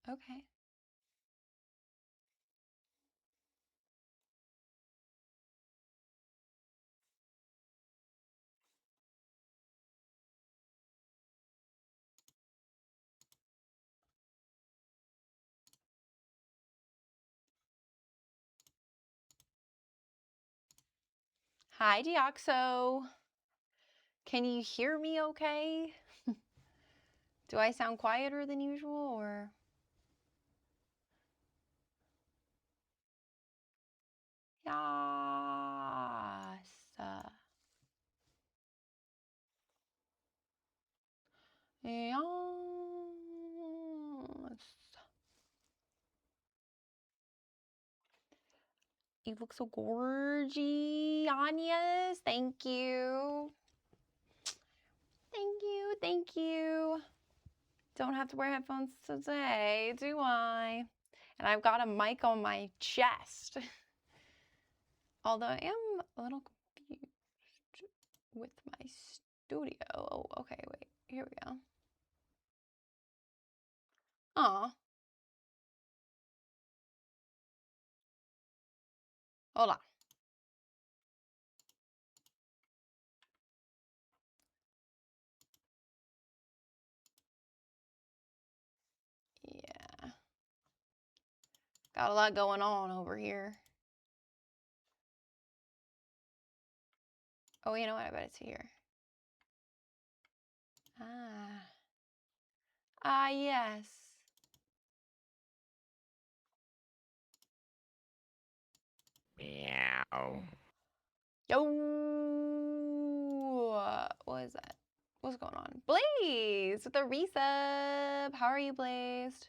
Okay. Hi, Deoxo. Can you hear me okay? Do I sound quieter than usual, or? Yes. Yes. You look so gorgeous. Thank you. Thank you. Thank you. Don't have to wear headphones today, do I? And I've got a mic on my chest. Although I am a little confused with my studio. Oh, okay, wait. Here we go. Aw. Hold on. Yeah. Got a lot going on over here. Oh, you know what? I bet it's here. Ah. Ah, yes. Meow. Yo. What is that? What's going on? Blaze with the resub. How are you, Blazed?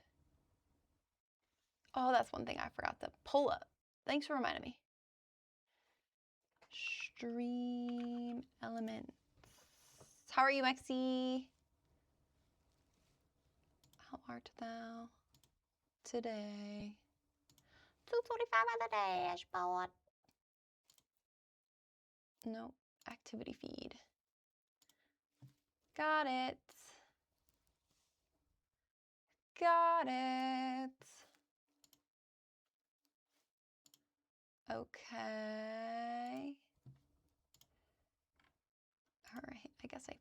Oh, that's one thing I forgot to pull up. Thanks for reminding me. Stream elements. How are you, Mexi? How art thou today? 2:45 on the dashboard. No, activity feed. Got it. Got it. Okay. All right, I guess I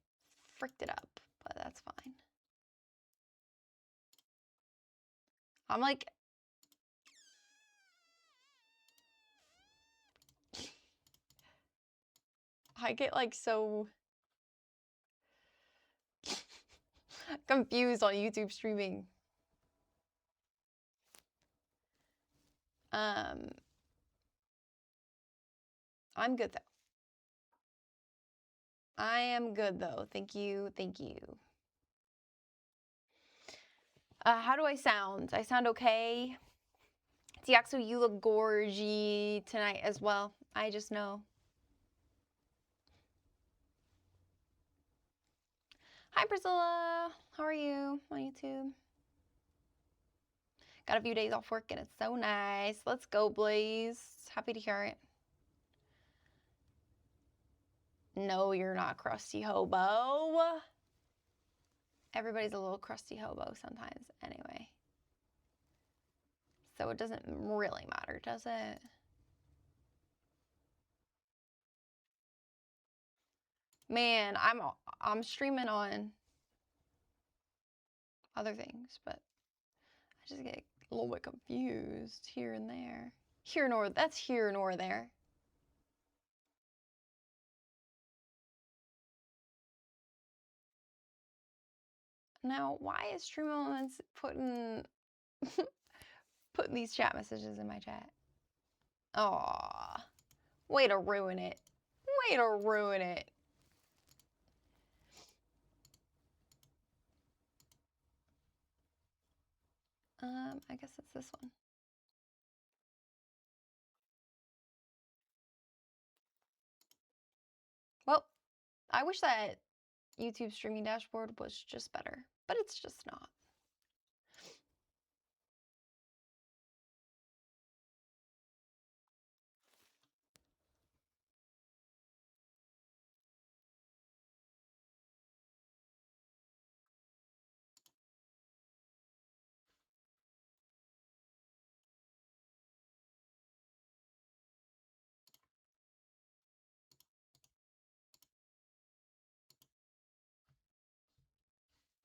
fricked it up, but that's fine. I'm like, I get like so confused on YouTube streaming. I'm good though. I am good though. Thank you. Thank you. How do I sound? I sound okay? Diaxo, you look gorgy tonight as well. I just know. Hi, Priscilla. How are you on YouTube? Got a few days off work and it's so nice. Let's go, Blaze. Happy to hear it. No, you're not crusty hobo. Everybody's a little crusty hobo sometimes anyway. So it doesn't really matter, does it? Man, I'm streaming on other things, but I just get a little bit confused here and there. That's here nor there. Now, why is Stream Elements putting putting these chat messages in my chat? Aw, way to ruin it. Way to ruin it. I guess it's this one. Well, I wish that YouTube streaming dashboard was just better, but it's just not.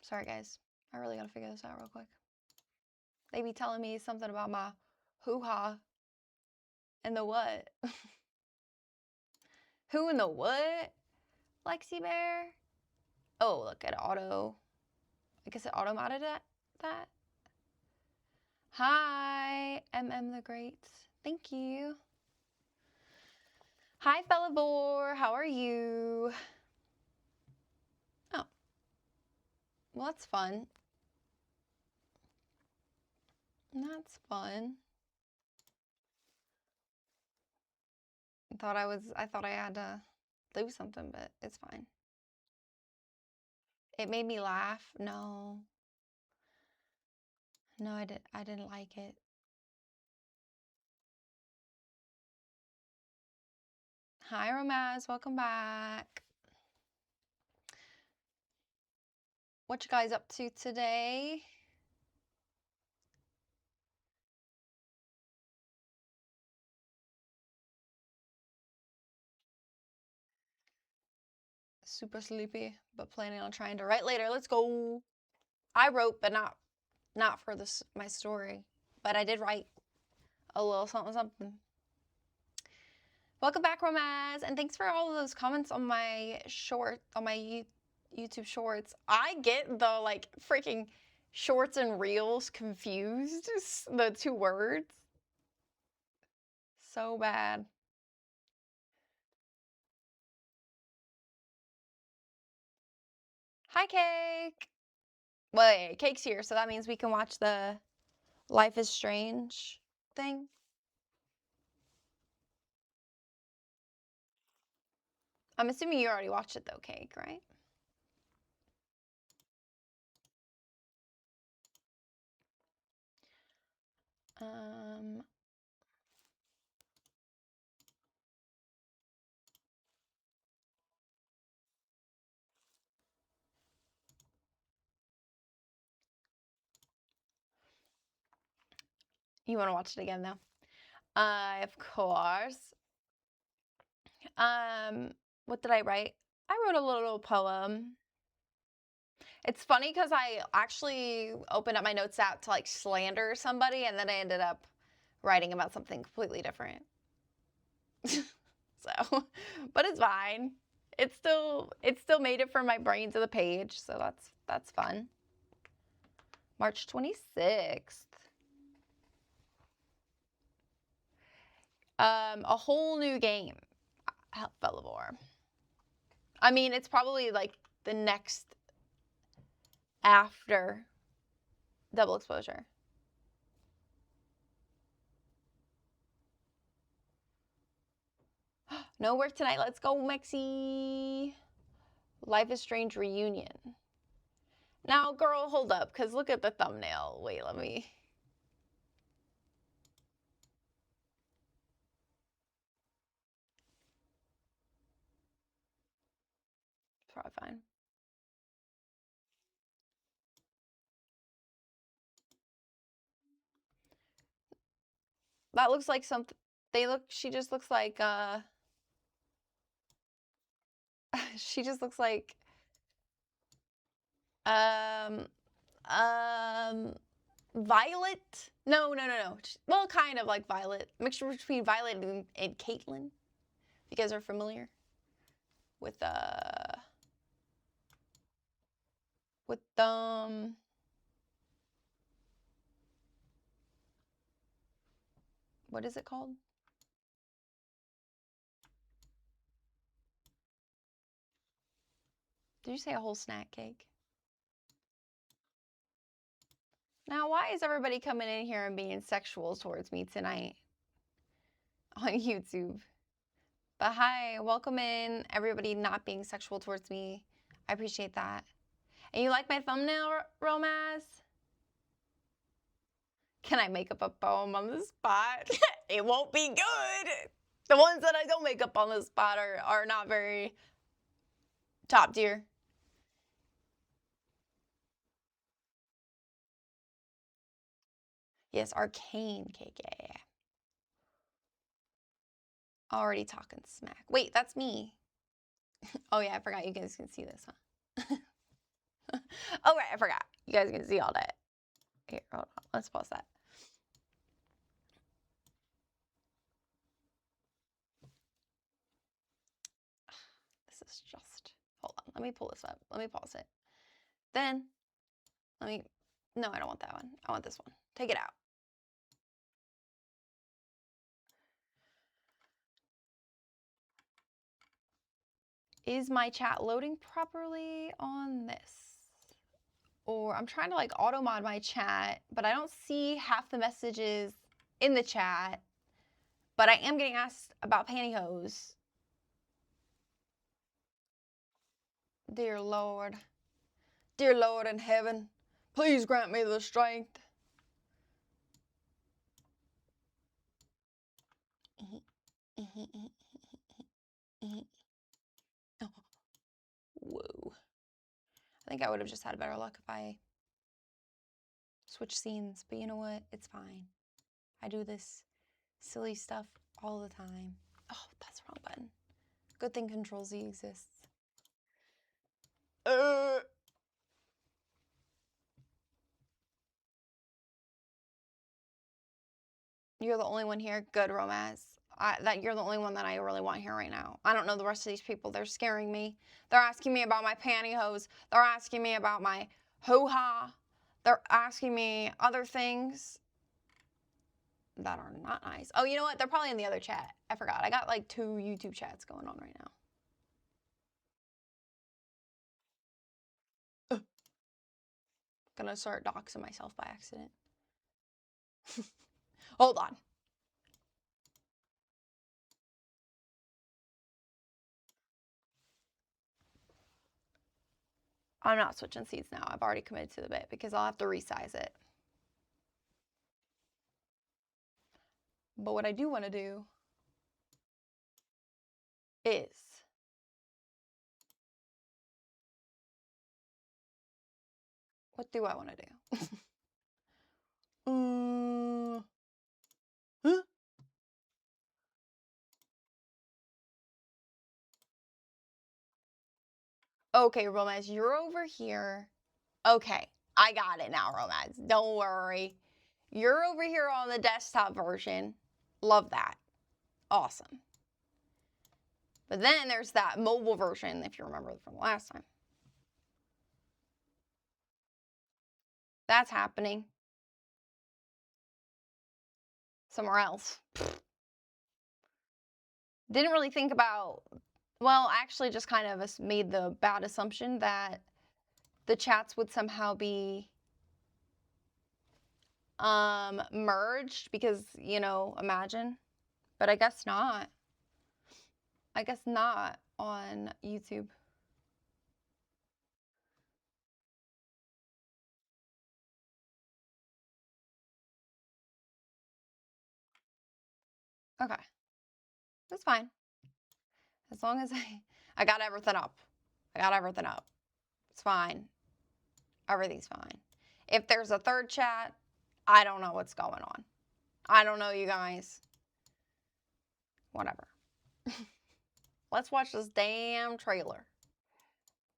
Sorry, guys. I really gotta figure this out real quick. They be telling me something about my hoo-ha and the what? Who and the what? Lexi Bear? Oh, look at auto. I guess it auto-modded that. Hi, MM the Great. Thank you. Hi, Felivore. How are you? Oh. Well, that's fun. That's fun. I thought I had to lose something, but it's fine. It made me laugh. No. No, I didn't like it. Hi, Romaz. Welcome back. What you guys up to today? Super sleepy, but planning on trying to write later. Let's go. I wrote, but not for my story, but I did write a little something something. Welcome back, Romaz, and thanks for all of those comments on my YouTube shorts. I get the like freaking shorts and reels confused, the two words. So bad. Hi, Cake. Wait, Cake's here, so that means we can watch the Life is Strange thing. I'm assuming you already watched it though, Cake, right? You want to watch it again though? Of course. What did I write? I wrote a little poem. It's funny because I actually opened up my notes app to like slander somebody, and then I ended up writing about something completely different. So, but it's fine. It still made it from my brain to the page, so that's fun. March 26th. A whole new game, Felivore. I mean, it's probably like the next after Double Exposure. No work tonight. Let's go, Mexi. Life is Strange reunion. Now, girl, hold up, because look at the thumbnail. Wait, let me. It's probably fine. That looks like something. She just looks like, she just looks like, Violet? No. Well, kind of like Violet. Mixture between Violet and Caitlyn. If you guys are familiar with what is it called? Did you say a whole snack cake? Now, why is everybody coming in here and being sexual towards me tonight on YouTube? But hi, welcome in, everybody not being sexual towards me. I appreciate that. And you like my thumbnail, Romaz? Can I make up a poem on the spot? It won't be good. The ones that I don't make up on the spot are not very top tier. Yes, arcane cake, yeah. Already talking smack. Wait, that's me. Oh yeah, I forgot you guys can see this, huh? Oh, right, I forgot. You guys can see all that. Here, hold on. Let's pause that. This is just, hold on. Let me pull this up. Let me pause it. Then, no, I don't want that one. I want this one. Take it out. Is my chat loading properly on this? Or I'm trying to like auto mod my chat, but I don't see half the messages in the chat. But I am getting asked about pantyhose. Dear Lord in heaven, please grant me the strength. Whoa. I think I would have just had better luck if I switched scenes, but you know what? It's fine. I do this silly stuff all the time. Oh, that's the wrong button. Good thing Control-Z exists. You're the only one here. Good, Romaz. That you're the only one that I really want here right now. I don't know the rest of these people. They're scaring me. They're asking me about my pantyhose. They're asking me about my hoo-ha. They're asking me other things that are not nice. Oh, you know what? They're probably in the other chat. I forgot. I got like 2 YouTube chats going on right now. Gonna start doxing myself by accident. Hold on. I'm not switching seats now. I've already committed to the bit because I'll have to resize it. But what I do want to do is what do I want to do? Huh? Okay, Romance, you're over here. Okay, I got it now, Romance. Don't worry. You're over here on the desktop version. Love that. Awesome. But then there's that mobile version, if you remember from last time. That's happening. Somewhere else. Didn't really think about, well, actually just kind of made the bad assumption that the chats would somehow be merged because, you know, imagine. But I guess not. I guess not on YouTube. Okay. That's fine. As long as I got everything up. I got everything up. It's fine. Everything's fine. If there's a third chat, I don't know what's going on. I don't know, you guys. Whatever. Let's watch this damn trailer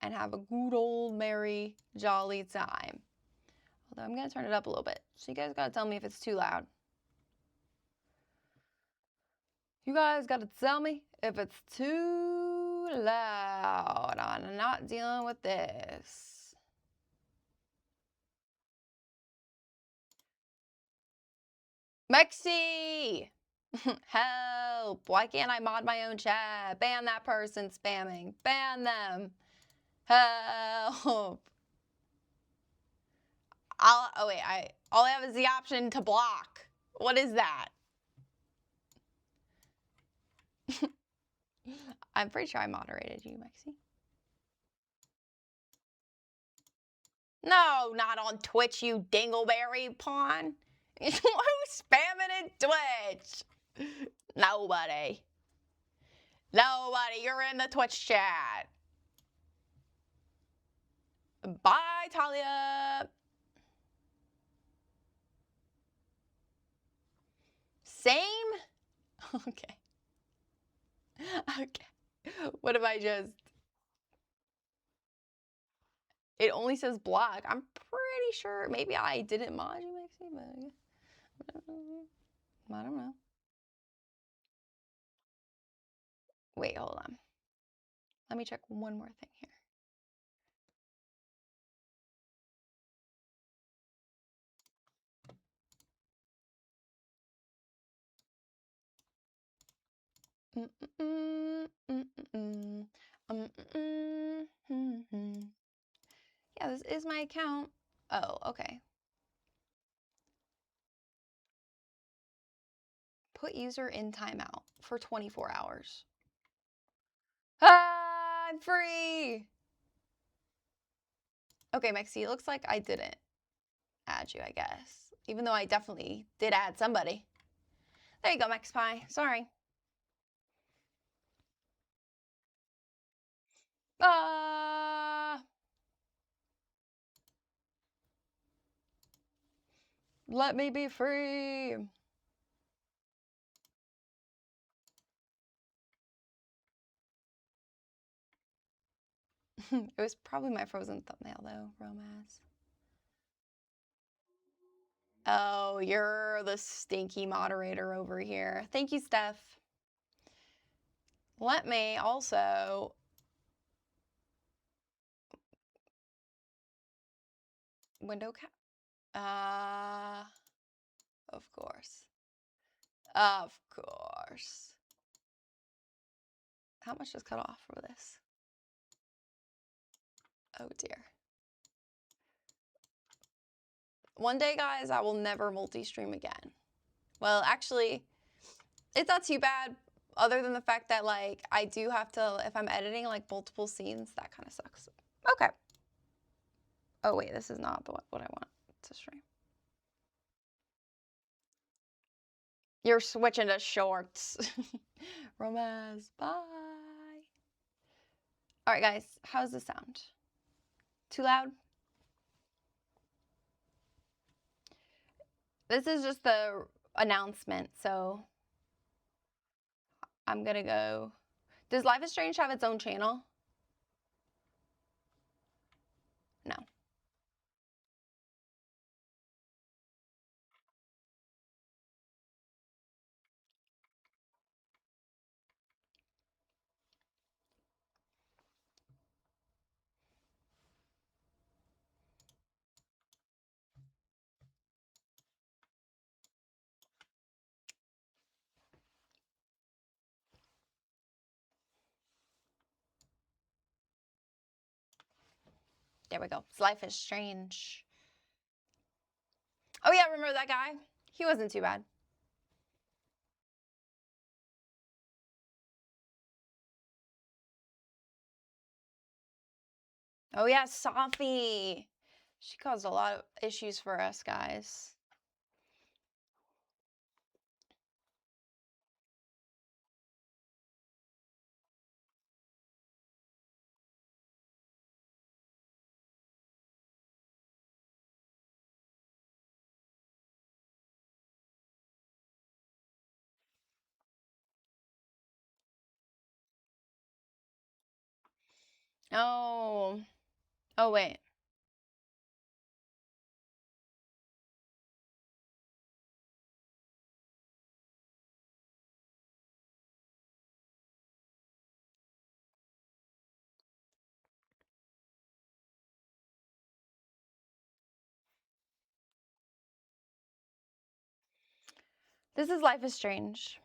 and have a good old merry jolly time. Although I'm going to turn it up a little bit. So you guys got to tell me if it's too loud. You guys got to tell me if it's too loud. I'm not dealing with this. Mexi! Help! Why can't I mod my own chat? Ban that person spamming. Ban them. Help! Oh wait, all I have is the option to block. What is that? I'm pretty sure I moderated you, Mexi. No, not on Twitch, you dingleberry pawn. Who's spamming in Twitch? Nobody. Nobody. You're in the Twitch chat. Bye, Talia. Same? Okay. Okay. What if I just... It only says black. I'm pretty sure. Maybe I didn't mod you, Maxie, but I don't know. Wait, hold on. Let me check one more thing here. Yeah, this is my account. Oh, okay. Put user in timeout for 24 hours. Ah, I'm free. Okay, Maxie, it looks like I didn't add you, I guess. Even though I definitely did add somebody. There you go, Max Pie. Sorry. Let me be free. It was probably my frozen thumbnail though, Romaz. Oh, you're the stinky moderator over here. Thank you, Steph. Let me also window cap. Of course. Of course. How much is cut off for this? Oh dear. One day, guys, I will never multi-stream again. Well, actually, it's not too bad other than the fact that, like, I do have to, if I'm editing, like, multiple scenes, that kind of sucks. Okay. Oh, wait, this is not what I want to stream. You're switching to shorts. Romaz, bye. All right, guys, how's the sound? Too loud? This is just the announcement, so I'm gonna go. Does Life is Strange have its own channel? No. There we go. Life is Strange. Oh yeah, remember that guy? He wasn't too bad. Oh yeah, Sophie. She caused a lot of issues for us, guys. Oh. Oh, wait. This is Life is Strange.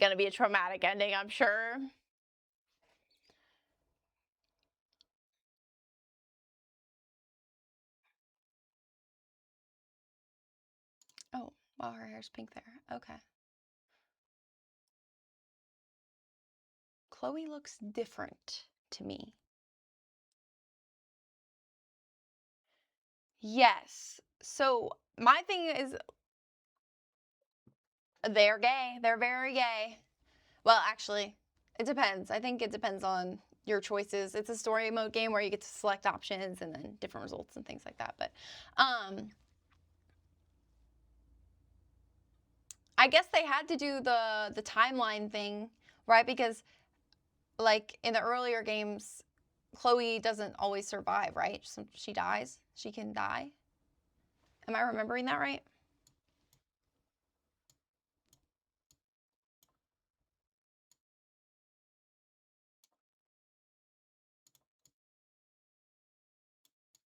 Gonna be a traumatic ending, I'm sure. Oh, wow, her hair's pink there. Okay. Chloe looks different to me. Yes. So my thing is, they're gay. They're very gay. Well, actually, it depends. I think it depends on your choices. It's a story mode game where you get to select options and then different results and things like that. But I guess they had to do the timeline thing, right? Because like in the earlier games, Chloe doesn't always survive, right? So she dies. She can die. Am I remembering that right?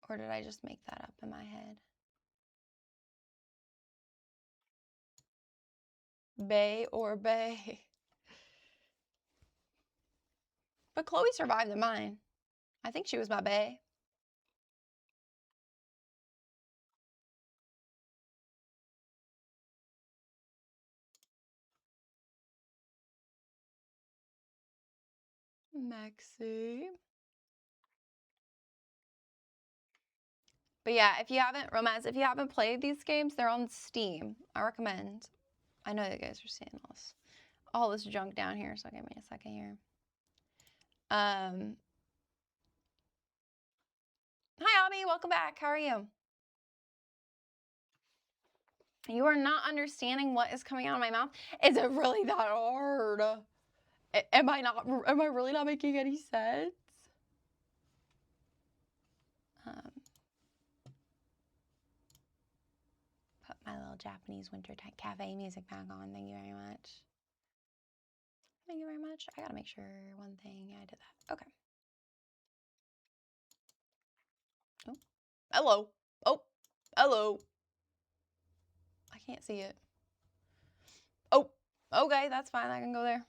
Or did I just make that up in my head? Bay or Bay. But Chloe survived in mine. I think she was my Bay. Maxie. But yeah, if you haven't, Romance, if you haven't played these games, they're on Steam. I recommend. I know you guys are seeing all this junk down here, so give me a second here. Hi, Abby, welcome back. How are you? You are not understanding what is coming out of my mouth. Is it really that hard? Am I really not making any sense? Put my little Japanese winter cafe music back on. Thank you very much. Thank you very much. I gotta make sure one thing. Yeah, I did that. Okay. Oh, hello. Oh, hello. I can't see it. Oh, okay, that's fine. I can go there.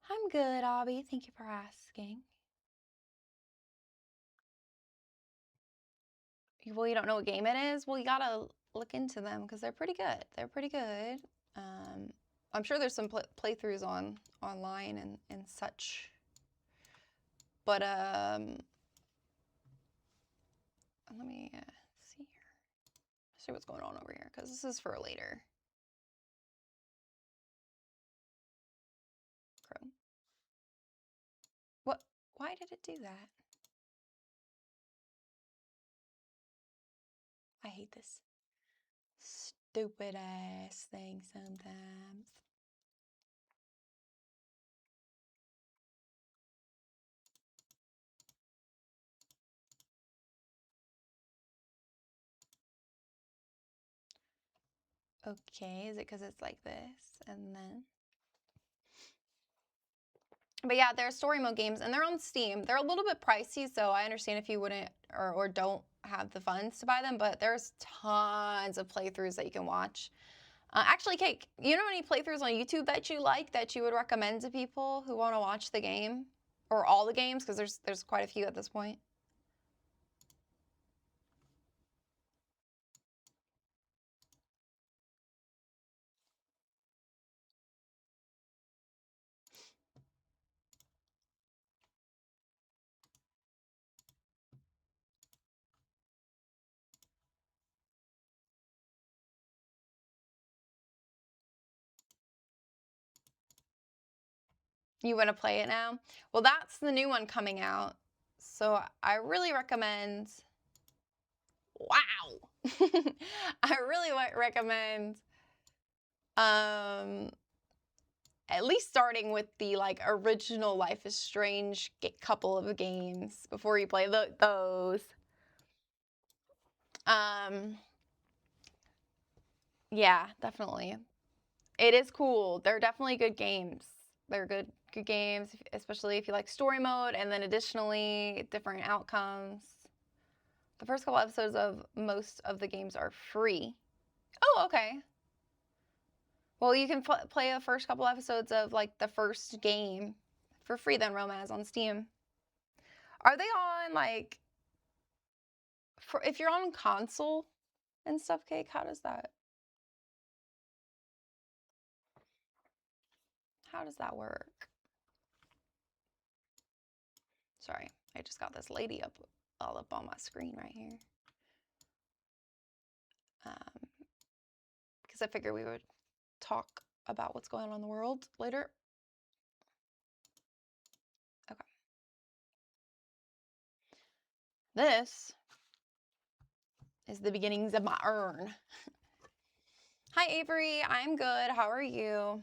I'm good, Abby. Thank you for asking. Well, you don't know what game it is? Well, you gotta look into them because they're pretty good. They're pretty good. I'm sure there's some playthroughs online and such. But let me see here. See what's going on over here because this is for later. Chrome. What? Why did it do that? I hate this stupid ass thing sometimes. Okay, is it because it's like this and then? But yeah, they're story mode games and they're on Steam. They're a little bit pricey, so I understand if you wouldn't or don't have the funds to buy them, but there's tons of playthroughs that you can watch. Actually, Cake, you know any playthroughs on YouTube that you like that you would recommend to people who want to watch the game? Or all the games? Because there's quite a few at this point. You want to play it now? Well, that's the new one coming out. So I really recommend... Wow! I really recommend at least starting with the like original Life is Strange couple of games before you play those. Yeah, definitely. It is cool. They're definitely good games. They're good games, especially if you like story mode, and then additionally different outcomes. The first couple episodes of most of the games are free. Oh, okay. Well, you can play the first couple episodes of like the first game for free then, Romaz, on Steam. Are they on like if you're on console and stuff, Cake, how does that work? Sorry, I just got this lady all up on my screen right here. Because I figured we would talk about what's going on in the world later. Okay. This is the beginnings of my urn. Hi, Avery. I'm good. How are you?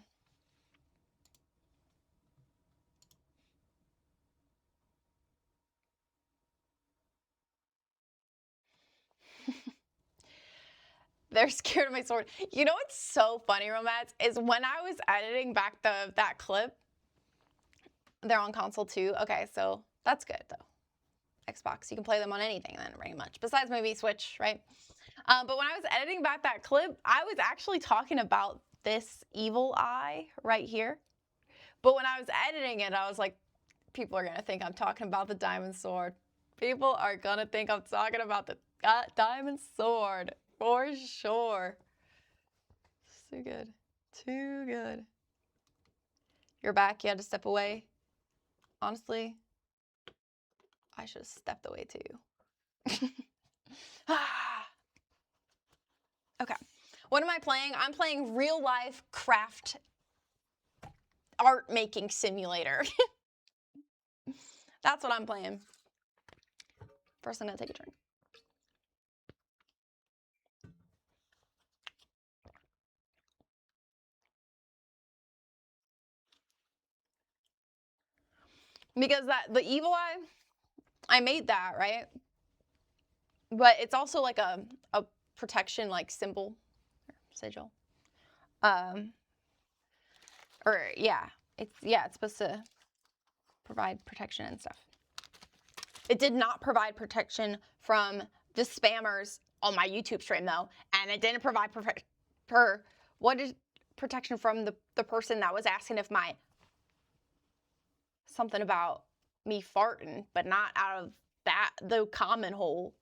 They're scared of my sword. You know what's so funny, Romance, is when I was editing back that clip, they're on console too. Okay, so that's good though. Xbox, you can play them on anything then, pretty much. Besides maybe Switch, right? But when I was editing back that clip, I was actually talking about this evil eye right here. But when I was editing it, I was like, people are gonna think I'm talking about the diamond sword. People are gonna think I'm talking about the diamond sword. For sure. Too good. Too good. You're back. You had to step away. Honestly, I should have stepped away too. Okay. What am I playing? I'm playing real life craft art making simulator. That's what I'm playing. First, I'm going to take a drink. Because the evil eye, I made that, right? But it's also like a protection like symbol, sigil. Or yeah, it's supposed to provide protection and stuff. It did not provide protection from the spammers on my YouTube stream though, and it didn't provide protection from the person that was asking if my something about me farting, but not out of the comment hole.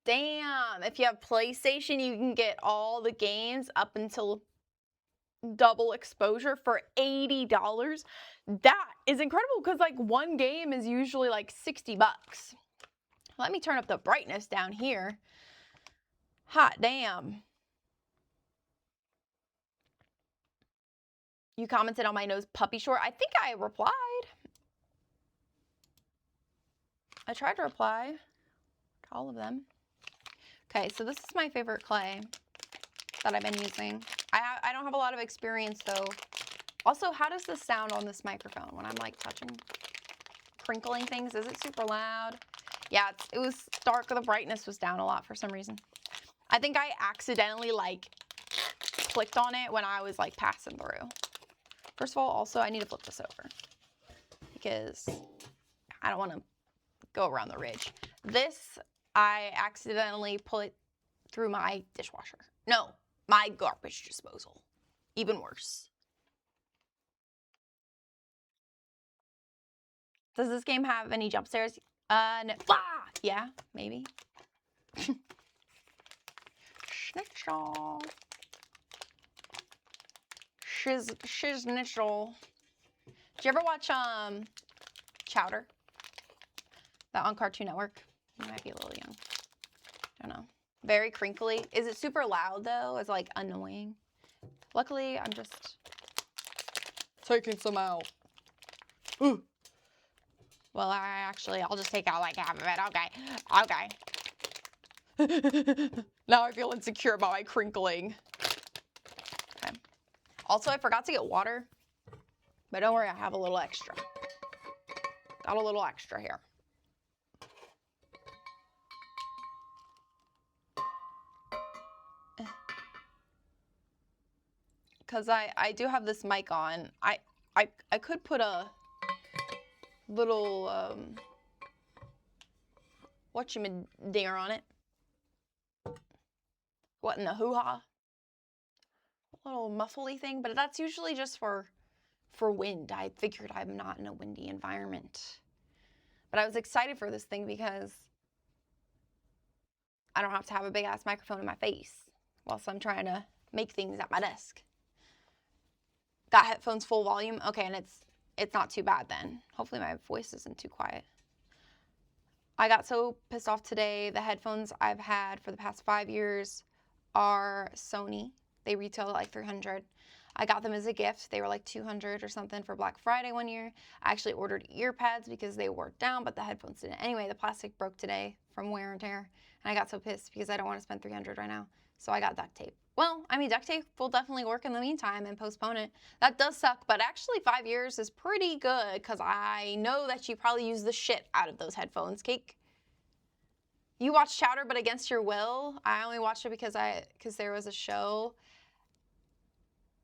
Damn, if you have PlayStation, you can get all the games up until double exposure for $80. That is incredible because like one game is usually like $60. Let me turn up the brightness down here. Hot damn. You commented on my nose puppy short. I think I replied. I tried to reply to all of them. Okay, so this is my favorite clay that I've been using. I don't have a lot of experience though. Also, how does this sound on this microphone when I'm like touching, crinkling things? Is it super loud? Yeah, it was dark. The brightness was down a lot for some reason. I think I accidentally like clicked on it when I was like passing through. First of all, also I need to flip this over because I don't want to go around the ridge. This, I accidentally put through my dishwasher. No, my garbage disposal. Even worse. Does this game have any jump scares? No. Ah! Yeah, maybe. Schnitzel. Shiznitzel. Did you ever watch Chowder? That on Cartoon Network? You might be a little young. I don't know. Very crinkly. Is it super loud though? It's like annoying. Luckily, I'm just taking some out. Ooh. Well, I'll just take out like half of it. Okay. Now I feel insecure about my crinkling. Okay. Also, I forgot to get water, but don't worry, I have a little extra. Got a little extra here. Because I do have this mic on. I could put a little whatchamadinger on it. What in the hoo-ha? A little muffly thing, but that's usually just for wind. I figured I'm not in a windy environment. But I was excited for this thing because I don't have to have a big ass microphone in my face whilst I'm trying to make things at my desk. Got headphones full volume. Okay, and it's it's not too bad then. Hopefully my voice isn't too quiet. I got so pissed off today. The headphones I've had for the past 5 years are Sony. They retail at like $300. I got them as a gift. They were like $200 or something for Black Friday one year. I actually ordered ear pads because they wore down, but the headphones didn't. Anyway, the plastic broke today from wear and tear, and I got so pissed because I don't want to spend $300 right now. So I got duct tape. Well, I mean, duct tape will definitely work in the meantime and postpone it. That does suck, but actually 5 years is pretty good because I know that you probably use the shit out of those headphones, Cake. You watched Chowder, but against your will. I only watched it because there was a show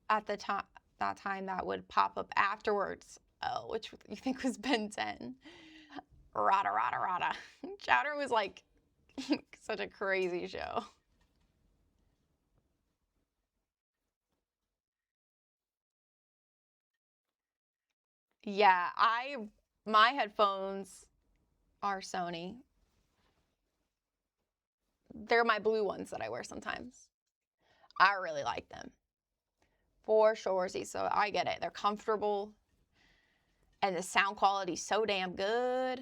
at the time that would pop up afterwards. Oh, which you think was Ben 10. Rada, rada, rada. Chowder was like such a crazy show. Yeah, my headphones are Sony. They're my blue ones that I wear sometimes. I really like them. For sure, so I get it. They're comfortable. And the sound quality is so damn good.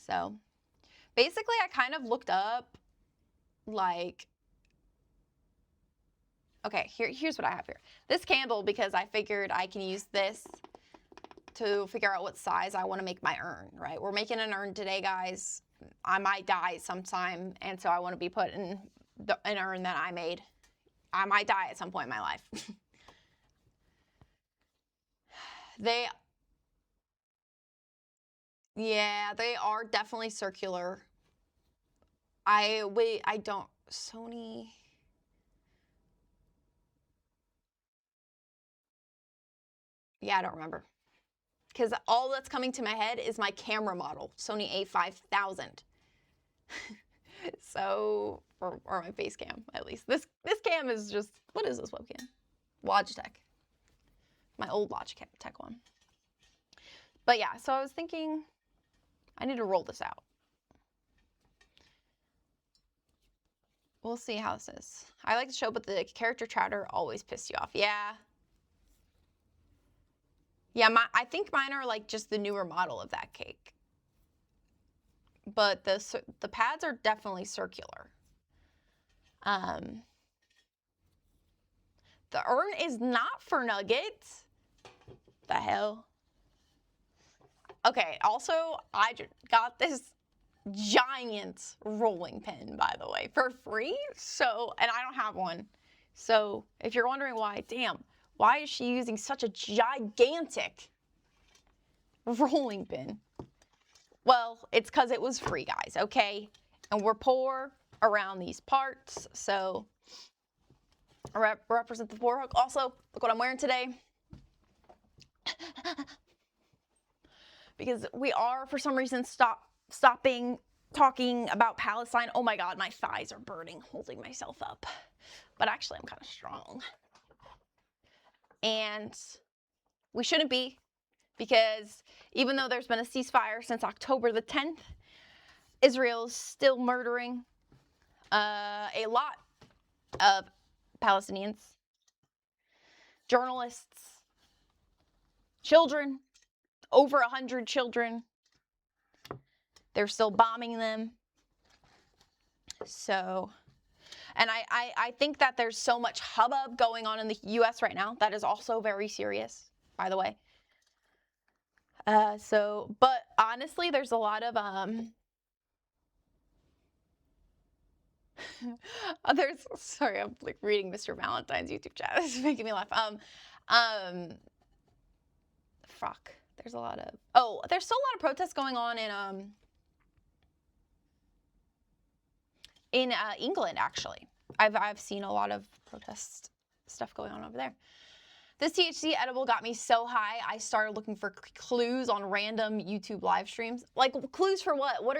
So, basically, I kind of looked up, like, okay, here's what I have here. This candle, because I figured I can use this to figure out what size I want to make my urn, right? We're making an urn today, guys. I might die sometime, and so I want to be put in an urn that I made. I might die at some point in my life. Yeah, they are definitely circular. Sony. Yeah, I don't remember. Because all that's coming to my head is my camera model, Sony A5000. So, or my face cam, at least. This cam is just, what is this webcam? Logitech. My old Logitech one. But yeah, so I was thinking, I need to roll this out. We'll see how this is. I like the show, but the character chatter always pissed you off. Yeah. Yeah, I think mine are like just the newer model of that Cake. But the pads are definitely circular. The urn is not for nuggets. The hell? Okay, also, I got this giant rolling pin, by the way, for free. So, and I don't have one. So, if you're wondering why, damn, why is she using such a gigantic rolling pin? Well, it's because it was free, guys, okay? And we're poor around these parts, so I represent the poor. Also, look what I'm wearing today. Because we are, for some reason, stopping talking about Palestine. Oh my God, my thighs are burning holding myself up. But actually, I'm kind of strong. And we shouldn't be, because even though there's been a ceasefire since October the 10th, Israel's still murdering a lot of Palestinians, journalists, children, over 100 children. They're still bombing them. So, and I think that there's so much hubbub going on in the U.S. right now. That is also very serious, by the way. But honestly, there's a lot of, sorry, I'm like reading Mr. Valentine's YouTube chat. This is making me laugh. There's a lot of, there's still a lot of protests going on in England, actually. I've seen a lot of protest stuff going on over there. This THC edible got me so high, I started looking for clues on random YouTube live streams. Like, clues for what? What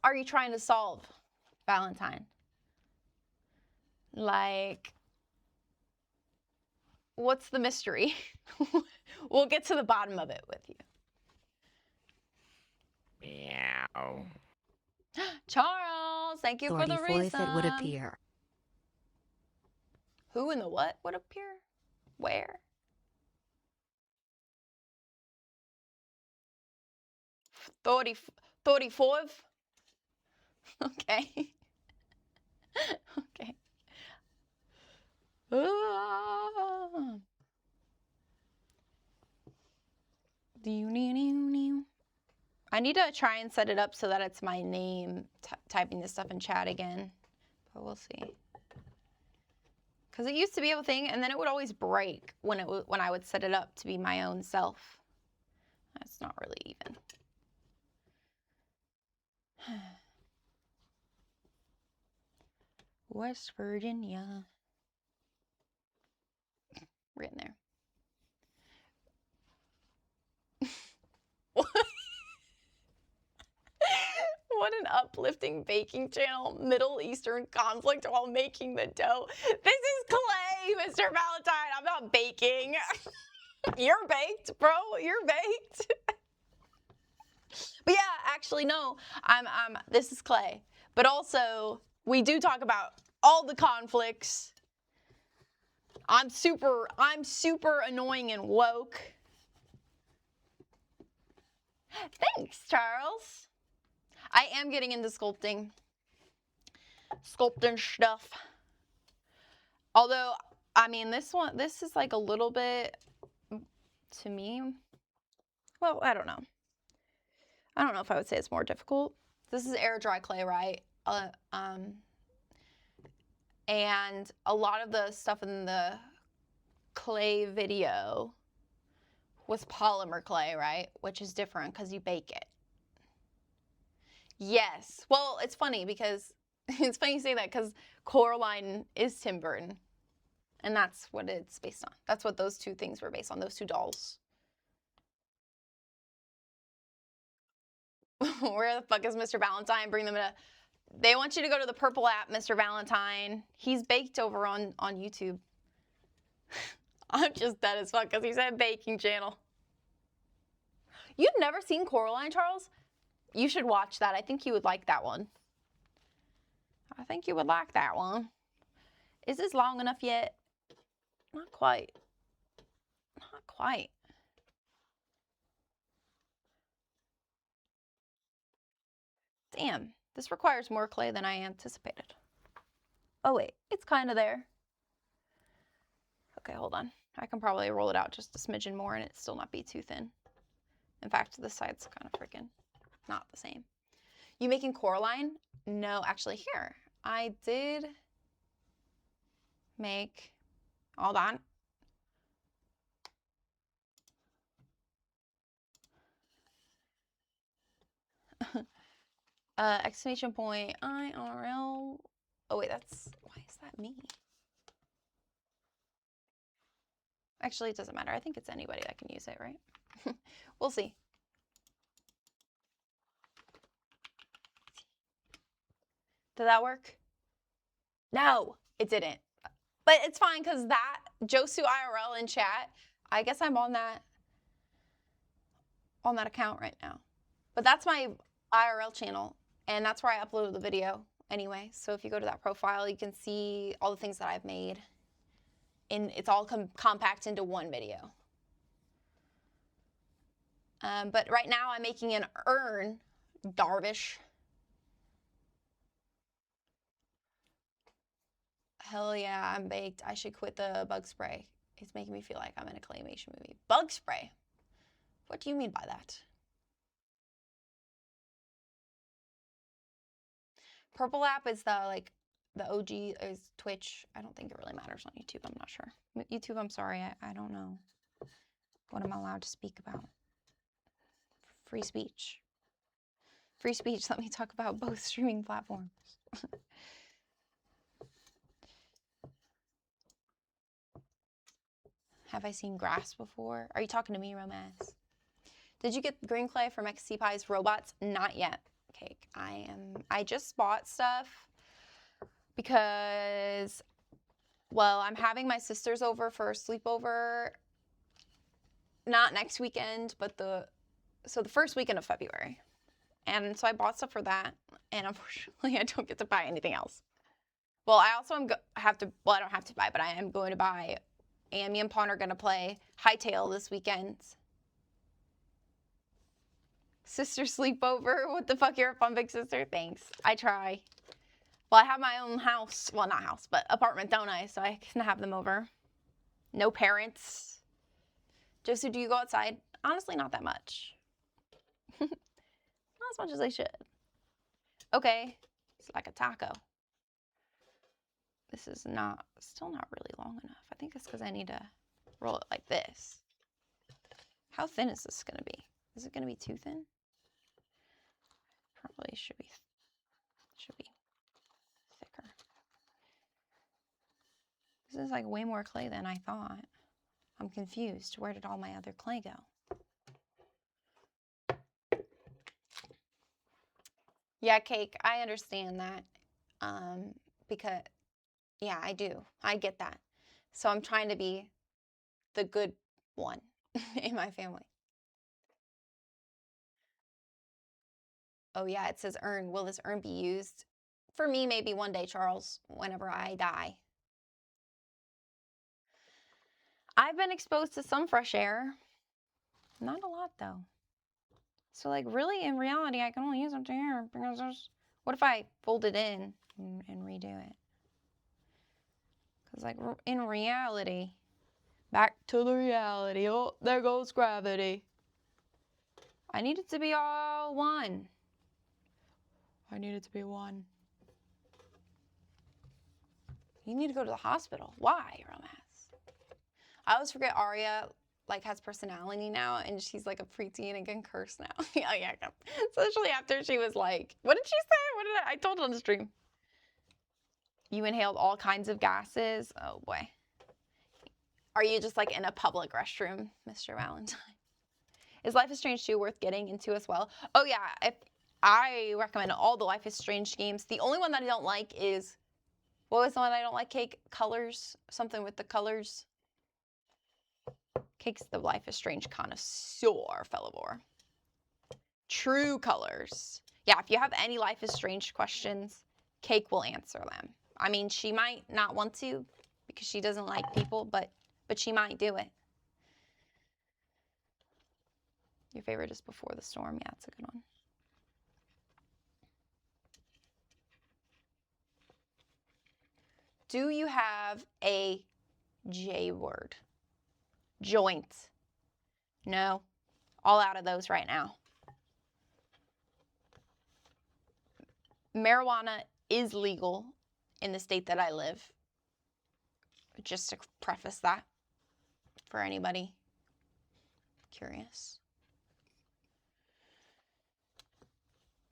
are you trying to solve, Valentine? Like, what's the mystery? We'll get to the bottom of it with you. Meow. Charles, thank you for the reason. It would appear. Who in the what would appear? Where? 30, 35. Okay. Okay. Ah. I need to try and set it up so that it's my name typing this stuff in chat again, but we'll see. Because it used to be a thing, and then it would always break when I would set it up to be my own self. That's not really even. West Virginia. We're in there. What an uplifting baking channel. Middle Eastern conflict while making the dough. This is clay, Mr. Valentine. I'm not baking. You're baked, bro. You're baked. But yeah, actually, no. This is clay. But also, we do talk about all the conflicts. I'm super annoying and woke. Thanks, Charles. I am getting into sculpting stuff. Although, I mean, this is like a little bit, to me, well, I don't know. I don't know if I would say it's more difficult. This is air dry clay, right? And a lot of the stuff in the clay video was polymer clay, right? Which is different because you bake it. Yes. Well, it's funny because it's funny you say that because Coraline is Tim Burton. And that's what it's based on. That's what those two things were based on, those two dolls. Where the fuck is Mr. Valentine? Bring them in. They want you to go to the purple app, Mr. Valentine. He's baked over on YouTube. I'm just dead as fuck because he said baking channel. You've never seen Coraline, Charles? You should watch that. I think you would like that one. I think you would like that one. Is this long enough yet? Not quite. Not quite. Damn, this requires more clay than I anticipated. Oh wait, it's kind of there. Okay, hold on. I can probably roll it out just a smidgen more and it still not be too thin. In fact, this side's kind of freaking not the same. You making Coraline? No, actually here. I did make, hold on. Exclamation point, IRL. Oh wait, why is that me? Actually, it doesn't matter. I think it's anybody that can use it, right? We'll see. Did that work? No, it didn't. But it's fine because that, Josu IRL in chat, I guess I'm on that account right now. But that's my IRL channel, and that's where I uploaded the video anyway. So if you go to that profile, you can see all the things that I've made. And it's all compact into one video. But right now I'm making an urn, Darvish. Hell yeah, I'm baked. I should quit the bug spray. It's making me feel like I'm in a claymation movie. Bug spray? What do you mean by that? Purple app is the OG is Twitch. I don't think it really matters on YouTube. I'm not sure. YouTube, I'm sorry. I don't know what I'm allowed to speak about. Free speech. Free speech. Let me talk about both streaming platforms. Have I seen grass before? Are you talking to me, Romance? Did you get green clay from XC Pie's robots? Not yet. Cake. I just bought stuff because, well, I'm having my sisters over for a sleepover. Not next weekend, but the first weekend of February. And so I bought stuff for that, and unfortunately I don't get to buy anything else. Well, I also I don't have to buy, but I am going to buy. And me and Pawn are going to play Hightail this weekend. Sister sleepover. What the fuck? You're a fun big sister? Thanks. I try. Well, I have my own house. Well, not house, but apartment, don't I? So I can have them over. No parents. Josu, do you go outside? Honestly, not that much. Not as much as I should. Okay. It's like a taco. This is still not really long enough. I think it's because I need to roll it like this. How thin is this going to be? Is it going to be too thin? Probably should be thicker. This is like way more clay than I thought. I'm confused. Where did all my other clay go? Yeah, Cake, I understand that. Because, yeah, I do. I get that. So I'm trying to be the good one in my family. Oh, yeah, it says urn. Will this urn be used? For me, maybe one day, Charles, whenever I die. I've been exposed to some fresh air. Not a lot, though. So, like, really, in reality, I can only use up to here because there's... What if I fold it in and redo it? Because, like, in reality... Back to the reality. Oh, there goes gravity. I need it to be all one. I need it to be one. You need to go to the hospital. Why, Romance? I always forget Arya, like, has personality now, and she's, like, a preteen and can curse now. Oh, yeah. Especially after she was like, what did she say? I told it on the stream. You inhaled all kinds of gases. Oh, boy. Are you just, like, in a public restroom, Mr. Valentine? Is Life is Strange 2 worth getting into as well? Oh, yeah. I recommend all the Life is Strange games. The only one that I don't like is... What was the one I don't like, Cake? Colors? Something with the colors. Cake's the Life is Strange connoisseur, Fellivore. True colors. Yeah, if you have any Life is Strange questions, Cake will answer them. I mean, she might not want to because she doesn't like people, but she might do it. Your favorite is Before the Storm. Yeah, it's a good one. Do you have a J word? Joint. No. All out of those right now. Marijuana is legal in the state that I live. Just to preface that for anybody curious.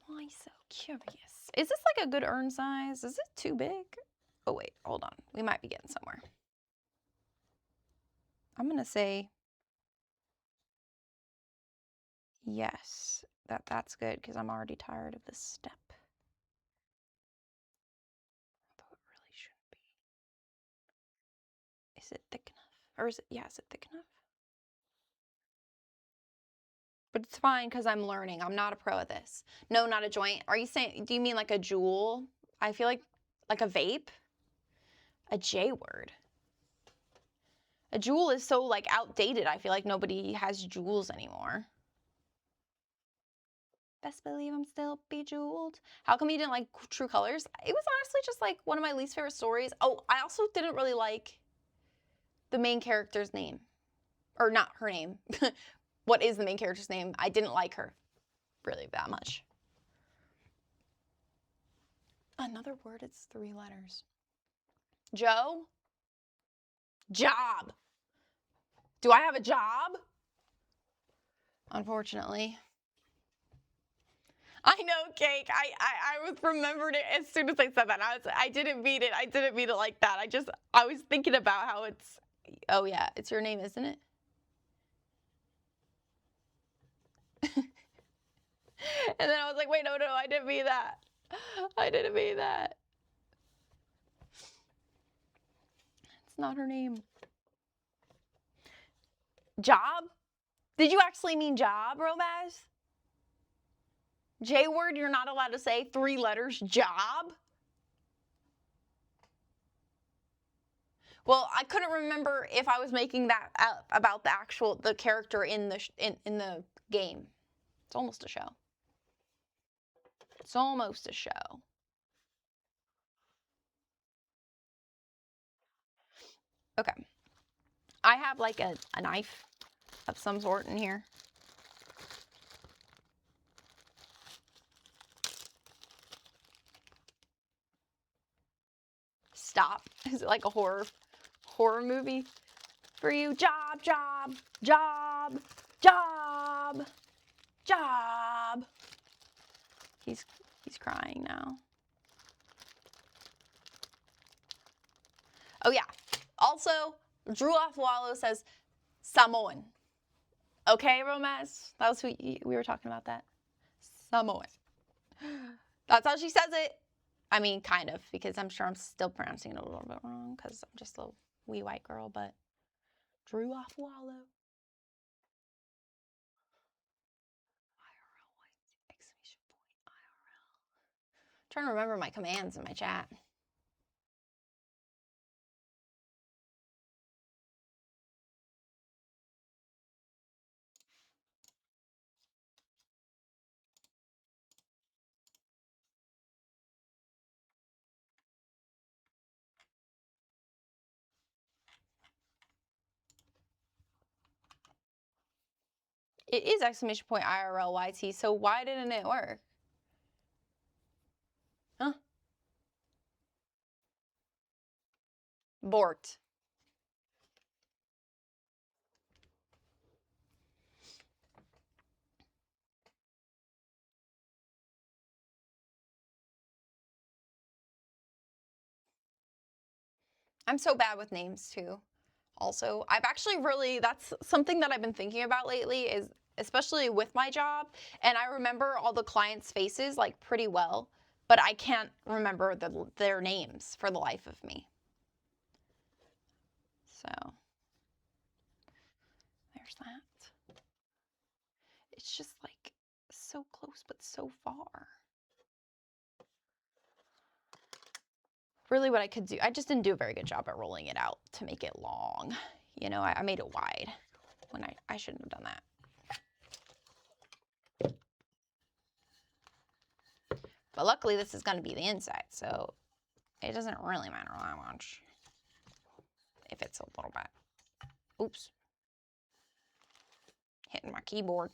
Why so curious? Is this like a good urn size? Is it too big? Oh, wait, hold on. We might be getting somewhere. I'm going to say yes, that's good because I'm already tired of this step. Although it really shouldn't be. Is it thick enough? Or is it, yeah, is it thick enough? But it's fine because I'm learning. I'm not a pro at this. No, not a joint. Are you saying, do you mean like a jewel? I feel like a vape? A J word. A jewel is so like outdated. I feel like nobody has jewels anymore. Best believe I'm still bejeweled. How come you didn't like True Colors? It was honestly just like one of my least favorite stories. Oh, I also didn't really like the main character's name. Or not her name. What is the main character's name? I didn't like her really that much. Another word, it's 3 letters. Joe? Job. Do I have a job? Unfortunately. I know, Cake. I was remembered it as soon as I said that. I didn't mean it. I didn't mean it like that. I was thinking about how it's, oh yeah, it's your name, isn't it? And then I was like, wait, no, I didn't mean that. I didn't mean that. It's not her name. Job? Did you actually mean job, Romaz? J word you're not allowed to say, 3 letters, job? Well, I couldn't remember if I was making that up about the character in the game. It's almost a show. It's almost a show. Okay. I have like a knife of some sort in here. Stop. Is it like a horror movie for you? Job, job, job, job, job. He's crying now. Oh yeah. Also, Drew Off Wallow says Samoan. Okay, Romance? That was who we were talking about that. Samoan. That's how she says it. I mean, kind of, because I'm sure I'm still pronouncing it a little bit wrong because I'm just a wee white girl, but Drew Off Wallow. IRL white exclamation point IRL. I'm trying to remember my commands in my chat. It is exclamation point IRL YT, so why didn't it work? Huh? Borked. I'm so bad with names too. Also, I've actually that's something that I've been thinking about lately, is especially with my job, and I remember all the clients' faces like pretty well, but I can't remember their names for the life of me. So there's that. It's just like so close but so far. Really what I could do, I just didn't do a very good job at rolling it out to make it long. You know, I made it wide when I shouldn't have done that. But luckily this is going to be the inside, so it doesn't really matter that much if it's a little bit. Oops. Hitting my keyboard.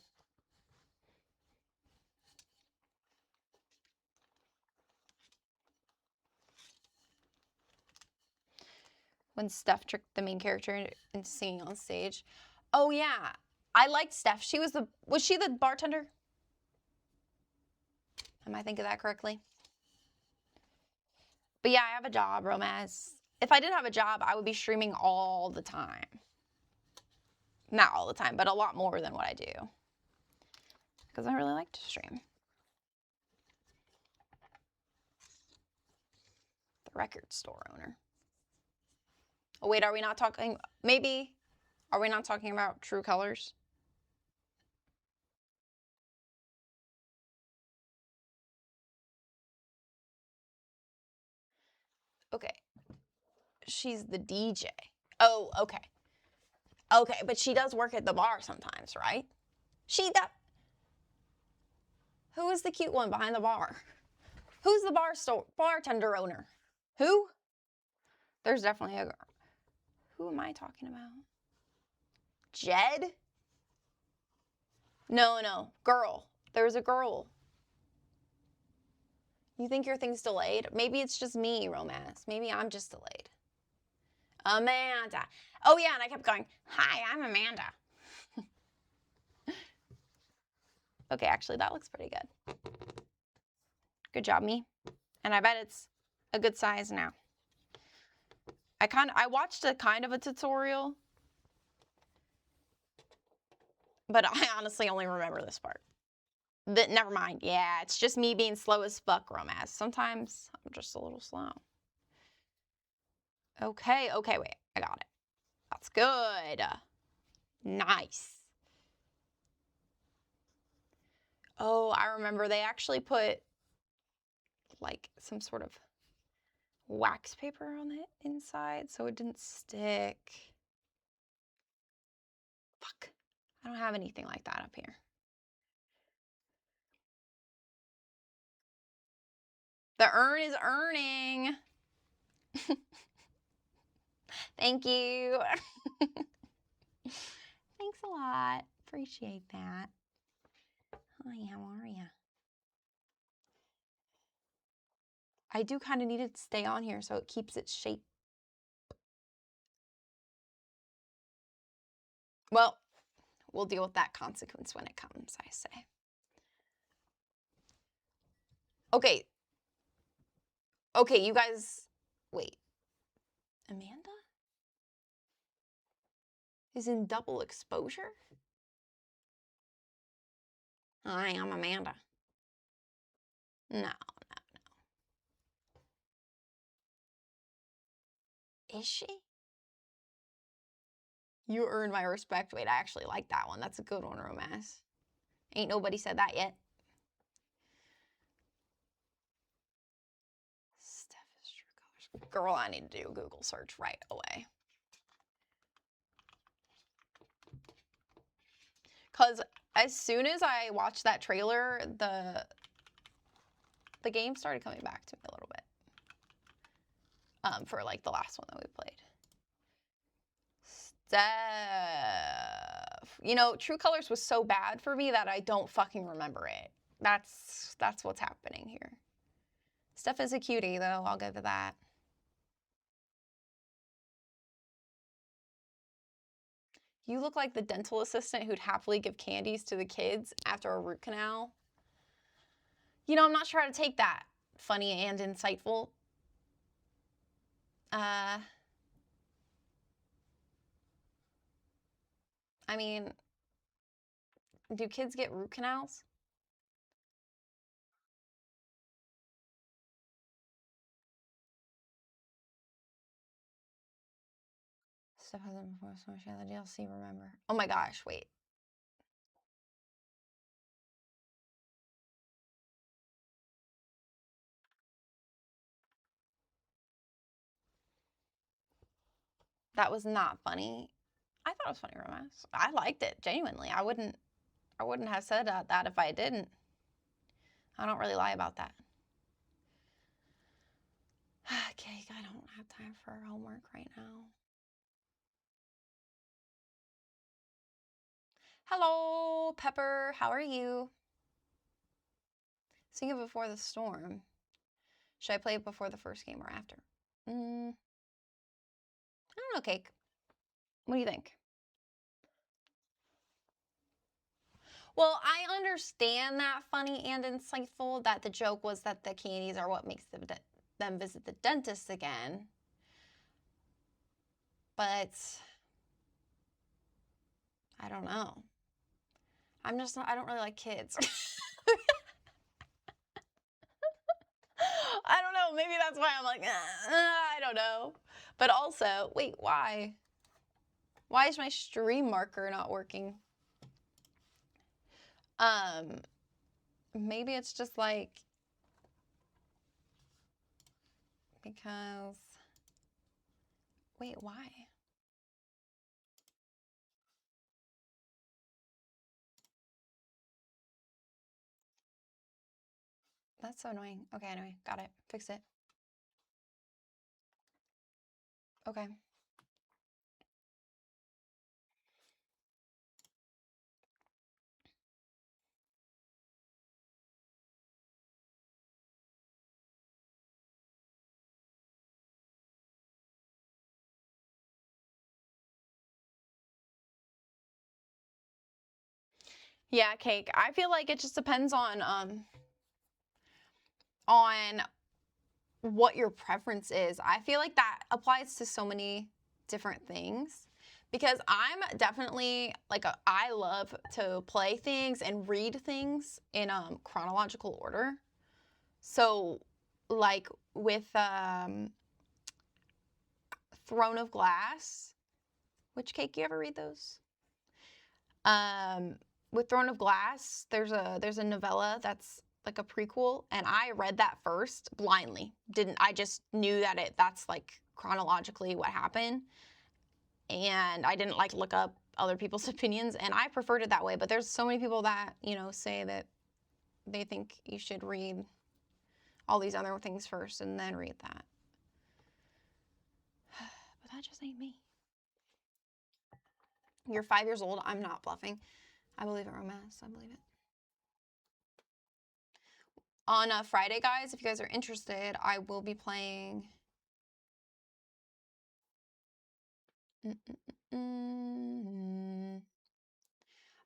When Steph tricked the main character into singing on stage. Oh yeah, I liked Steph. Was she the bartender? Am I thinking that correctly? But yeah, I have a job, Romance. If I didn't have a job, I would be streaming all the time. Not all the time, but a lot more than what I do. Because I really like to stream. The record store owner. Oh wait, are we not talking, maybe, are we not talking about True Colors? Okay. She's the DJ. Oh, okay. Okay, but she does work at the bar sometimes, right? Who is the cute one behind the bar? Who's the bartender owner? Who? There's definitely a girl. Who am I talking about? Jed? No. Girl. There's a girl. You think your thing's delayed? Maybe it's just me, Romance. Maybe I'm just delayed. Amanda. Oh yeah, and I kept going, hi, I'm Amanda. Okay, actually that looks pretty good. Good job, me. And I bet it's a good size now. I watched a kind of a tutorial, but I honestly only remember this part. Never mind. Yeah, it's just me being slow as fuck, Romance. Sometimes I'm just a little slow. Okay, wait. I got it. That's good. Nice. Oh, I remember they actually put like some sort of wax paper on the inside so it didn't stick. Fuck. I don't have anything like that up here. The urn is earning. Thank you. Thanks a lot. Appreciate that. Hi, how are ya? I do kind of need it to stay on here so it keeps its shape. Well, we'll deal with that consequence when it comes, I say. Okay. Okay, you guys, wait. Amanda is in double exposure? Hi, I'm Amanda. No. Is she? You earned my respect. Wait, I actually like that one. That's a good one, Romance. Ain't nobody said that yet. Steph is true colors. Girl, I need to do a Google search right away. Because as soon as I watched that trailer, the game started coming back to me a little bit. For like the last one that we played. Steph. You know, True Colors was so bad for me that I don't fucking remember it. That's what's happening here. Steph is a cutie, though. I'll give it that. You look like the dental assistant who'd happily give candies to the kids after a root canal. You know, I'm not sure how to take that. Funny and insightful. I mean, do kids get root canals? Stuff hasn't before so much the DLC, remember. Oh my gosh, wait. That was not funny. I thought it was funny, Romance. I liked it, genuinely. I wouldn't have said that if I didn't. I don't really lie about that. Okay, I don't have time for homework right now. Hello, Pepper. How are you? Sing it before the storm. Should I play it before the first game or after? I don't know, Cake. What do you think? Well, I understand that funny and insightful, that the joke was that the candies are what makes them visit the dentist again. But I don't know. I don't really like kids. I don't know. Maybe that's why I'm like, I don't know. But also, wait, why? Why is my stream marker not working? Maybe it's just like, because, wait, why? That's so annoying. Okay, anyway, got it. Fix it. Okay. Yeah, Cake. I feel like it just depends on what your preference is. I feel like that applies to so many different things, because I'm definitely like I love to play things and read things in chronological order. So like with Throne of Glass, which, Cake, you ever read those? With Throne of Glass, there's a novella that's like a prequel, and I read that first blindly. I just knew that that's like chronologically what happened, and I didn't like look up other people's opinions, and I preferred it that way. But there's so many people that, you know, say that they think you should read all these other things first and then read that. But that just ain't me. You're 5 years old. I'm not bluffing. I believe it, romance. I believe it. On Friday, guys, if you guys are interested, I will be playing...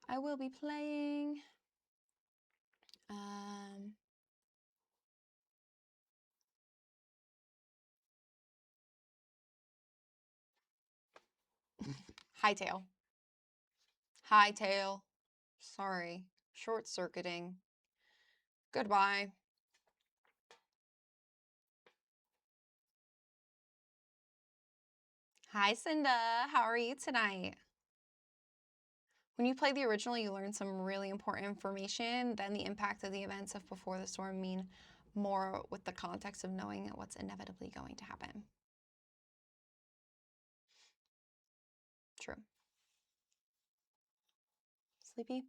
I will be playing... Hightail. Hightail. Sorry. Short-circuiting. Goodbye. Hi, Cinda. How are you tonight? When you play the original, you learn some really important information. Then the impact of the events of Before the Storm mean more with the context of knowing what's inevitably going to happen. True. Sleepy?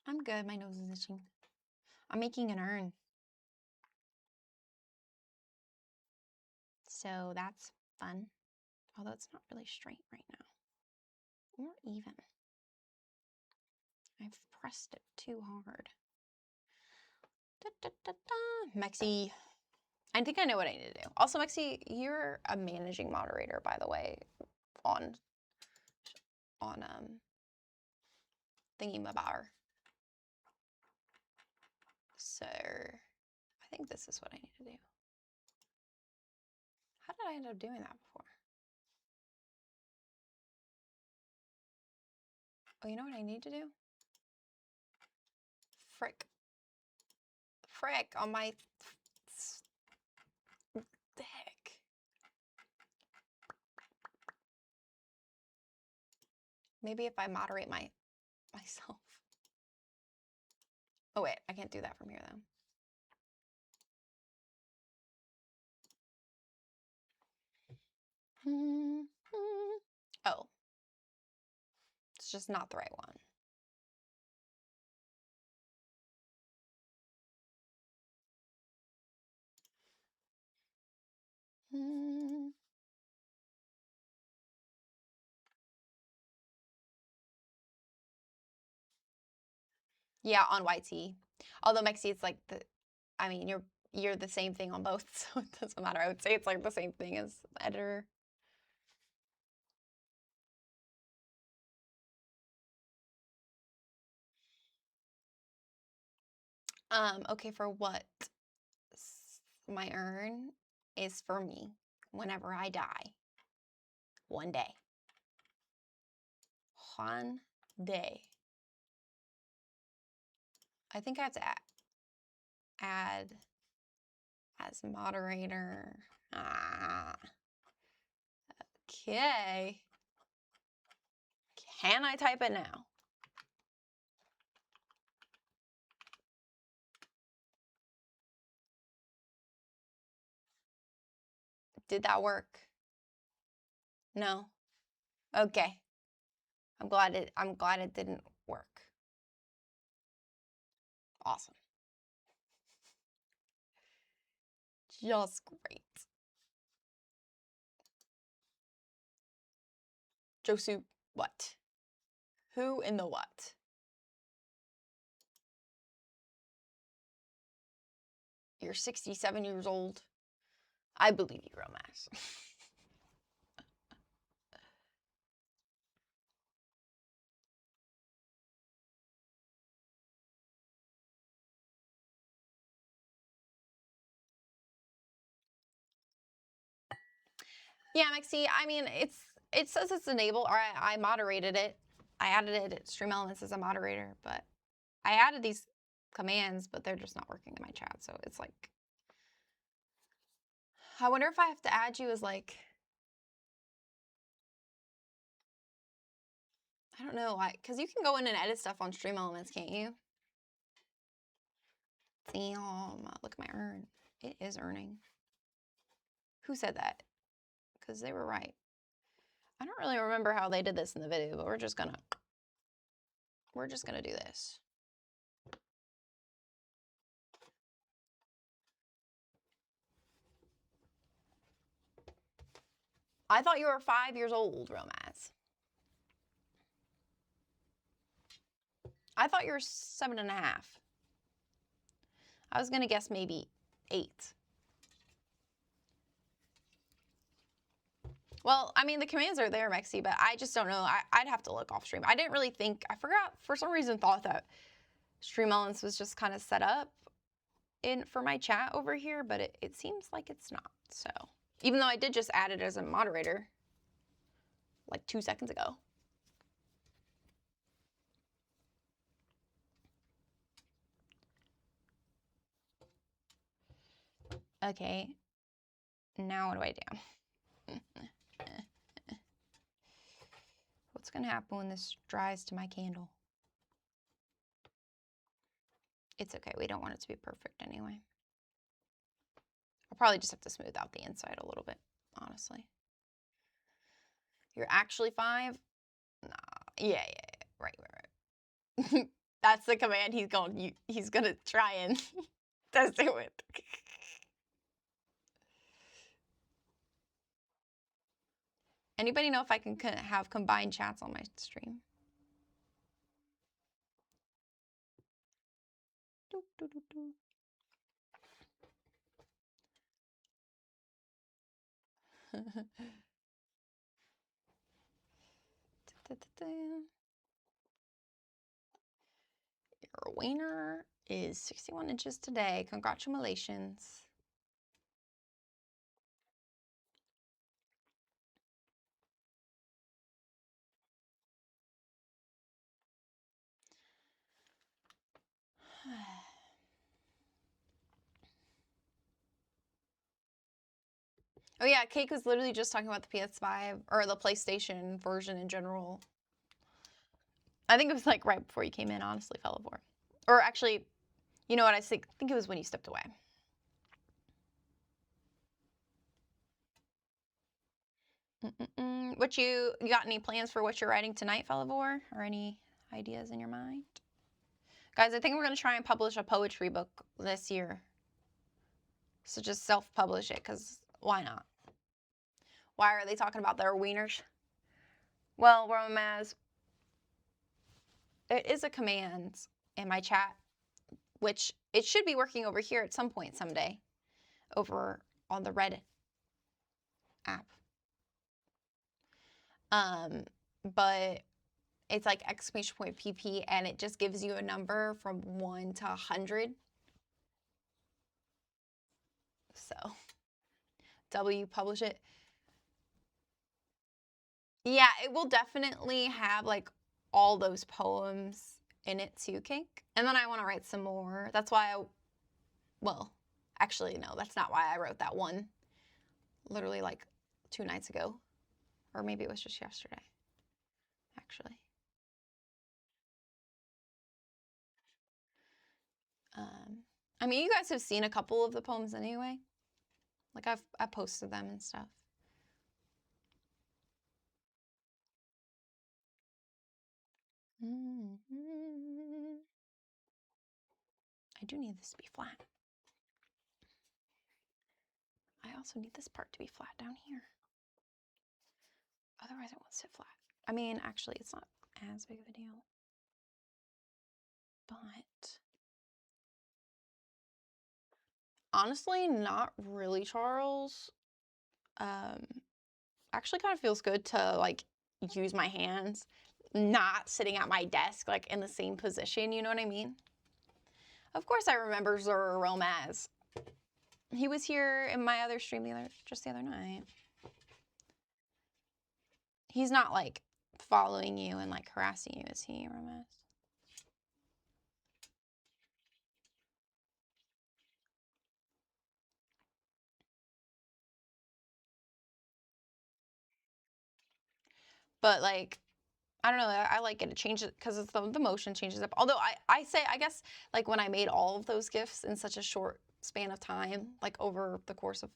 I'm good. My nose is itching. I'm making an urn. So that's fun. Although it's not really straight right now. Or even. I've pressed it too hard. Da, da, da, da. Mexi. I think I know what I need to do. Also, Mexi, you're a managing moderator, by the way, on Thingy-ma-bar. So I think this is what I need to do. How did I end up doing that before? Oh, you know what I need to do? Frick. Frick on my... The heck? Maybe if I moderate myself. Oh, wait. I can't do that from here, though. Oh. It's just not the right one. Yeah, on YT. Although Mexi, it's like I mean, you're the same thing on both, so it doesn't matter. I would say it's like the same thing as editor. Okay, for what? My urn is for me whenever I die. One day. One day. I think I have to add as moderator. Okay. Can I type it now? Did that work? No. Okay. I'm glad it didn't work. Awesome. Just great. Josu, what? Who in the what? You're 67 years old. I believe you, Romax. Yeah, Mexi, I mean, it says it's enabled, or I moderated it. I added it at Stream Elements as a moderator, but I added these commands, but they're just not working in my chat, so it's like... I wonder if I have to add you as like... I don't know, because you can go in and edit stuff on Stream Elements, can't you? Damn, look at my urn. It is earning. Who said that? Because they were right. I don't really remember how they did this in the video, but we're just gonna do this. I thought you were 5 years old, Romaz. I thought you were 7.5. I was gonna guess maybe 8. Well, I mean, the commands are there, Mexi, but I just don't know. I'd have to look off stream. I didn't really think, I forgot, for some reason, thought that Stream Elements was just kind of set up for my chat over here, but it seems like it's not. So, even though I did just add it as a moderator like 2 seconds ago. Okay, now what do I do? What's gonna happen when this dries to my candle? It's okay, we don't want it to be perfect anyway. I'll probably just have to smooth out the inside a little bit, honestly. You're actually 5? Nah, yeah, right. That's the command he's gonna try and test it with. Anybody know if I can have combined chats on my stream? Your wiener is 61 inches today. Congratulations. Oh yeah, Cake was literally just talking about the PS5 or the PlayStation version in general. I think it was like right before you came in, honestly, Fellivore. Or actually, you know what, I think it was when you stepped away. What you got any plans for what you're writing tonight, Fellivore? Or any ideas in your mind? Guys, I think we're going to try and publish a poetry book this year. So just self-publish it, because why not? Why are they talking about their wieners? Well, Romaz, it is a command in my chat, which it should be working over here at some point someday, over on the Red app. But it's like !PP, and it just gives you a number from 1 to 100. So, W, publish it. Yeah, it will definitely have like all those poems in it too, Cake. And then I want to write some more. That's why well, actually, no, that's not why I wrote that one. Literally like 2 nights ago. Or maybe it was just yesterday, actually. I mean, you guys have seen a couple of the poems anyway. Like I've posted them and stuff. I do need this to be flat. I also need this part to be flat down here. Otherwise it won't sit flat. I mean, actually, it's not as big of a deal. But honestly, not really, Charles. Actually kind of feels good to like use my hands, not sitting at my desk like in the same position, you know what I mean? Of course I remember Zura Romaz. He was here in my other stream just the other night. He's not like following you and like harassing you, is he, Romaz? But like, I don't know, I like it. It changes because it's the motion changes up. Although I guess like when I made all of those gifts in such a short span of time, like over the course of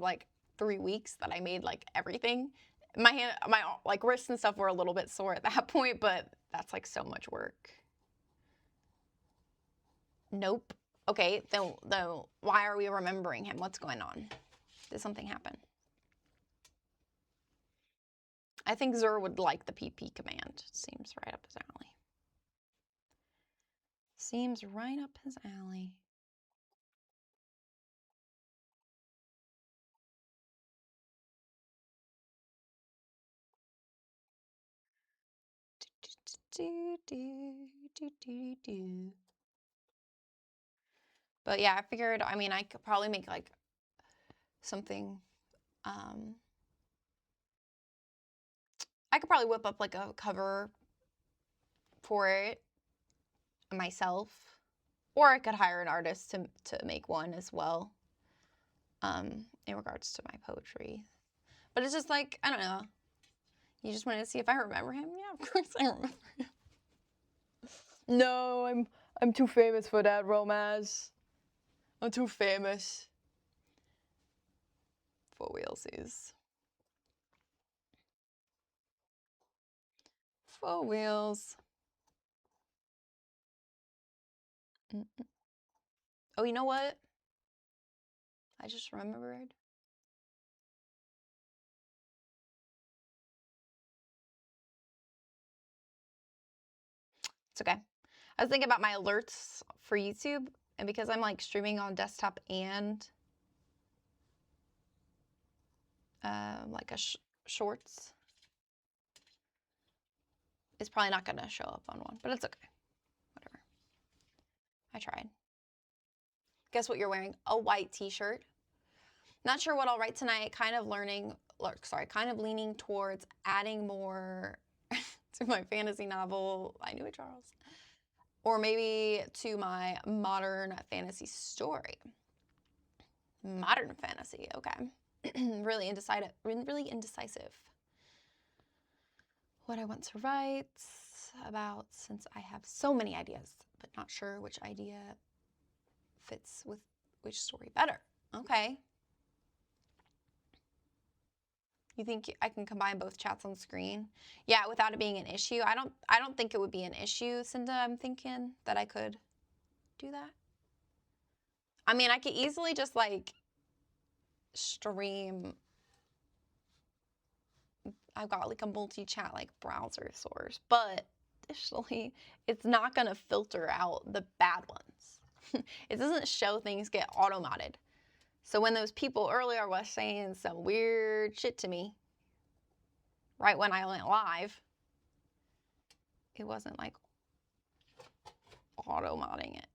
like 3 weeks that I made like everything. My like wrists and stuff were a little bit sore at that point, but that's like so much work. Nope. Okay, then why are we remembering him? What's going on? Did something happen? I think Zur would like the PP command. Seems right up his alley. Seems right up his alley. But yeah, I figured, I mean, I could probably make like something, I could probably whip up like a cover for it myself, or I could hire an artist to make one as well, in regards to my poetry. But it's just like, I don't know. You just wanted to see if I remember him? Yeah, of course I remember him. No, I'm too famous for that, Romaz. I'm too famous. For wheelsies. For wheels. Oh, you know what? I just remembered. It's okay. I was thinking about my alerts for YouTube, and because I'm like streaming on desktop and like a shorts, it's probably not gonna show up on one, but it's okay. Whatever. I tried. Guess what you're wearing? A white t-shirt. Not sure what I'll write tonight. Kind of leaning towards adding more to my fantasy novel. I knew it, Charles. Or maybe to my modern fantasy story. Modern fantasy, okay. Really indecisive. What I want to write about, since I have so many ideas, but not sure which idea fits with which story better. Okay. You think I can combine both chats on screen? Yeah, without it being an issue. I don't think it would be an issue, Cinda. I'm thinking that I could do that. I mean, I could easily just like stream. I've got like a multi-chat like browser source, but additionally, it's not gonna filter out the bad ones. It doesn't show things get auto-modded. So when those people earlier was saying some weird shit to me, right when I went live, it wasn't like auto-modding it.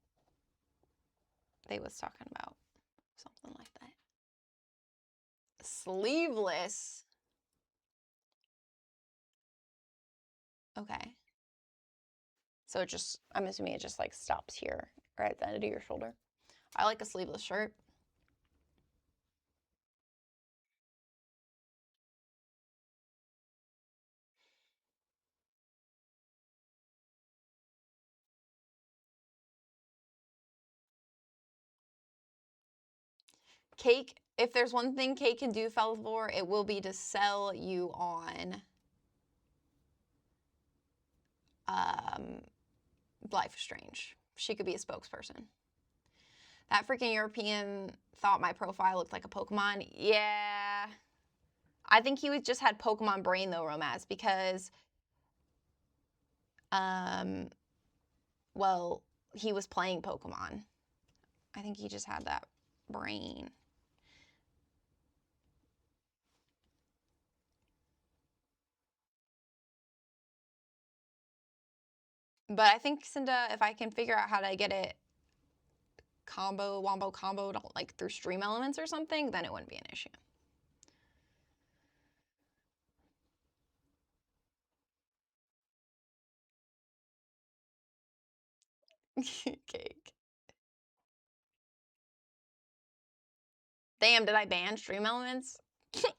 They was talking about something like that. Sleeveless. Okay. So it just, I'm assuming it just like stops here, right at the end of your shoulder. I like a sleeveless shirt. Cake, if there's one thing Cake can do, Felvor, it will be to sell you on Life is Strange. She could be a spokesperson. That freaking European thought my profile looked like a Pokemon. Yeah. I think he just had Pokemon brain though, Romaz, because well, he was playing Pokemon. I think he just had that brain. But I think, Cinda, if I can figure out how to get it wombo combo, like through Stream Elements or something, then it wouldn't be an issue. Cake. Damn, did I ban Stream Elements?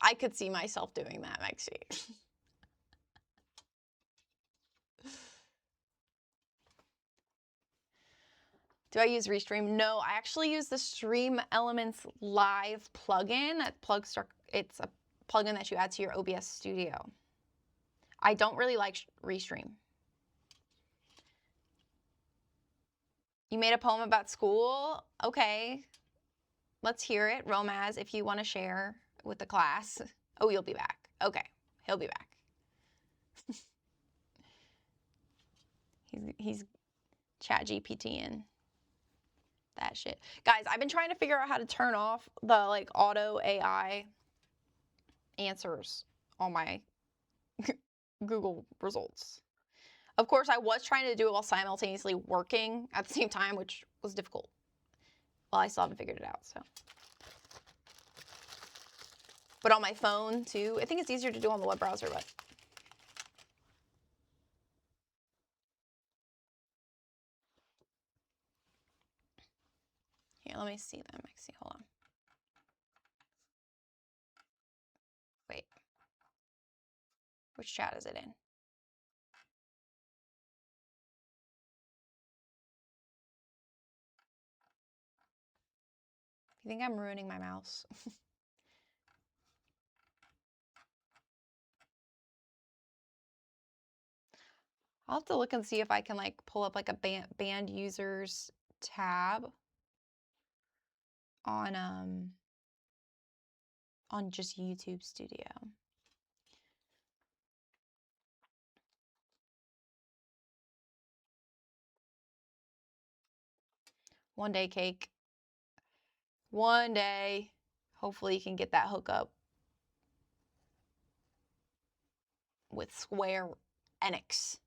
I could see myself doing that, Maxie. Do I use Restream? No, I actually use the Stream Elements Live plugin. It's a plugin that you add to your OBS Studio. I don't really like Restream. You made a poem about school? Okay. Let's hear it. Romaz, if you want to share with the class. Oh, you'll be back. Okay, he'll be back. He's chat GPTing that shit. Guys, I've been trying to figure out how to turn off the like auto AI answers on my Google results. Of course, I was trying to do it while simultaneously working at the same time, which was difficult. Well, I still haven't figured it out, so. But on my phone, too. I think it's easier to do on the web browser, but. Here, let me see them. Actually, hold on. Wait. Which chat is it in? You think I'm ruining my mouse? I'll have to look and see if I can like pull up like a band users tab on just YouTube Studio. One day, Cake. One day, hopefully you can get that hookup with Square Enix.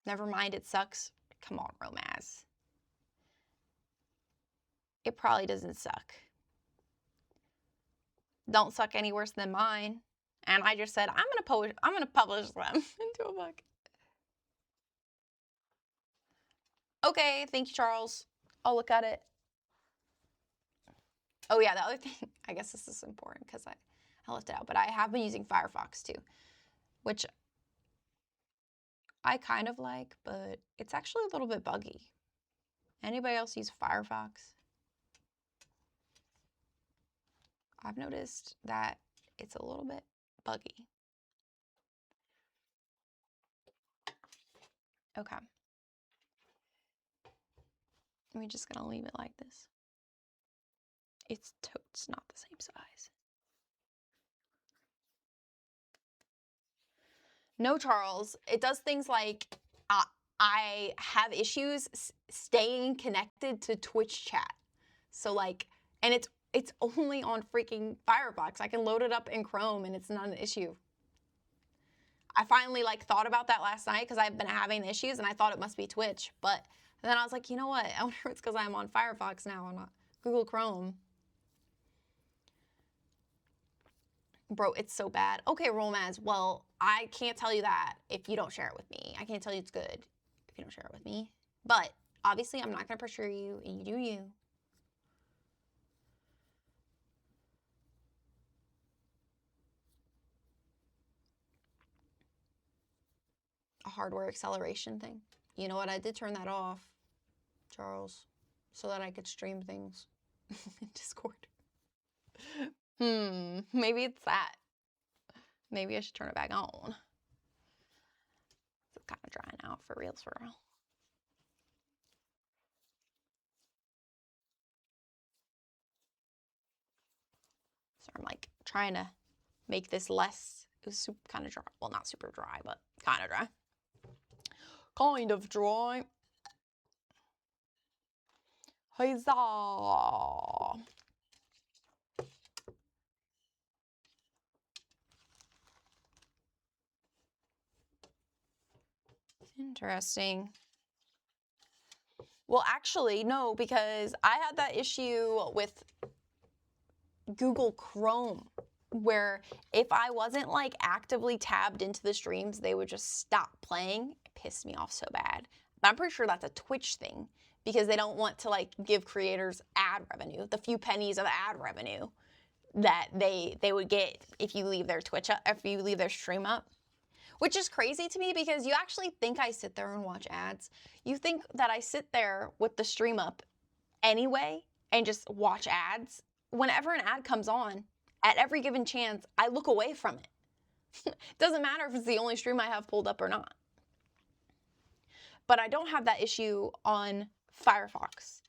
Never mind, it sucks. Come on, Romaz. It probably doesn't suck. Don't suck any worse than mine. And I just said, I'm gonna publish them into a book. Okay, thank you, Charles. I'll look at it. Oh yeah, the other thing, I guess this is important because I left it out, but I have been using Firefox too, which I kind of like, but it's actually a little bit buggy. Anybody else use Firefox? I've noticed that it's a little bit buggy. Okay. We're just gonna leave it like this. It's totes not the same size. No, Charles. It does things like I have issues staying connected to Twitch chat. So like, and it's only on freaking Firefox. I can load it up in Chrome and it's not an issue. I finally like thought about that last night because I've been having issues and I thought it must be Twitch. But then I was like, you know what? I wonder if it's because I'm on Firefox now and not Google Chrome. Bro, it's so bad. Okay, Romance, well, I can't tell you that if you don't share it with me. I can't tell you it's good if you don't share it with me. But obviously, I'm not going to pressure you, and you do you. A hardware acceleration thing. You know what? I did turn that off, Charles, so that I could stream things in Discord. Maybe it's that. Maybe I should turn it back on. It's kind of drying out for real, for real. So I'm like trying to make this less, it was kind of dry. Well, not super dry, but kind of dry. Kind of dry. Huzzah. Interesting. Well, actually, no, because I had that issue with Google Chrome where if I wasn't like actively tabbed into the streams, they would just stop playing. It pissed me off so bad. But I'm pretty sure that's a Twitch thing because they don't want to like give creators ad revenue, the few pennies of ad revenue that they would get if you leave their Twitch up, if you leave their stream up. Which is crazy to me because you actually think I sit there and watch ads. You think that I sit there with the stream up anyway and just watch ads. Whenever an ad comes on, at every given chance, I look away from it. Doesn't matter if it's the only stream I have pulled up or not. But I don't have that issue on Firefox.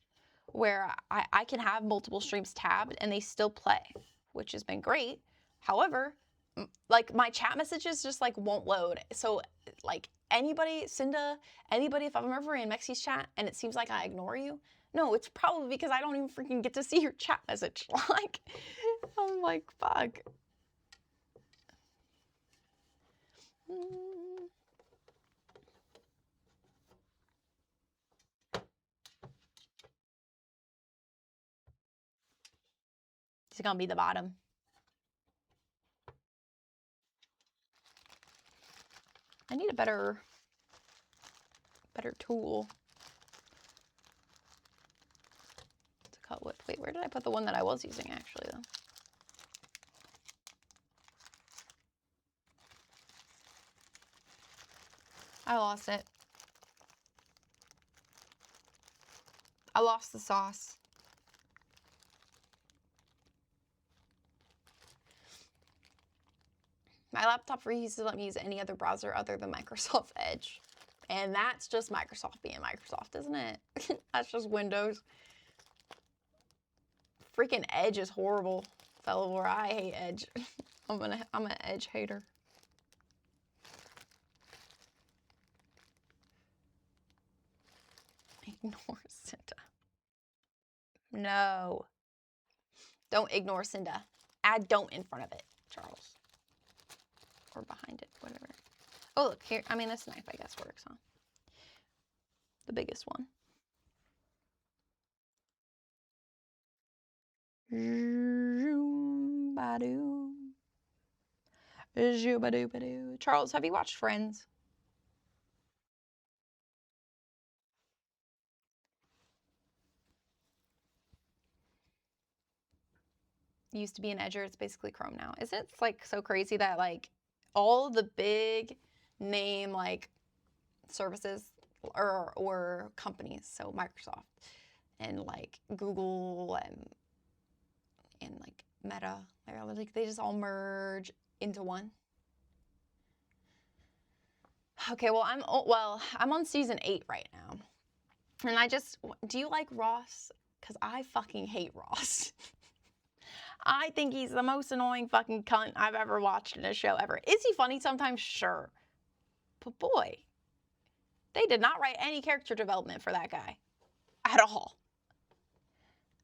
where I can have multiple streams tabbed and they still play, which has been great. However, like my chat messages just like won't load. So like anybody, Cinda, anybody, if I'm ever in Mexi's chat and it seems like I ignore you, no, it's probably because I don't even freaking get to see your chat message. Like, I'm like, fuck. It's gonna be the bottom. I need a better tool to cut with. Wait, where did I put the one that I was using actually though? I lost it. I lost the sauce. My laptop refuses to let me use any other browser other than Microsoft Edge. And that's just Microsoft being Microsoft, isn't it? That's just Windows. Freaking Edge is horrible. Fellow, where I hate Edge. I'm an Edge hater. Ignore Cinda. No. Don't ignore Cinda. Add don't in front of it, Charles. Or behind it, whatever. Oh, look, here. I mean, this knife, I guess, works, huh? The biggest one. Charles, have you watched Friends? Used to be an edger, it's basically Chrome now. Isn't it like so crazy that like all the big name like services or companies, so Microsoft and like Google and like Meta, like they just all merge into one. Okay, well I'm on season 8 right now, and do you like Ross? Because I fucking hate Ross. I think he's the most annoying fucking cunt I've ever watched in a show ever. Is he funny sometimes? Sure. But boy, they did not write any character development for that guy. At all.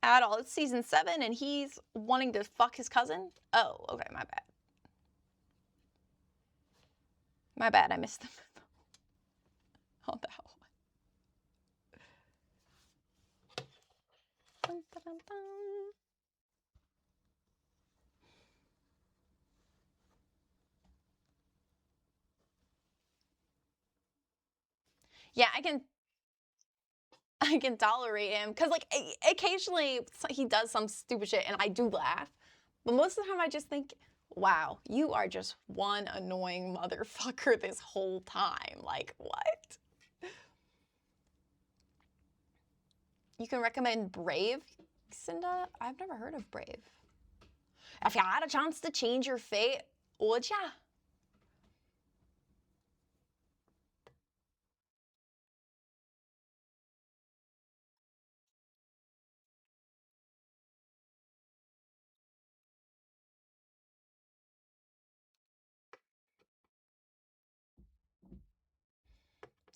At all. It's season 7 and he's wanting to fuck his cousin? Oh, okay, my bad. My bad, I missed them. Oh, the hell. Dun, dun, dun, dun. Yeah, I can tolerate him because like occasionally he does some stupid shit and I do laugh, but most of the time I just think, wow, you are just one annoying motherfucker this whole time. Like, what? You can recommend Brave, Cinda? I've never heard of Brave. If you had a chance to change your fate, would ya?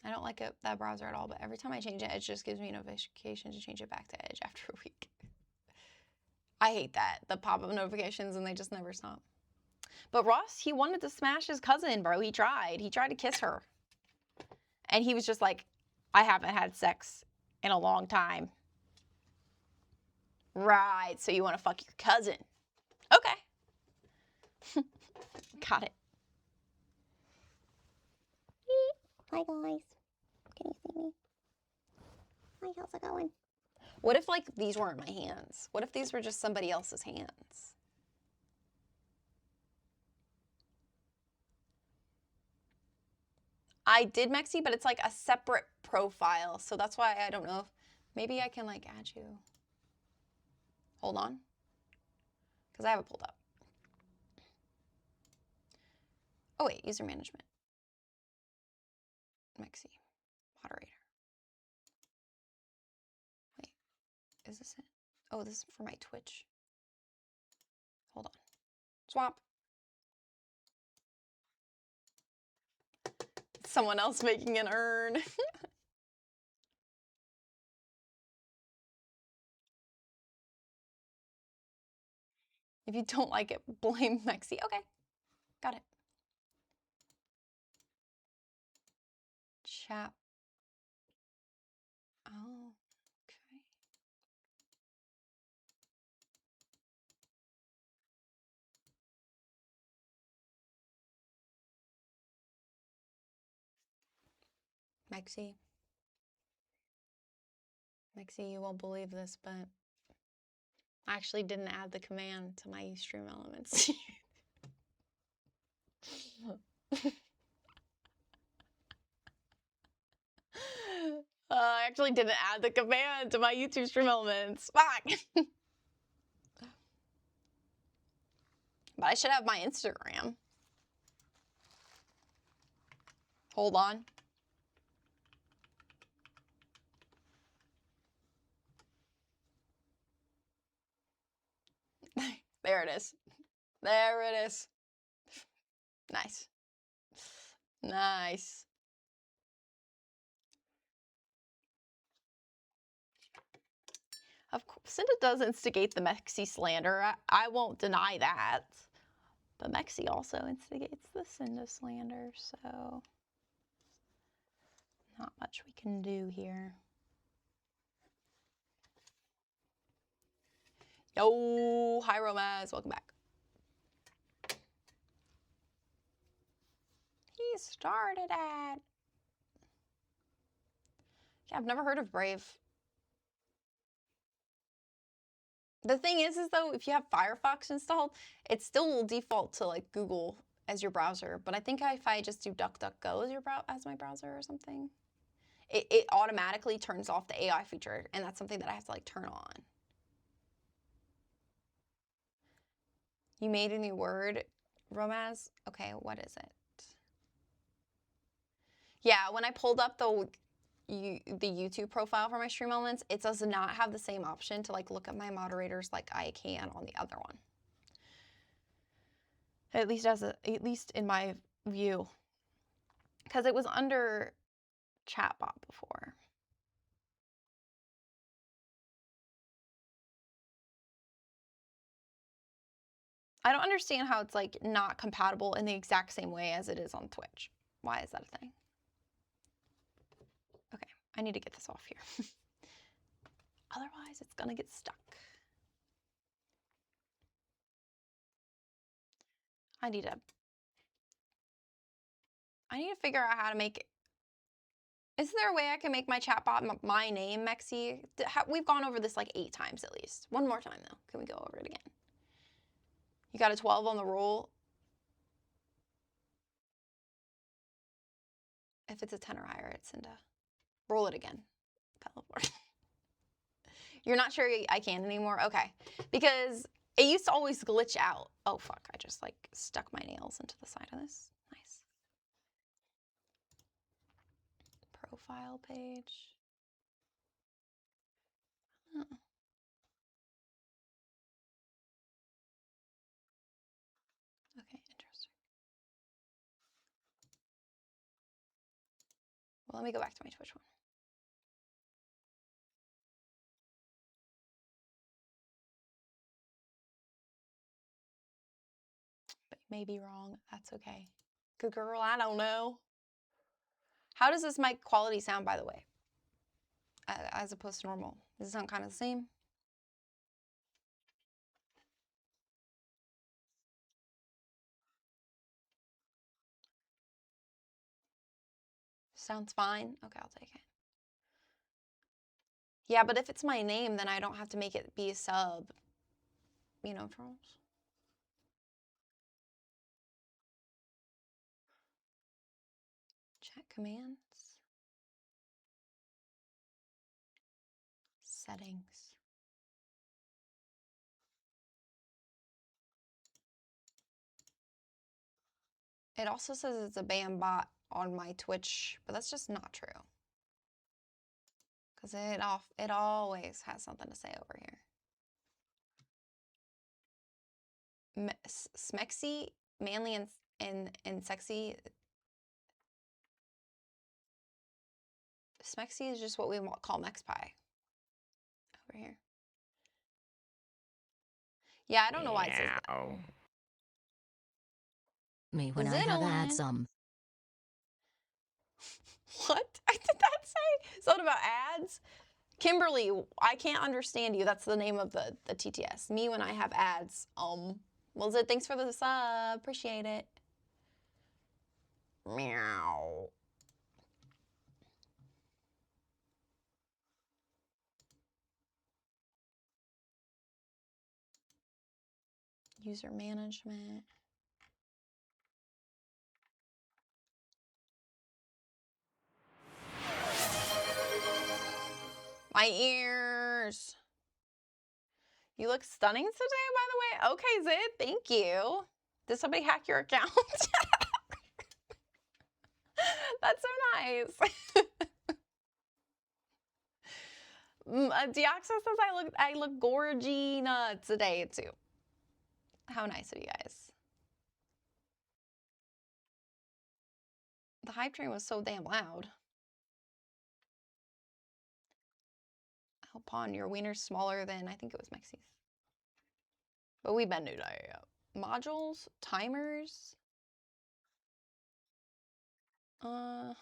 I don't like that browser at all, but every time I change it, it just gives me a notification to change it back to Edge after a week. I hate that. The pop-up notifications and they just never stop. But Ross, he wanted to smash his cousin, bro. He tried to kiss her. And he was just like, I haven't had sex in a long time. Right, so you want to fuck your cousin. Okay. Got it. Hi guys. Can you see me? Hi, how's it going? What if like these weren't my hands? What if these were just somebody else's hands? I did Mexi, but it's like a separate profile. So that's why I don't know if maybe I can like add you. Hold on. Because I have it pulled up. Oh wait, user management. Mexi. Moderator. Wait, is this it? Oh, this is for my Twitch. Hold on. Swap. Someone else making an urn. If you don't like it, blame Mexi. Okay, got it. Chat. Oh, okay. Mexi. Mexi, you won't believe this, but I actually didn't add the command to my Ustream Elements. I actually didn't add the command to my YouTube Stream Elements. Fuck! But I should have my Instagram. Hold on. There it is. There it is. Nice. Nice. Of course, Cinda does instigate the Mexi slander. I won't deny that. But Mexi also instigates the Cinda slander, so not much we can do here. Yo, hi Romaz, welcome back. He started at... Yeah, I've never heard of Brave. The thing is though, if you have Firefox installed, it still will default to like Google as your browser. But I think if I just do DuckDuckGo as my browser or something, it automatically turns off the AI feature, and that's something that I have to like turn on. You made a new word, Romaz? Okay, what is it? Yeah, when I pulled up the YouTube profile for my Stream Elements, it does not have the same option to like look at my moderators like I can on the other one. At least in my view, because it was under chatbot before. I don't understand how it's like not compatible in the exact same way as it is on Twitch. Why is that a thing? Okay, I need to get this off here. Otherwise, it's gonna get stuck. I need to figure out how to make it. Is there a way I can make my chatbot my name, Mexi? We've gone over this like 8 times at least. One more time though. Can we go over it again? You got a 12 on the roll. If it's a 10 or higher, it's Cinda. Roll it again. Teleport. You're not sure I can anymore? Okay. Because it used to always glitch out. Oh, fuck. I just, like, stuck my nails into the side of this. Nice. Profile page. Oh. Okay, interesting. Well, let me go back to my Twitch one. But you may be wrong. That's okay. Good girl, I don't know. How does this mic quality sound, by the way? As opposed to normal? Does it sound kind of the same? Sounds fine? Okay, I'll take it. Yeah, but if it's my name, then I don't have to make it be a sub. You know, Charles? Chat commands. Settings. It also says it's a BAM bot on my Twitch, but that's just not true. Because it always has something to say over here. Smexy, manly and sexy. Smexy is just what we call Mex pie over here. Yeah, I don't know why it says that. Meow. Me when Is I it have on? had some. What did that say? Something about ads? Kimberly, I can't understand you. That's the name of the TTS. Me when I have ads. Well, Zid, thanks for the sub. Appreciate it. Meow. User management. My ears. You look stunning today, by the way. Okay, Zid, thank you. Did somebody hack your account? That's so nice. Deoxa says I look gorgina today too. How nice of you guys. The hype train was so damn loud. Upon your wiener's smaller than I think it was Mexi's. But we've been today. Modules, timers. Huh.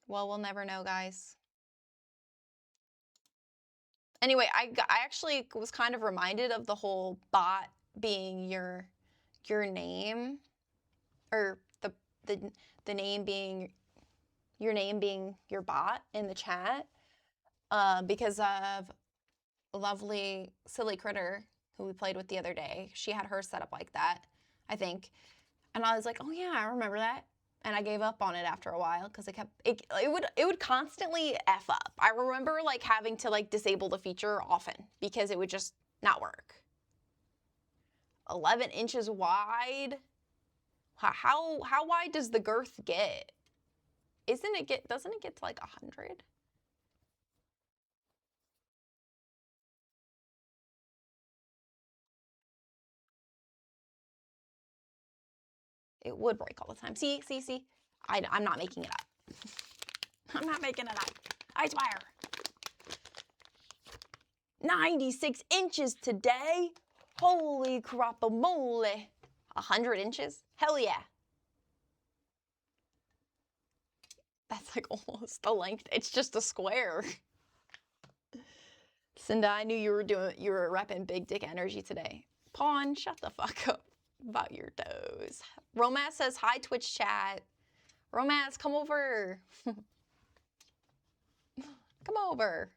Well, we'll never know, guys. Anyway, I actually was kind of reminded of the whole bot being your name, or the name being your name being your bot in the chat, because of lovely silly critter who we played with the other day. She had hers set up like that, I think, and I was like, oh yeah, I remember that. And I gave up on it after a while because it would constantly F up. I remember like having to like disable the feature often because it would just not work. 11 inches wide. How wide does the girth get? Doesn't it get to like 100? It would break all the time. See. I'm not making it up. I'm not making it up. I swear. 96 inches today. Holy crap-a-mole. 100 inches? Hell yeah. That's like almost the length. It's just a square. Cinda, I knew you were repping big dick energy today. Pawn, shut the fuck up about your toes. Romance says, hi, Twitch chat. Romance, come over. Come over.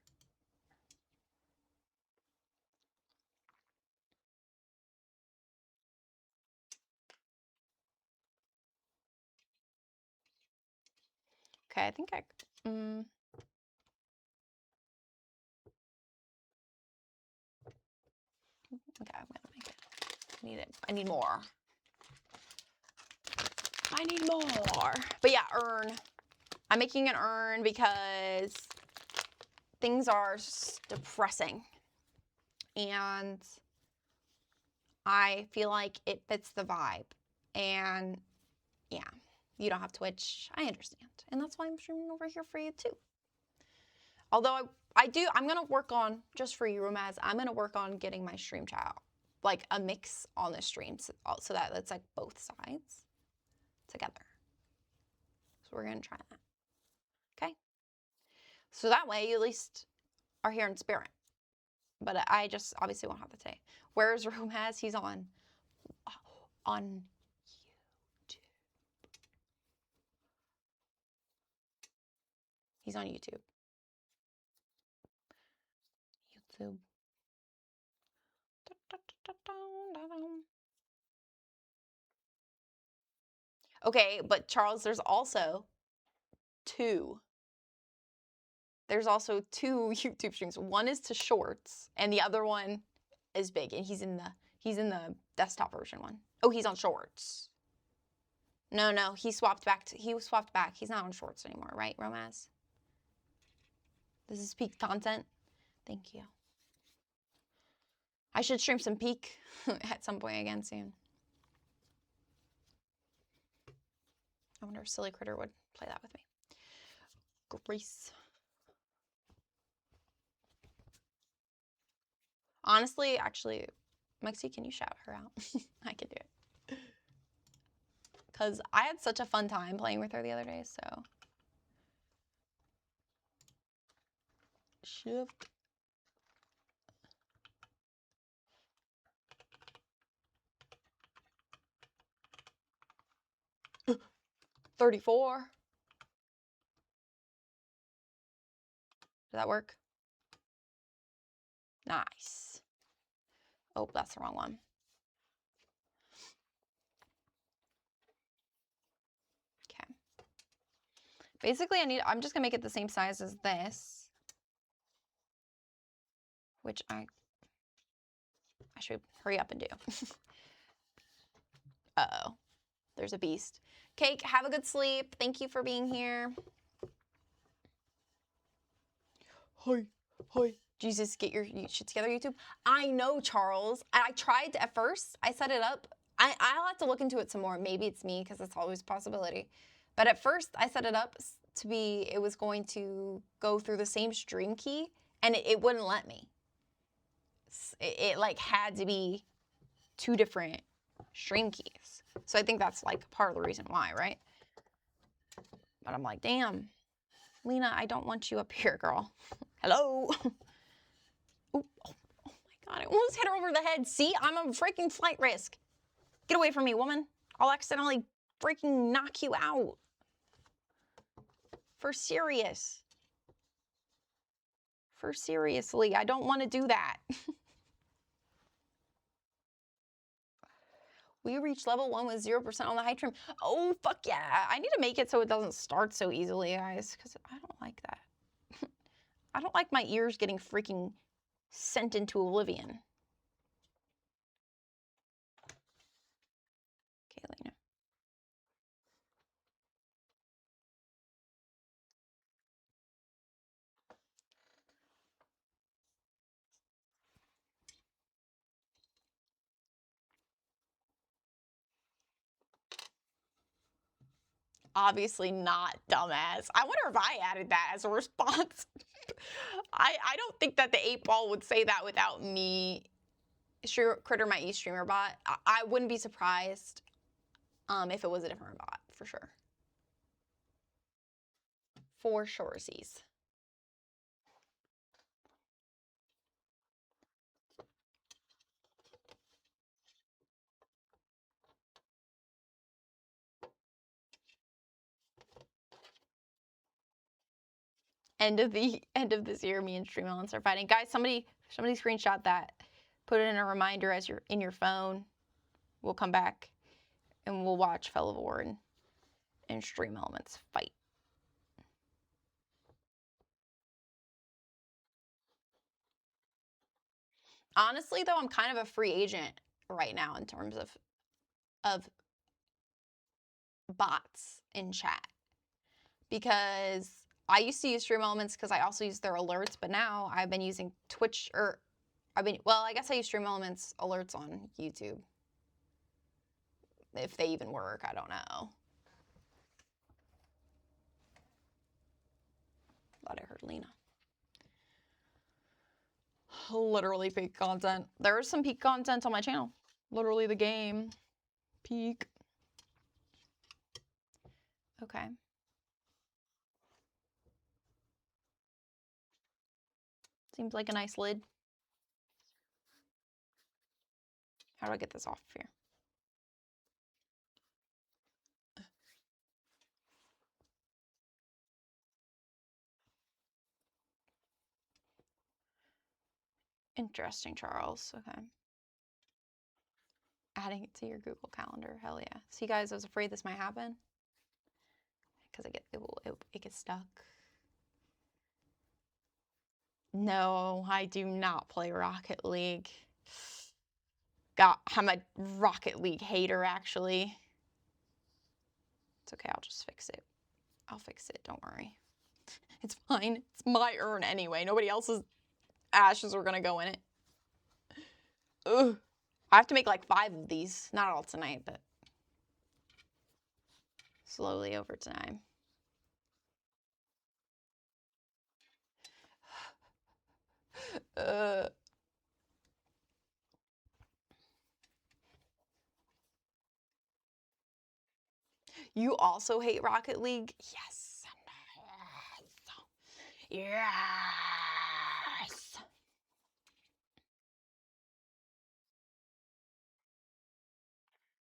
Okay, I think okay, I'm gonna make it. I need more. I need more. But yeah, urn. I'm making an urn because things are depressing. And I feel like it fits the vibe. And yeah, you don't have Twitch. I understand. And that's why I'm streaming over here for you too. Although I'm going to work on, just for you, Romaz, I'm going to work on getting my stream chat out. Like a mix on the stream so that it's like both sides together. So we're going to try that. Okay? So that way you at least are here in spirit. But I just obviously won't have the today. Where's Romaz? He's on YouTube. He's on YouTube. YouTube. Okay, but Charles, there's also 2 there's also 2 YouTube streams. One is to shorts, and the other one is big, and he's in the desktop version one. Oh, he's on shorts. No, he swapped back. He's not on shorts anymore, right, Romaz? This is peak content. Thank you. I should stream some peak at some point again soon. I wonder if Silly Critter would play that with me. Grace. Honestly, actually, Mexi, can you shout her out? I can do it. Because I had such a fun time playing with her the other day, so. Shift. $34. Did that work? Nice. Oh, that's the wrong one. Okay. Basically, I'm just gonna make it the same size as this, which I should hurry up and do. Uh-oh, there's a beast. Cake, have a good sleep. Thank you for being here. Hi. Jesus, get your shit together, YouTube. I know, Charles. I tried to, at first, I set it up. I'll have to look into it some more. Maybe it's me, because it's always a possibility. But at first, I set it up to be, it was going to go through the same stream key, and it wouldn't let me. It like had to be 2 different stream keys. So I think that's like part of the reason why, right? But I'm like, damn, Lena, I don't want you up here, girl. Hello. Oh my God, I almost hit her over the head. See, I'm a freaking flight risk. Get away from me, woman. I'll accidentally freaking knock you out. For serious. For seriously, I don't want to do that. We reached level 1 with 0% on the high trim. Oh, fuck yeah. I need to make it so it doesn't start so easily, guys, because I don't like that. I don't like my ears getting freaking sent into oblivion. Okay, Lena. Obviously not, dumbass. I wonder if I added that as a response. I don't think that the 8-ball would say that without me. Critter, my e-streamer bot. I wouldn't be surprised if it was a different bot, for sure. For surezies. End of this year, me and Stream Elements are fighting. Guys, somebody screenshot that. Put it in a reminder as you're in your phone. We'll come back and we'll watch Fell of War and Stream Elements fight. Honestly, though, I'm kind of a free agent right now in terms of bots in chat, because I used to use Stream Elements because I also use their alerts, but now I've been using Twitch, or well, I guess I use Stream Elements alerts on YouTube. If they even work, I don't know. Thought I heard Lena. Literally peak content. There is some peak content on my channel. Literally the game. Peak. Okay. Seems like a nice lid. How do I get this off here? Interesting, Charles. Okay. Adding it to your Google Calendar. Hell yeah. See, guys, I was afraid this might happen because it gets stuck. No, I do not play Rocket League. I'm a Rocket League hater, actually. It's okay, I'll just fix it. I'll fix it, don't worry. It's fine. It's my urn anyway. Nobody else's ashes are gonna go in it. Ugh. I have to make like 5 of these. Not all tonight, but slowly over time. You also hate Rocket League? Yes. Yes.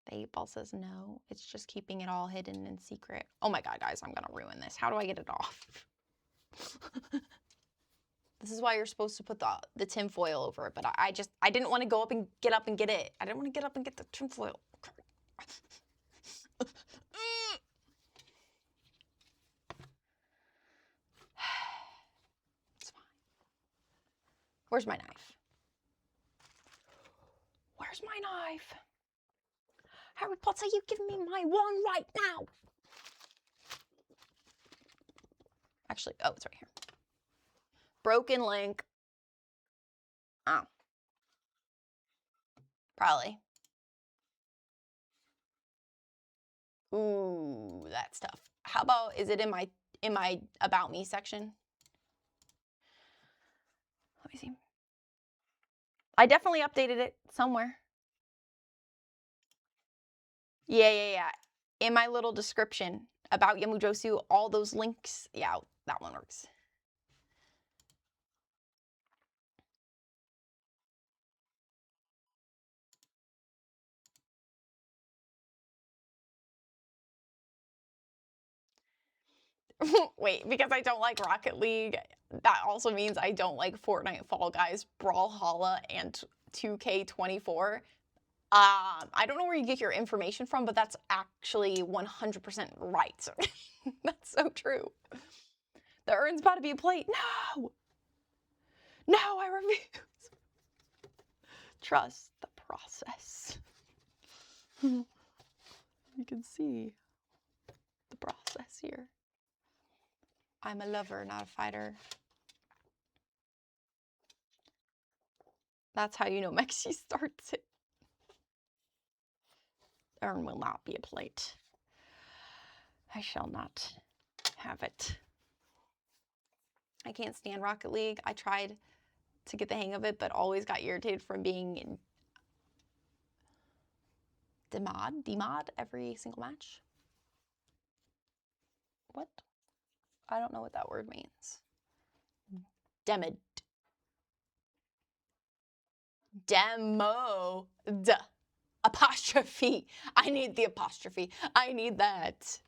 The 8-ball says no. It's just keeping it all hidden in secret. Oh my god, guys, I'm gonna ruin this. How do I get it off? This is why you're supposed to put the tin foil over it, but I didn't want to go up and get it. I didn't want to get up and get the tin foil. It's fine. Where's my knife? Where's my knife? Harry Potter, you give me my one right now. Actually, oh, it's right here. Broken link. Oh. Probably. Ooh, that's tough. How about, is it in my About Me section? Let me see. I definitely updated it somewhere. Yeah. In my little description about Yummuvodu, all those links. Yeah, that one works. Wait, because I don't like Rocket League, that also means I don't like Fortnite, Fall Guys, Brawlhalla, and 2K24. I don't know where you get your information from, but that's actually 100% right. That's so true. The urn's about to be a plate. No! No, I refuse. Trust the process. You can see the process here. I'm a lover, not a fighter. That's how you know Mexi starts it. Urn will not be a plate. I shall not have it. I can't stand Rocket League. I tried to get the hang of it, but always got irritated from being demod every single match. What? I don't know what that word means. Demid. Demo. Duh. Apostrophe. I need the apostrophe. I need that.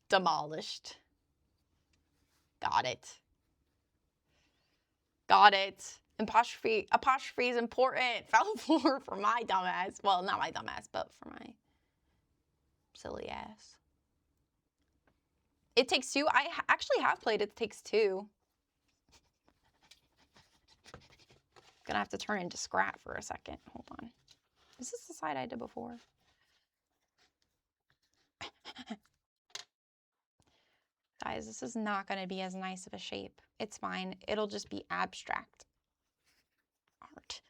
Demolished. Got it. Got it. Apostrophe is important. Fell for my dumbass. Well, not my dumbass, but for my silly ass. It Takes Two. I actually have played It Takes Two. Gonna have to turn into Scrat for a second. Hold on. Is this the side I did before? Guys, this is not gonna be as nice of a shape. It's fine. It'll just be abstract art.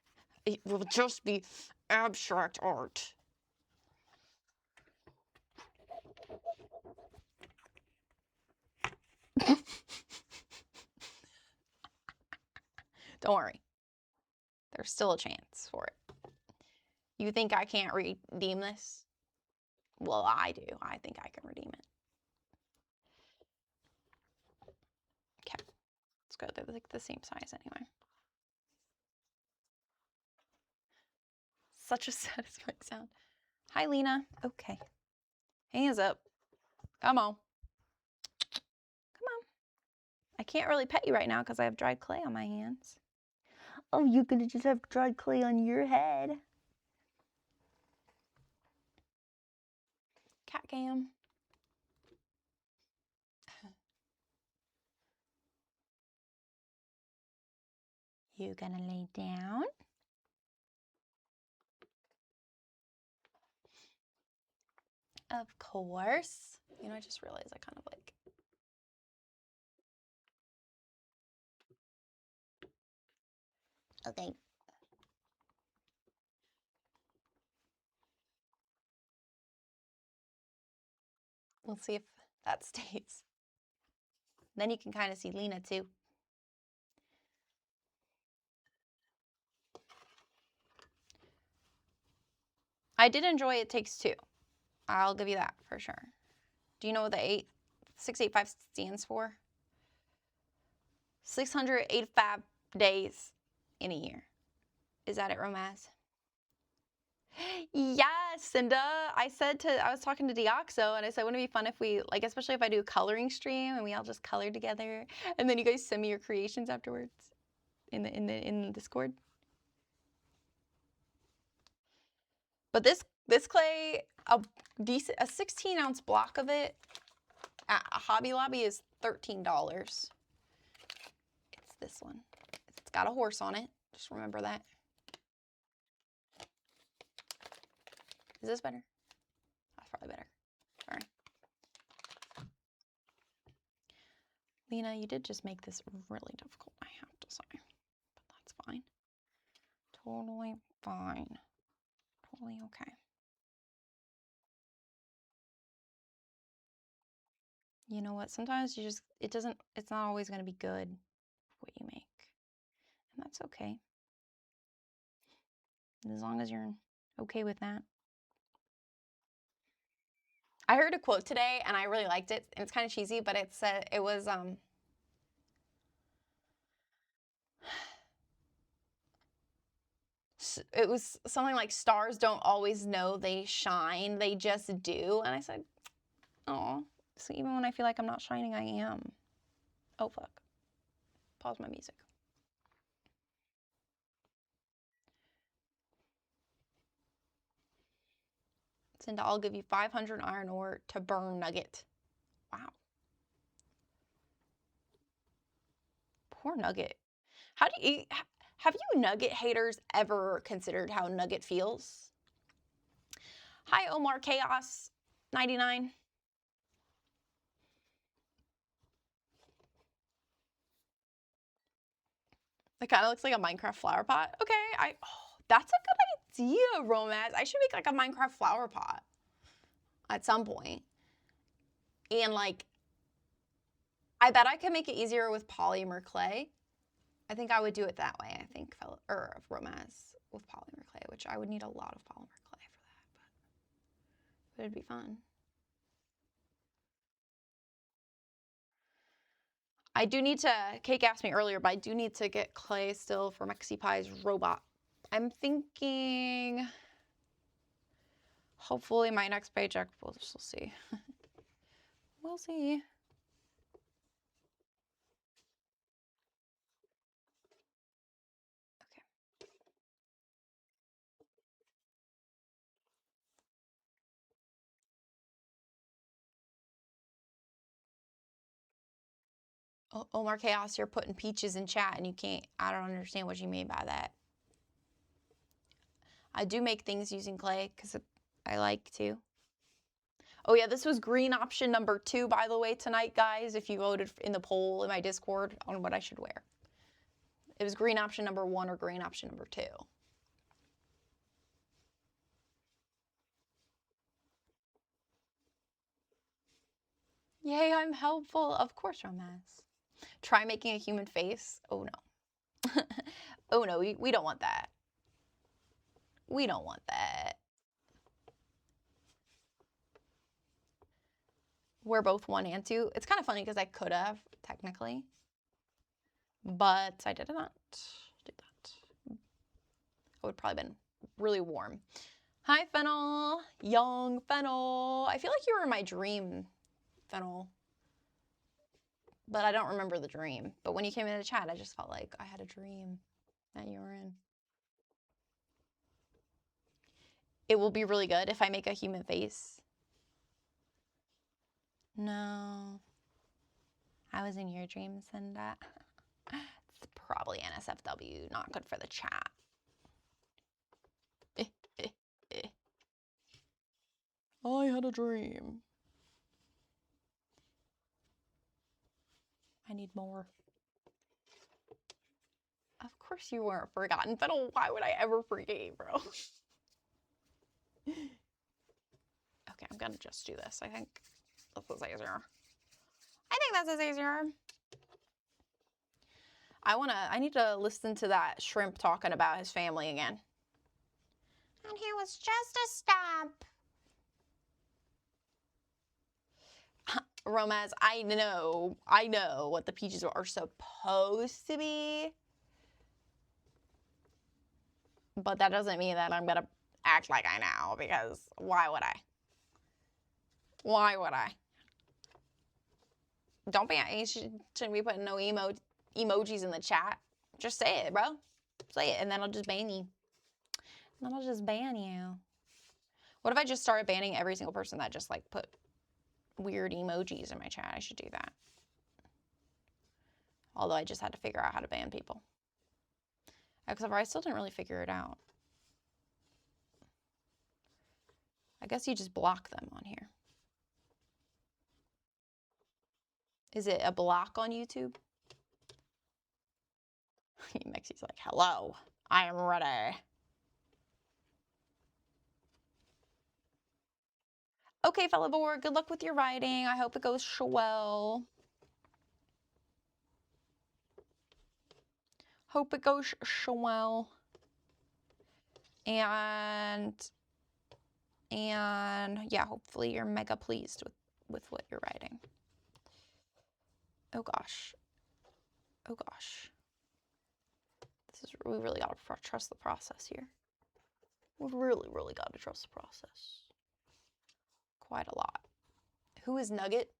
It will just be abstract art. Don't worry. There's still a chance for it. You think I can't redeem this? Well, I do. I think I can redeem it. Okay. Let's go. They're like the same size anyway. Such a satisfying sound. Hi, Lena. Okay. Hands up. Come on. Come on. I can't really pet you right now because I have dried clay on my hands. Oh, you're gonna just have dried clay on your head. Cat cam. You gonna lay down? Of course. You know, I just realized I kind of like. Okay. We'll see if that stays. Then you can kind of see Lena too. I did enjoy It Takes Two. I'll give you that for sure. Do you know what the 685 stands for? 685 days in a year. Is that it, Romaz? Yes, Cinda. I was talking to Deoxo and I said, wouldn't it be fun if we, like, especially if I do a coloring stream and we all just color together and then you guys send me your creations afterwards in the Discord. But this clay, a 16-ounce block of it at Hobby Lobby is $13. It's this one. It's got a horse on it. Just remember that. Is this better? That's probably better. Sorry. Lena, you did just make this really difficult, I have to say. But that's fine. Totally fine. Totally okay. You know what? Sometimes it's not always going to be good what you make. And that's okay. As long as you're okay with that. I heard a quote today and I really liked it. And it's kind of cheesy, but it said it was something like stars don't always know they shine, they just do. And I said, oh, so even when I feel like I'm not shining, I am. Oh, fuck. Pause my music. Cinda, I'll give you 500 iron ore to burn Nugget. Wow. Poor Nugget. How do you, have you Nugget haters ever considered how Nugget feels? Hi, Omar Chaos 99. It kind of looks like a Minecraft flower pot. Okay, that's a good idea, Romance. I should make like a Minecraft flower pot at some point. And like, I bet I could make it easier with polymer clay. I think I would do it that way. I think, Romance with polymer clay, which I would need a lot of polymer clay for that, but it'd be fun. I do need to, Cake asked me earlier, but I do need to get clay still for Mexi Pie's robot. I'm thinking, hopefully my next paycheck, we'll see. We'll see. Okay. Omar Chaos, you're putting peaches in chat and you can't, I don't understand what you mean by that. I do make things using clay because I like to. Oh yeah, this was green option number 2, by the way, tonight, guys, if you voted in the poll in my Discord on what I should wear. It was green option number 1 or green option number 2. Yay, I'm helpful. Of course, Romance. Try making a human face. Oh no. Oh no, we don't want that. We don't want that. We're both 1 and 2. It's kind of funny because I could have, technically. But I did not do that. It would probably been really warm. Hi, Fennel. Young Fennel. I feel like you were in my dream, Fennel. But I don't remember the dream. But when you came into the chat, I just felt like I had a dream that you were in. It will be really good if I make a human face. No. I was in your dreams and it's probably NSFW, not good for the chat. I had a dream. I need more. Of course you weren't forgotten, but why would I ever forget you, bro? Okay, I'm gonna just do this. I think this is easier. I think this is easier. I need to listen to that shrimp talking about his family again. And he was just a stump. Romaz, I know what the peaches are supposed to be. But that doesn't mean that I'm gonna act like I know, because why would I? Why would I? Don't be, you shouldn't be putting no emojis in the chat. Just say it, bro. Say it, and then I'll just ban you. And then I'll just ban you. What if I just started banning every single person that just, like, put weird emojis in my chat? I should do that. Although I just had to figure out how to ban people. Except for I still didn't really figure it out. I guess you just block them on here. Is it a block on YouTube? Mexi's like, hello, I am ready. Okay, fellow board, good luck with your writing. I hope it goes well. Hope it goes well. And yeah, hopefully you're mega pleased with what you're writing. Oh gosh. Oh gosh. We really gotta trust the process here. We really, really gotta trust the process. Quite a lot. Who is Nugget?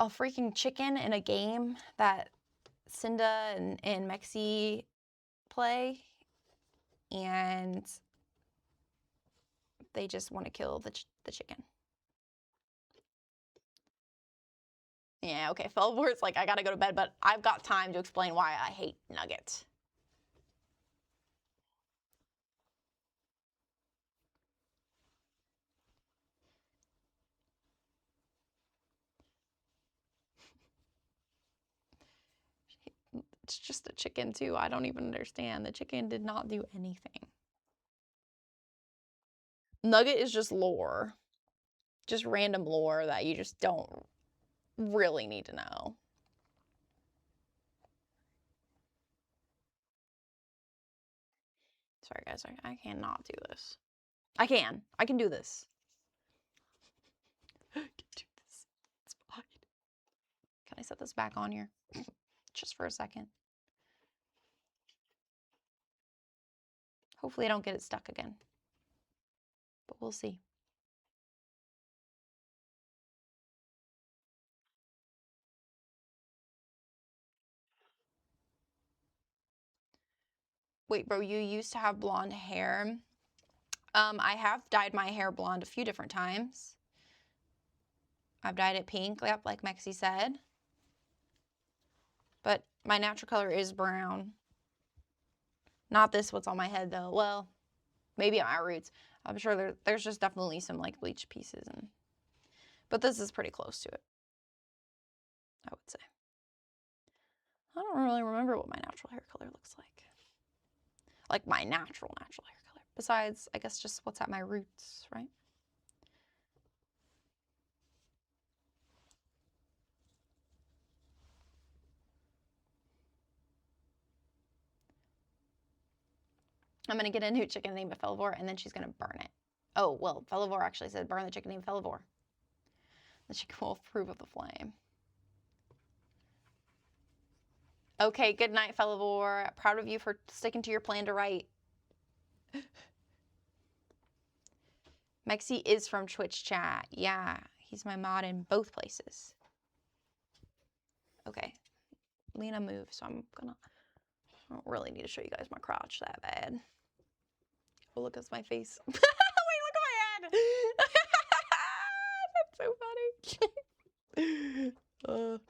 A freaking chicken in a game that Cinda and Mexi play, and they just want to kill the chicken. Yeah, okay, Felvor's like, I gotta go to bed, but I've got time to explain why I hate Nugget. It's just a chicken too. I don't even understand. The chicken did not do anything. Nugget is just lore. Just random lore that you just don't really need to know. Sorry guys, I cannot do this. I can do this. I can do this. It's fine. Can I set this back on here? Just for a second. Hopefully I don't get it stuck again. But we'll see. Wait, bro, you used to have blonde hair. I have dyed my hair blonde a few different times. I've dyed it pink, like Mexi said. But my natural color is brown. Not this what's on my head though. Well, maybe at my roots. I'm sure there's just definitely some like bleach pieces, but this is pretty close to it, I would say. I don't really remember what my natural hair color looks like. Like my natural hair color. Besides, I guess just what's at my roots, right? I'm going to get a new chicken named Felivore, and then she's going to burn it. Oh, well, Felivore actually said burn the chicken named Felivore. The chicken will approve of the flame. Okay, good night, Felivore. Proud of you for sticking to your plan to write. Mexi is from Twitch chat. Yeah, he's my mod in both places. Okay, Lena moved, so I don't really need to show you guys my crotch that bad. Oh, look, that's my face. Wait, look at my head. That's so funny.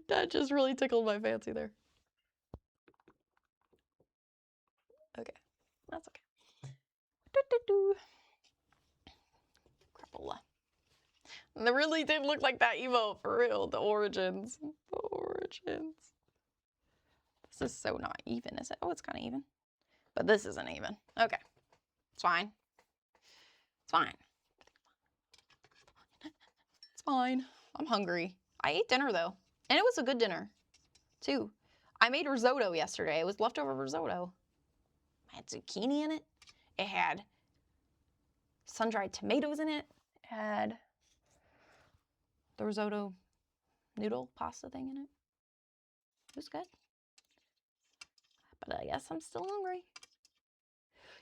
That just really tickled my fancy there. That's okay. Do-do-do. Crapola. They really did look like that emote, for real. The origins. The origins. This is so not even, is it? Oh, it's kind of even. But this isn't even. Okay. It's fine. It's fine. It's fine. I'm hungry. I ate dinner, though. And it was a good dinner, too. I made risotto yesterday. It was leftover risotto. It had zucchini in it. It had sun-dried tomatoes in it. It had the risotto noodle pasta thing in it. It was good. But I guess I'm still hungry.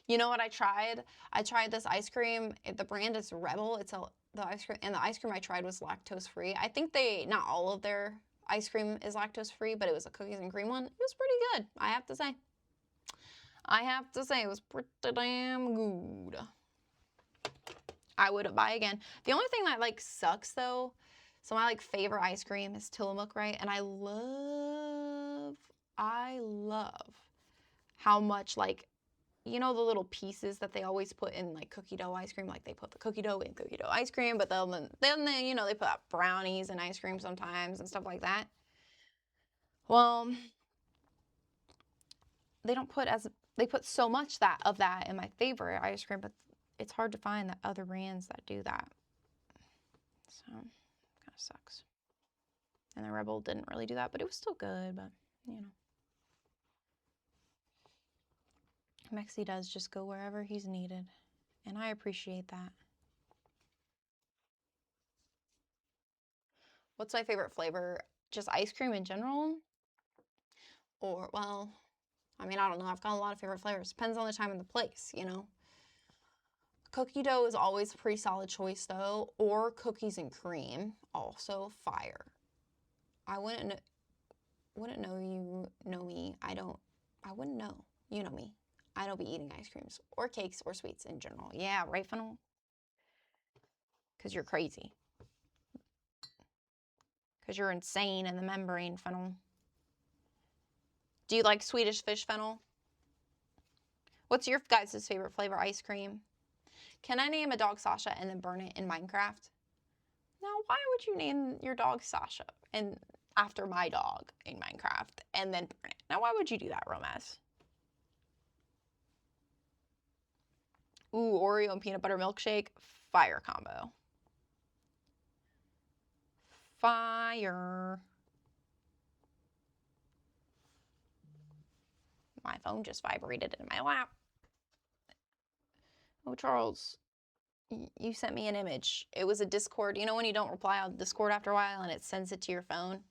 You know what I tried? I tried this ice cream. The brand is Rebel. It's the ice cream, and the ice cream I tried was lactose free. I think not all of their ice cream is lactose free, but it was a cookies and cream one. It was pretty good, I have to say. I have to say it was pretty damn good. I would buy again. The only thing that like sucks though, so my like favorite ice cream is Tillamook, right? And I love how much like, you know, the little pieces that they always put in like cookie dough ice cream, like they put the cookie dough in cookie dough ice cream, but then they, you know, they put out brownies in ice cream sometimes and stuff like that. Well, they put so much of that in my favorite ice cream, but it's hard to find the other brands that do that. So, kind of sucks. And the Rebel didn't really do that, but it was still good, but, you know. Mexi does just go wherever he's needed, and I appreciate that. What's my favorite flavor? Just ice cream in general? Or, well, I mean, I don't know. I've got a lot of favorite flavors. Depends on the time and the place, you know? Cookie dough is always a pretty solid choice, though. Or cookies and cream, also fire. I wouldn't know you know me. I wouldn't know. You know me. I don't be eating ice creams or cakes or sweets in general. Yeah, right, Funnel? Because you're crazy. Because you're insane in the membrane, Funnel. Do you like Swedish fish, Fennel? What's your guys' favorite flavor ice cream? Can I name a dog Sasha and then burn it in Minecraft? Now, why would you name your dog Sasha and after my dog in Minecraft and then burn it? Now, why would you do that, Romaz? Ooh, Oreo and peanut butter milkshake. Fire combo. Fire. My phone just vibrated in my lap. Oh, Charles, you sent me an image. It was a Discord. You know when you don't reply on Discord after a while and it sends it to your phone?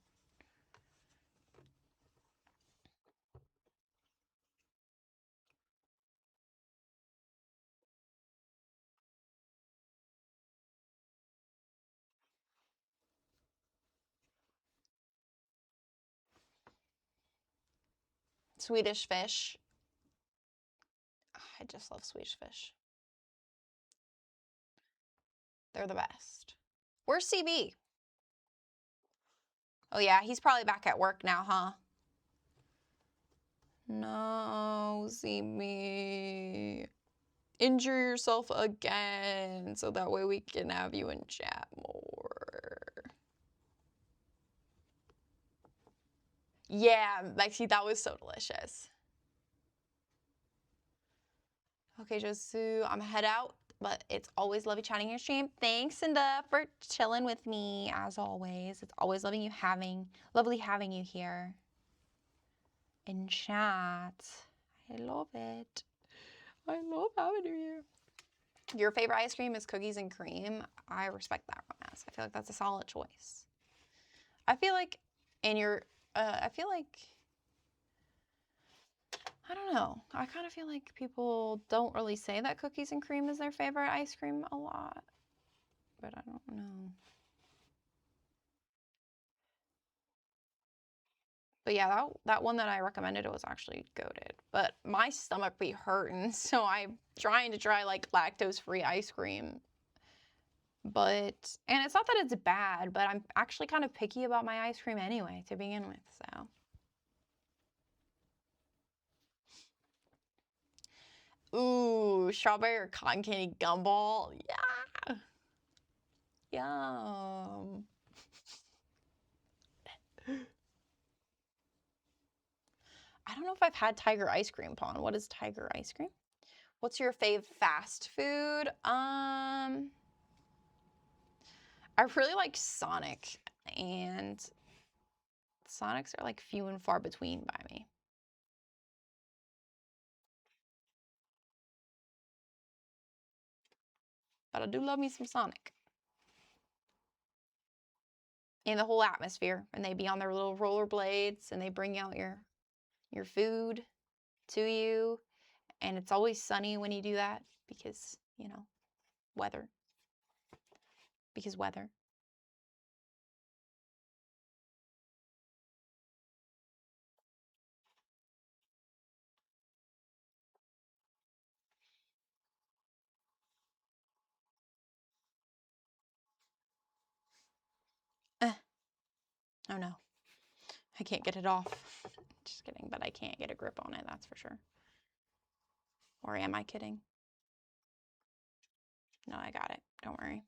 Swedish fish. I just love Swedish fish. They're the best. Where's CB? Oh yeah, he's probably back at work now, huh? No, CB. Injure yourself again so that way we can have you in chat more. Yeah, Lexi, that was so delicious. Okay, Josu, I'm gonna head out, but it's always lovely chatting your stream. Thanks, Cinda, for chilling with me as always. It's always lovely having you here in chat. I love it. I love having you here. Your favorite ice cream is cookies and cream. I respect that, Romance. I feel like that's a solid choice. I feel like I don't know. I kind of feel like people don't really say that cookies and cream is their favorite ice cream a lot. But I don't know. But yeah, that one that I recommended, it was actually goated. But my stomach be hurting, so I'm trying to try like lactose-free ice cream. And it's not that it's bad, but I'm actually kind of picky about my ice cream anyway to begin with, so. Ooh, strawberry or cotton candy gumball. Yeah. Yum. I don't know if I've had tiger ice cream, Pawn. What is tiger ice cream? What's your fave fast food? I really like Sonic, and Sonics are like few and far between by me. But I do love me some Sonic. And the whole atmosphere, and they be on their little rollerblades, and they bring out your food to you, and it's always sunny when you do that because, you know, weather. Because weather. Oh no, I can't get it off. Just kidding, but I can't get a grip on it, that's for sure. Or am I kidding? No, I got it. Don't worry.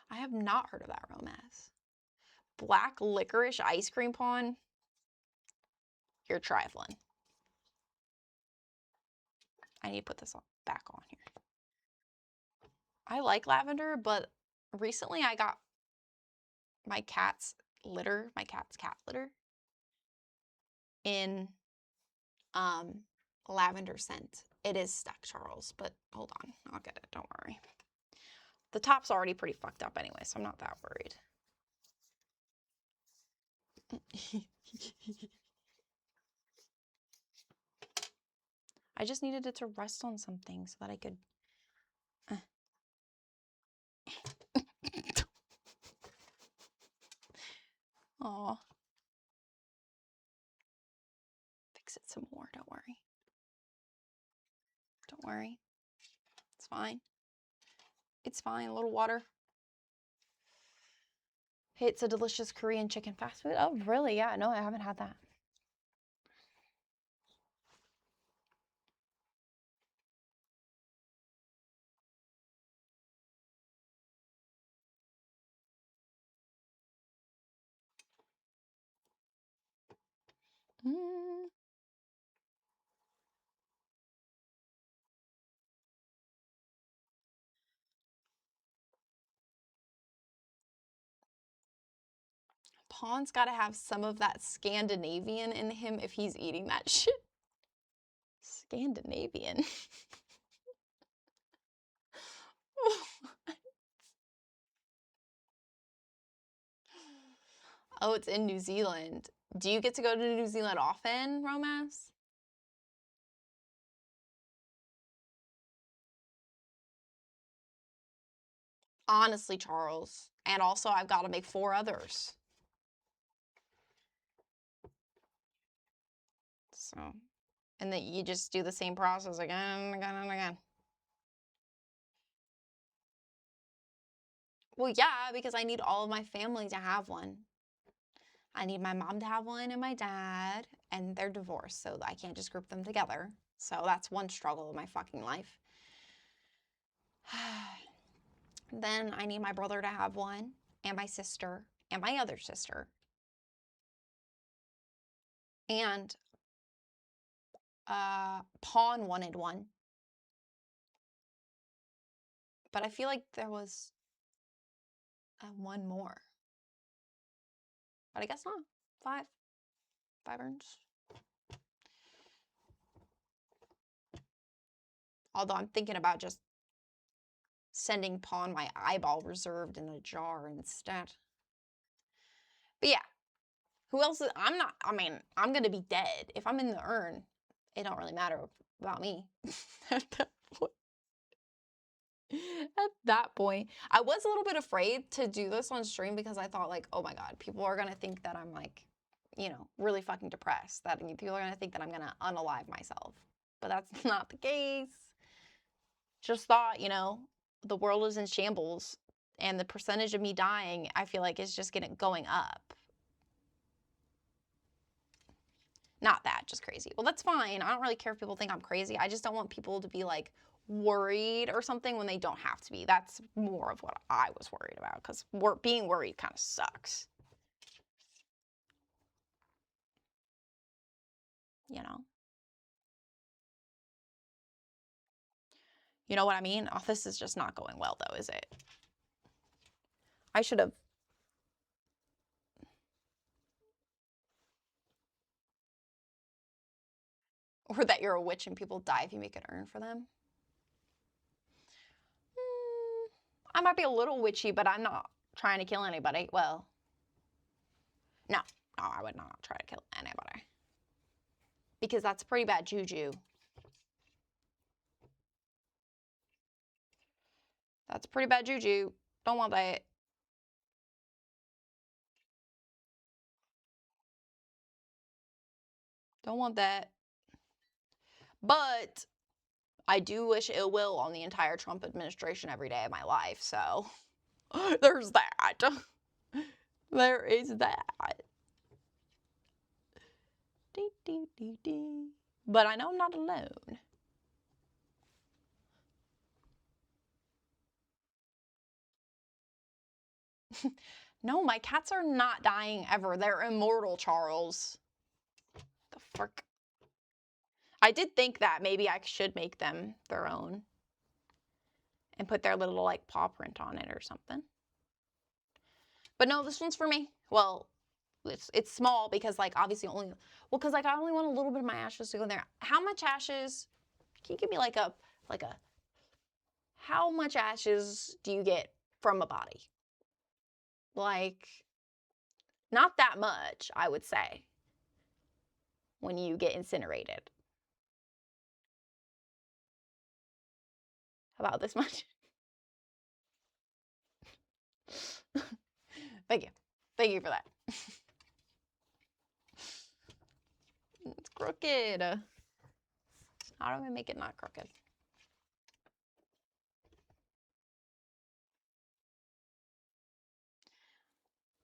I have not heard of that romance. Black licorice ice cream, Pawn. You're trifling. I need to put this back on here. I like lavender, but recently I got my cat's litter, my cat's cat litter, in lavender scent. It is stuck, Charles, but hold on. I'll get it. Don't worry. The top's already pretty fucked up anyway, so I'm not that worried. I just needed it to rest on something so that I could... Aw. Fix it some more, don't worry. Don't worry. It's fine. It's fine, a little water. Hey, it's a delicious Korean chicken fast food. Oh, really? Yeah, no, I haven't had that. Mm. Pawn's got to have some of that Scandinavian in him if he's eating that shit. Scandinavian. Oh, it's in New Zealand. Do you get to go to New Zealand often, Romance? Honestly, Charles. And also, I've got to make 4 others. So, and that you just do the same process again and again and again. Well, yeah, because I need all of my family to have one. I need my mom to have one and my dad, and they're divorced, so I can't just group them together. So that's one struggle of my fucking life. Then I need my brother to have one, and my sister, and my other sister. And Pawn wanted one. But I feel like there was one more. But I guess not. 5. 5 urns. Although I'm thinking about just sending Pawn my eyeball reserved in a jar instead. But yeah. Who else is... I mean, I'm going to be dead. If I'm in the urn, it don't really matter about me. At that point. I was a little bit afraid to do this on stream because I thought like, oh my God, people are going to think that I'm like, you know, really fucking depressed. That people are going to think that I'm going to unalive myself. But that's not the case. Just thought, you know, the world is in shambles and the percentage of me dying, I feel like is just going up. Not that, just crazy. Well, that's fine. I don't really care if people think I'm crazy. I just don't want people to be like worried or something when they don't have to be. That's more of what I was worried about, because being worried kind of sucks. You know? You know what I mean? Oh, this is just not going well, though, is it? I should have. Or that you're a witch and people die if you make an urn for them. I might be a little witchy, but I'm not trying to kill anybody. Well, no, I would not try to kill anybody. Because that's pretty bad juju. That's pretty bad juju. Don't want that. Don't want that. But I do wish ill will on the entire Trump administration every day of my life. So there's that. There is that. But I know I'm not alone. No, my cats are not dying ever. They're immortal, Charles. The frick? I did think that maybe I should make them their own and put their little like paw print on it or something. But no, this one's for me. Well, it's small because like obviously because like I only want a little bit of my ashes to go in there. How much ashes? Can you give me like a how much ashes do you get from a body? Like, not that much, I would say, when you get incinerated. About this much? Thank you. Thank you for that. It's crooked. How do I make it not crooked?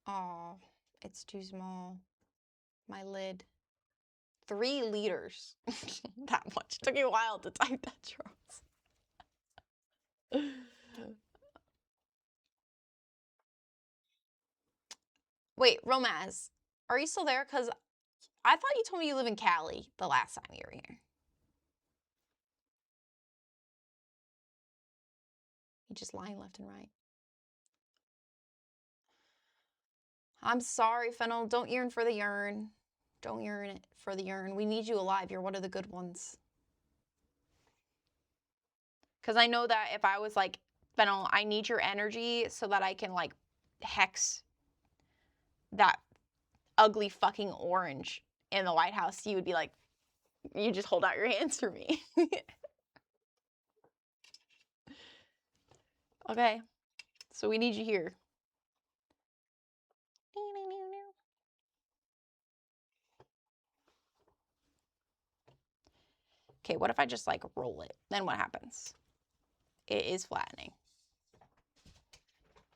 Oh, it's too small. My lid. 3 liters. That much. It took me a while to type that, Charles. Wait, Romaz, are you still there? Because I thought you told me you live in Cali the last time you were here. You're just lying left and right. I'm sorry, Fennel. Don't yearn for the urn. Don't yearn for the urn. We need you alive. You're one of the good ones. Because I know that if I was like, Fennel, I need your energy so that I can like hex that ugly fucking orange in the White House, you would be like, you just hold out your hands for me. Okay. So we need you here. Okay, what if I just like roll it? Then what happens? It is flattening.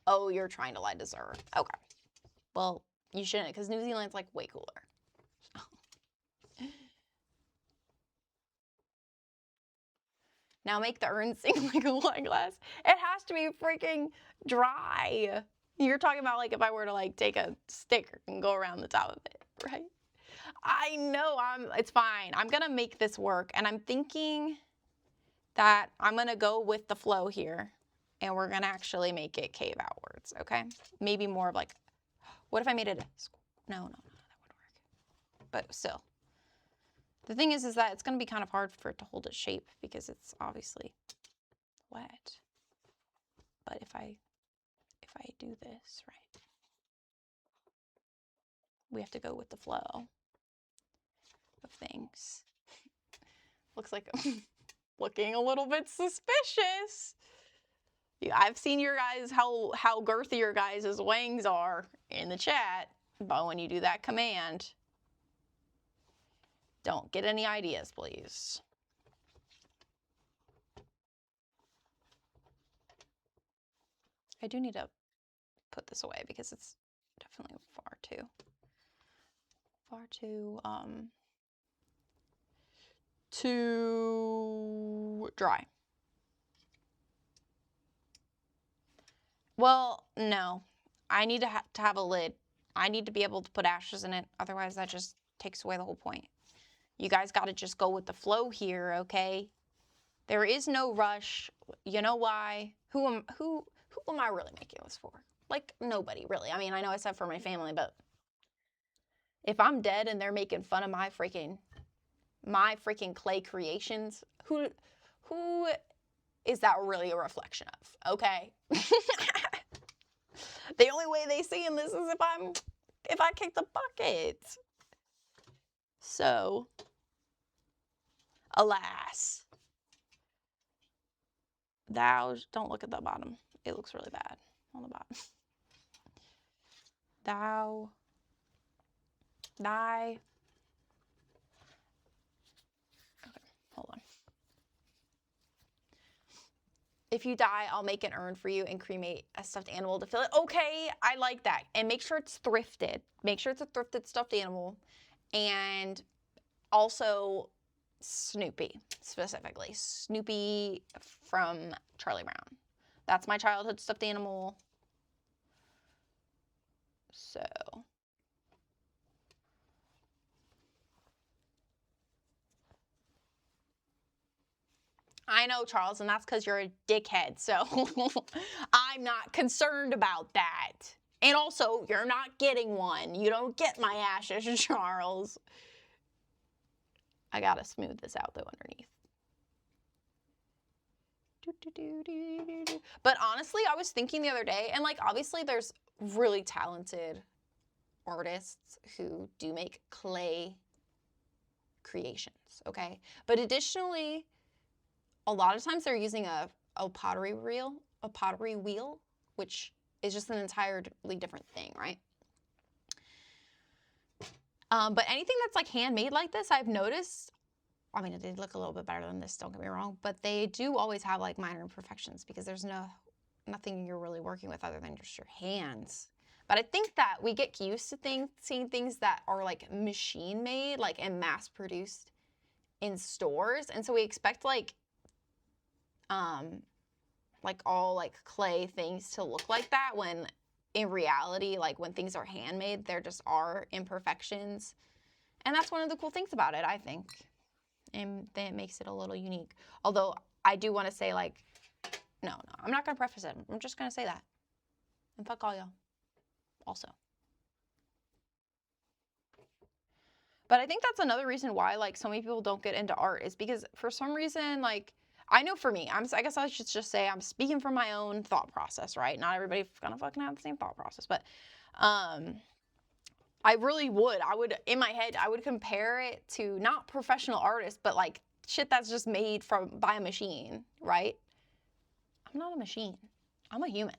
Oh, you're trying to lie to Zer. Okay. Well, you shouldn't, because New Zealand's like way cooler. Now make the urn sing like a wine glass. It has to be freaking dry. You're talking about like if I were to like take a stick and go around the top of it, right? I know, it's fine. I'm gonna make this work, and I'm thinking that I'm gonna go with the flow here, and we're gonna actually make it cave outwards, okay? Maybe more of like, what if I made it no, that wouldn't work. But still. The thing is that it's gonna be kind of hard for it to hold its shape because it's obviously wet. But if I do this, right, we have to go with the flow of things. Looks like I'm looking a little bit suspicious. Yeah, I've seen your guys, how girthy your guys' wings are in the chat, but when you do that command, don't get any ideas, please. I do need to put this away because it's definitely far too to dry. Well, no. I need to have a lid. I need to be able to put ashes in it. Otherwise, that just takes away the whole point. You guys got to just go with the flow here, okay? There is no rush. You know why? Who am I really making this for? Like, nobody, really. I mean, I know I said for my family, but if I'm dead and they're making fun of my freaking clay creations, who is that really a reflection of? Okay? The only way they see in this is if I kick the bucket. So, alas. Don't look at the bottom. It looks really bad on the bottom. Die. Okay, hold on. If you die, I'll make an urn for you and cremate a stuffed animal to fill it. Okay, I like that. And make sure it's thrifted. Make sure it's a thrifted stuffed animal. And also Snoopy, specifically. Snoopy from Charlie Brown. That's my childhood stuffed animal. So. I know, Charles, and that's because you're a dickhead, so I'm not concerned about that. And also, you're not getting one. You don't get my ashes, Charles. I gotta smooth this out, though, underneath. But honestly, I was thinking the other day, and like, obviously there's really talented artists who do make clay creations, okay? But additionally, a lot of times they're using a pottery wheel, which is just an entirely different thing, right? But anything that's like handmade like this, I've noticed, I mean, it did look a little bit better than this, don't get me wrong, but they do always have like minor imperfections because there's nothing you're really working with other than just your hands. But I think that we get used to seeing things that are like machine made, like and mass produced in stores. And so we expect like all like clay things to look like that, when in reality, like when things are handmade, there just are imperfections. And that's one of the cool things about it, I think. And that makes it a little unique. Although I do want to say, like, no, I'm not going to preface it. I'm just going to say that. And fuck all y'all. Also. But I think that's another reason why, like, so many people don't get into art, is because for some reason, like, I know for me, I guess I should just say I'm speaking from my own thought process, right? Not everybody's gonna fucking have the same thought process, but I really would. In my head, I would compare it to not professional artists, but like shit that's just made by a machine, right? I'm not a machine. I'm a human.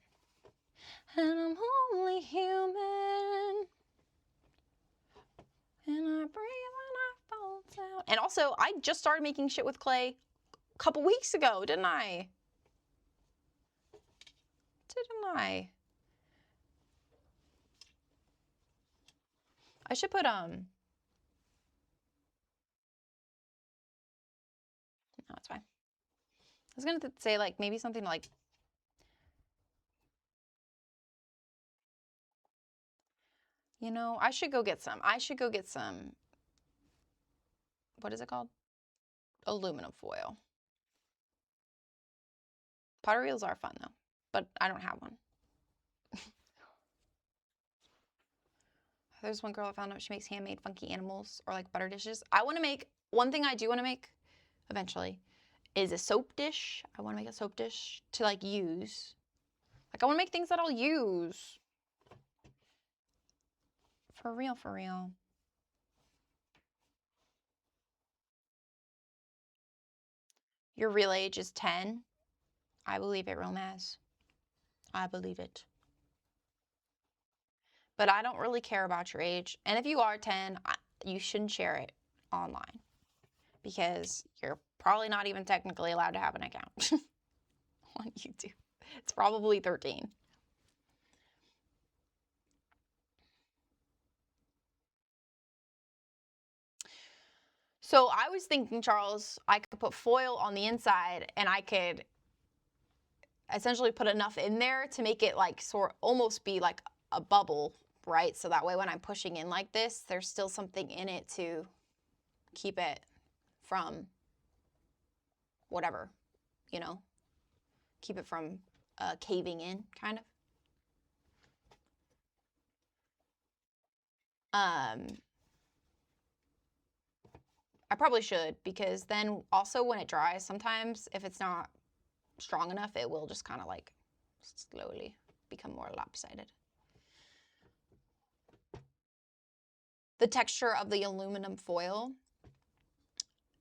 And I'm only human. And I breathe when I fall down. And also, I just started making shit with clay a couple weeks ago, didn't I? I should put, no, it's fine. I was gonna say, like, maybe something like, you know, I should go get some, what is it called? Aluminum foil. Pottery wheels are fun, though, but I don't have one. There's one girl I found out, she makes handmade funky animals or like butter dishes. One thing I do want to make eventually is a soap dish. I want to make a soap dish to like use. Like I want to make things that I'll use. For real, for real. Your real age is 10. I believe it, Romaz. I believe it. But I don't really care about your age. And if you are 10, you shouldn't share it online because you're probably not even technically allowed to have an account on YouTube. It's probably 13. So I was thinking, Charles, I could put foil on the inside and I could essentially put enough in there to make it like almost be like a bubble, right? So that way when I'm pushing in like this, there's still something in it to keep it from whatever, you know, keep it from caving in, kind of. I probably should, because then also when it dries, sometimes if it's not strong enough, it will just kind of like slowly become more lopsided. The texture of the aluminum foil.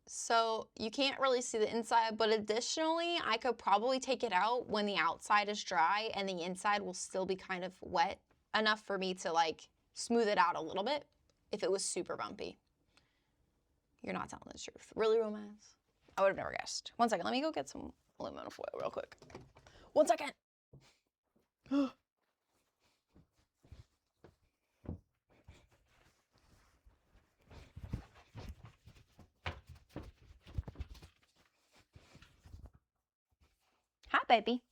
So you can't really see the inside, but additionally, I could probably take it out when the outside is dry and the inside will still be kind of wet enough for me to like smooth it out a little bit if it was super bumpy. You're not telling the truth. Really, Romance? I would have never guessed. One second, let me go get some aluminum foil real quick. 1 second. Hi, baby.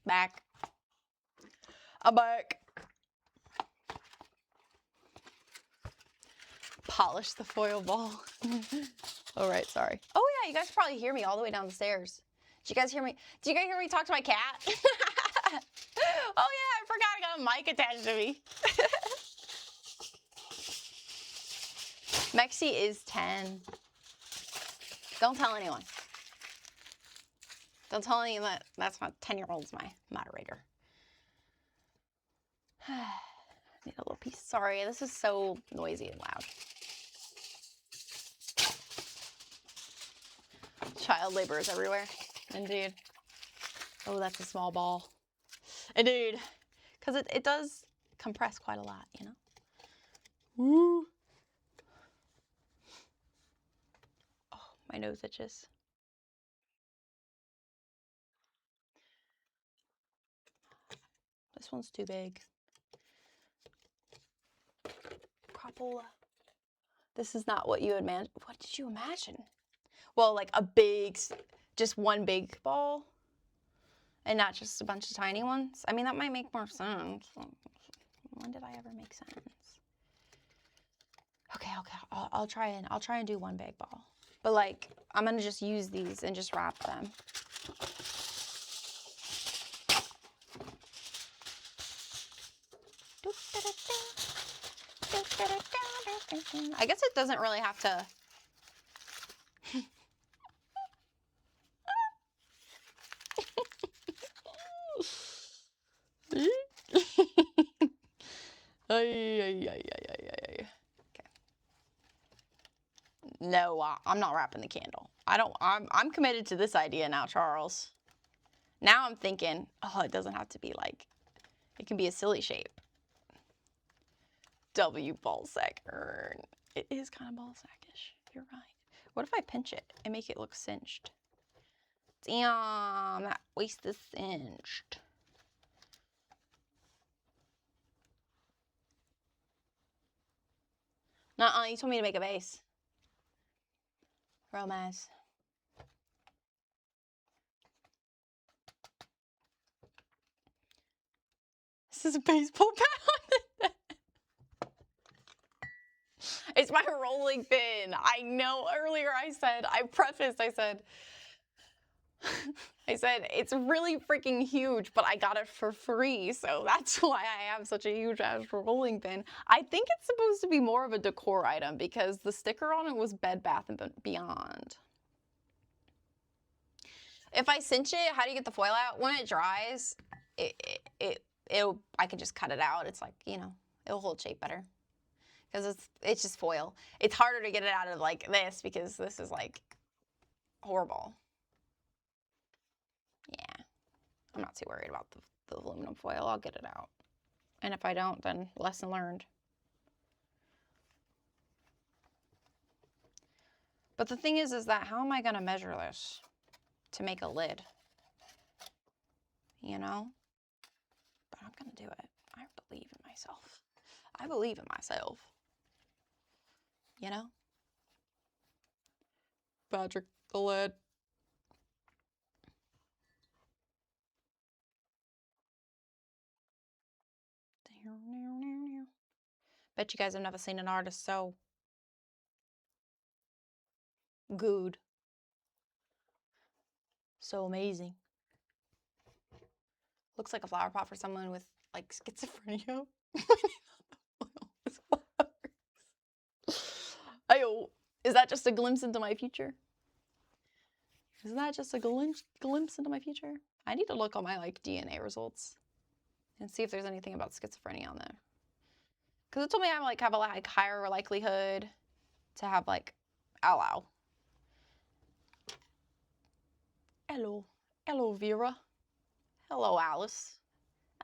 Back. I'm back. Polish the foil ball. All right, sorry. Oh yeah, you guys probably hear me all the way down the stairs. Did you guys hear me? Did you guys hear me talk to my cat? Oh yeah, I forgot I got a mic attached to me. Mexi is 10. Don't tell anyone. Don't tell anyone that that's my 10-year-old's my moderator. Need a little piece. Sorry, this is so noisy and loud. Child labor is everywhere. Indeed. Oh, that's a small ball. Indeed. Because it does compress quite a lot, you know? Woo. Oh, my nose itches. This one's too big. Crapola. This is not what you imagine. What did you imagine? Well, like a big, just one big ball and not just a bunch of tiny ones. I mean, that might make more sense. When did I ever make sense? Okay, I'll try and do one big ball. But like, I'm gonna just use these and just wrap them. I guess it doesn't really have to. Okay. No, I'm not wrapping the candle. I'm committed to this idea now, Charles. Now I'm thinking, oh, it doesn't have to be like, it can be a silly shape. W ballsack urn. It is kind of ballsackish. You're right. What if I pinch it and make it look cinched? Damn, that waist is cinched. Nuh-uh, you told me to make a base. Romance. This is a baseball bat. It's my rolling pin. I know earlier I said it's really freaking huge, but I got it for free, so that's why I have such a huge ass rolling pin. I think it's supposed to be more of a decor item because the sticker on it was Bed Bath & Beyond. If I cinch it, how do you get the foil out? When it dries, I can just cut it out. It's like, you know, it'll hold shape better. Because it's just foil. It's harder to get it out of like this because this is like horrible. Yeah. I'm not too worried about the aluminum foil. I'll get it out. And if I don't, then lesson learned. But the thing is that how am I going to measure this to make a lid? You know? But I'm going to do it. I believe in myself. I believe in myself. You know? Patrick, the lid. Bet you guys have never seen an artist so good. So amazing. Looks like a flower pot for someone with like schizophrenia. Ayo, is that just a glimpse into my future? Is that just a glimpse into my future? I need to look on my like DNA results and see if there's anything about schizophrenia on there. Because it told me I like have a like higher likelihood to have like aloe. Hello Vera. Hello Alice.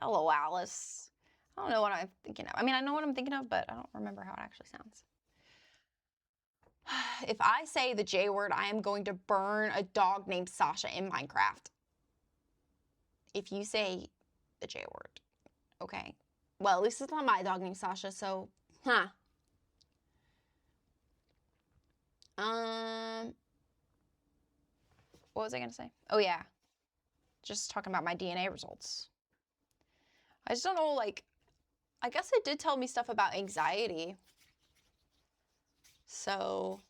Hello Alice. I don't know what I'm thinking of. I mean, I know what I'm thinking of, but I don't remember how it actually sounds. If I say the J word, I am going to burn a dog named Sasha in Minecraft. If you say the J word, okay. Well, at least it's not my dog named Sasha, so, huh. What was I gonna say? Oh yeah, just talking about my DNA results. I just don't know, like, I guess it did tell me stuff about anxiety. So,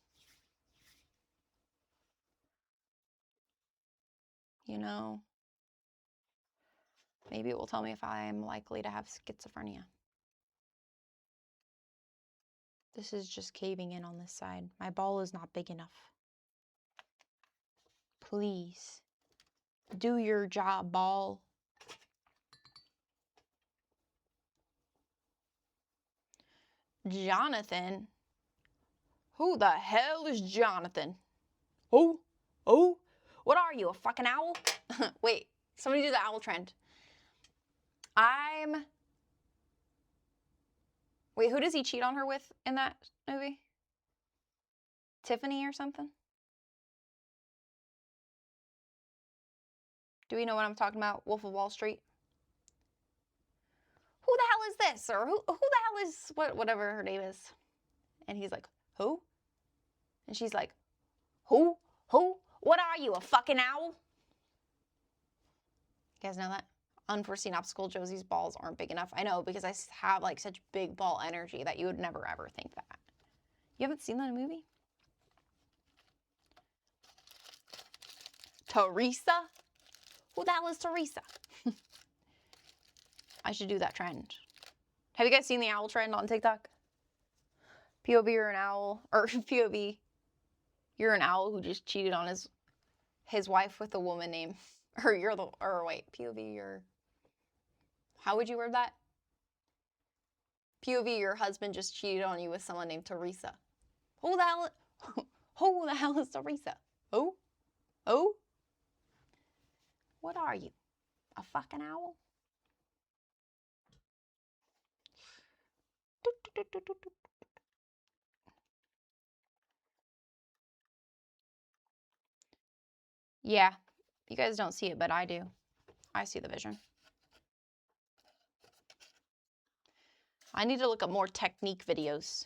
you know, maybe it will tell me if I am likely to have schizophrenia. This is just caving in on this side. My ball is not big enough. Please, do your job, ball. Jonathan? Who the hell is Jonathan? Oh, what are you, a fucking owl? Wait, somebody do the owl trend. Wait, who does he cheat on her with in that movie? Tiffany or something? Do we know what I'm talking about? Wolf of Wall Street? Who the hell is this? Or who the hell is whatever her name is? And he's like, who? And she's like, who? What are you, a fucking owl? You guys know that? Unforeseen obstacle, Josie's balls aren't big enough. I know, because I have like such big ball energy that you would never ever think that. You haven't seen that movie? Teresa? Who the hell is Teresa? I should do that trend. Have you guys seen the owl trend on TikTok? POV, you're an owl, or POV, you're an owl who just cheated on his wife with a woman named, POV, you're, how would you word that? POV, your husband just cheated on you with someone named Teresa. Who the hell is Teresa? Who? What are you? A fucking owl? Yeah, you guys don't see it, but I do. I see the vision. I need to look up more technique videos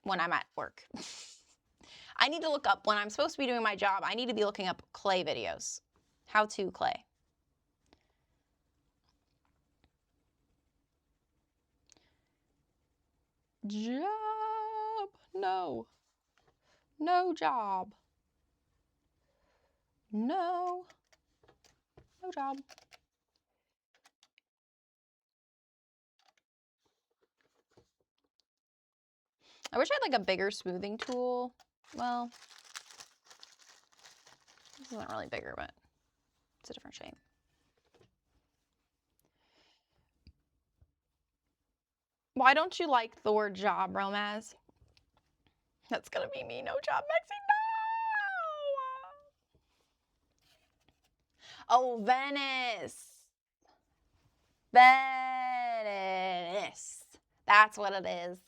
when I'm at work. I need to look up, when I'm supposed to be doing my job, I need to be looking up clay videos. How to clay. Job. No. No job. No. No job. I wish I had like a bigger smoothing tool. Well, this isn't really bigger, but it's a different shape. Why don't you like the word job, Romaz? That's gonna be me. No job, Mexi. Oh, Venice. Venice. That's what it is.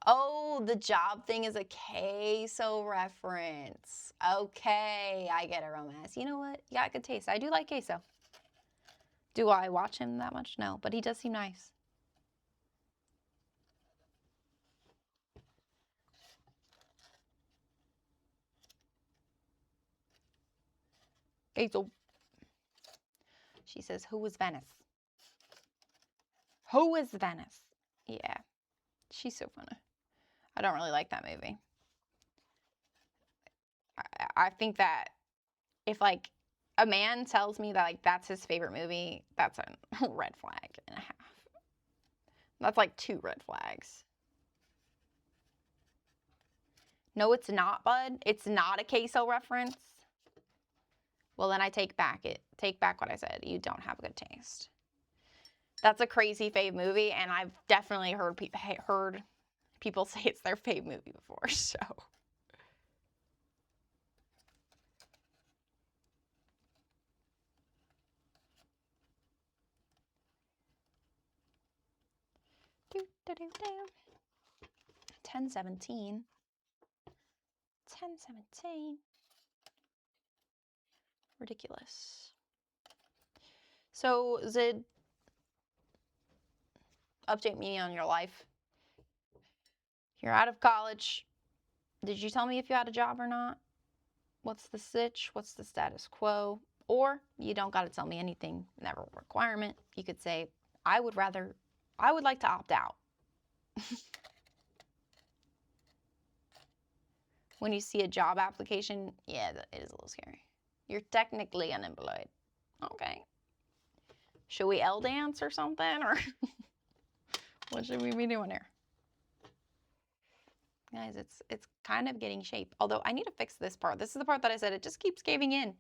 Oh, the job thing is a queso reference. Okay, I get it, Romance. You know what? You got good taste. I do like queso. Do I watch him that much? No, but he does seem nice. Queso. She says, who was Venice? Who is Venice? Yeah, she's so funny. I don't really like that movie. I think that if like a man tells me that like that's his favorite movie, that's a red flag and a half. That's like 2 red flags. No, it's not, bud. It's not a queso reference. Well, then I take back what I said. You don't have good taste. That's a crazy fave movie, and I've definitely heard people say it's their fave movie before, so. Do, do, do, do. 10:17. 10:17. Ridiculous. So, Zid, update me on your life. You're out of college. Did you tell me if you had a job or not? What's the sitch? What's the status quo? Or you don't got to tell me anything, never a requirement. You could say, I would like to opt out. When you see a job application, yeah, it is a little scary. You're technically unemployed. Okay. Should we L dance or something? Or what should we be doing here? Guys, it's kind of getting shape. Although I need to fix this part. This is the part that I said it just keeps caving in.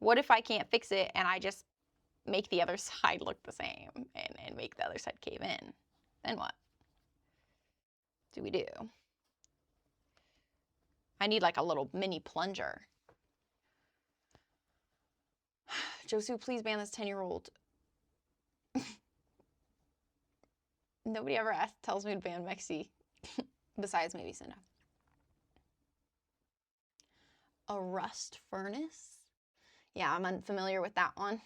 What if I can't fix it and I just make the other side look the same and make the other side cave in? Then what do we do? I need like a little mini plunger. Josu, please ban this 10-year-old. Nobody ever tells me to ban Mexi. Besides maybe Cinda. A rust furnace? Yeah, I'm unfamiliar with that one.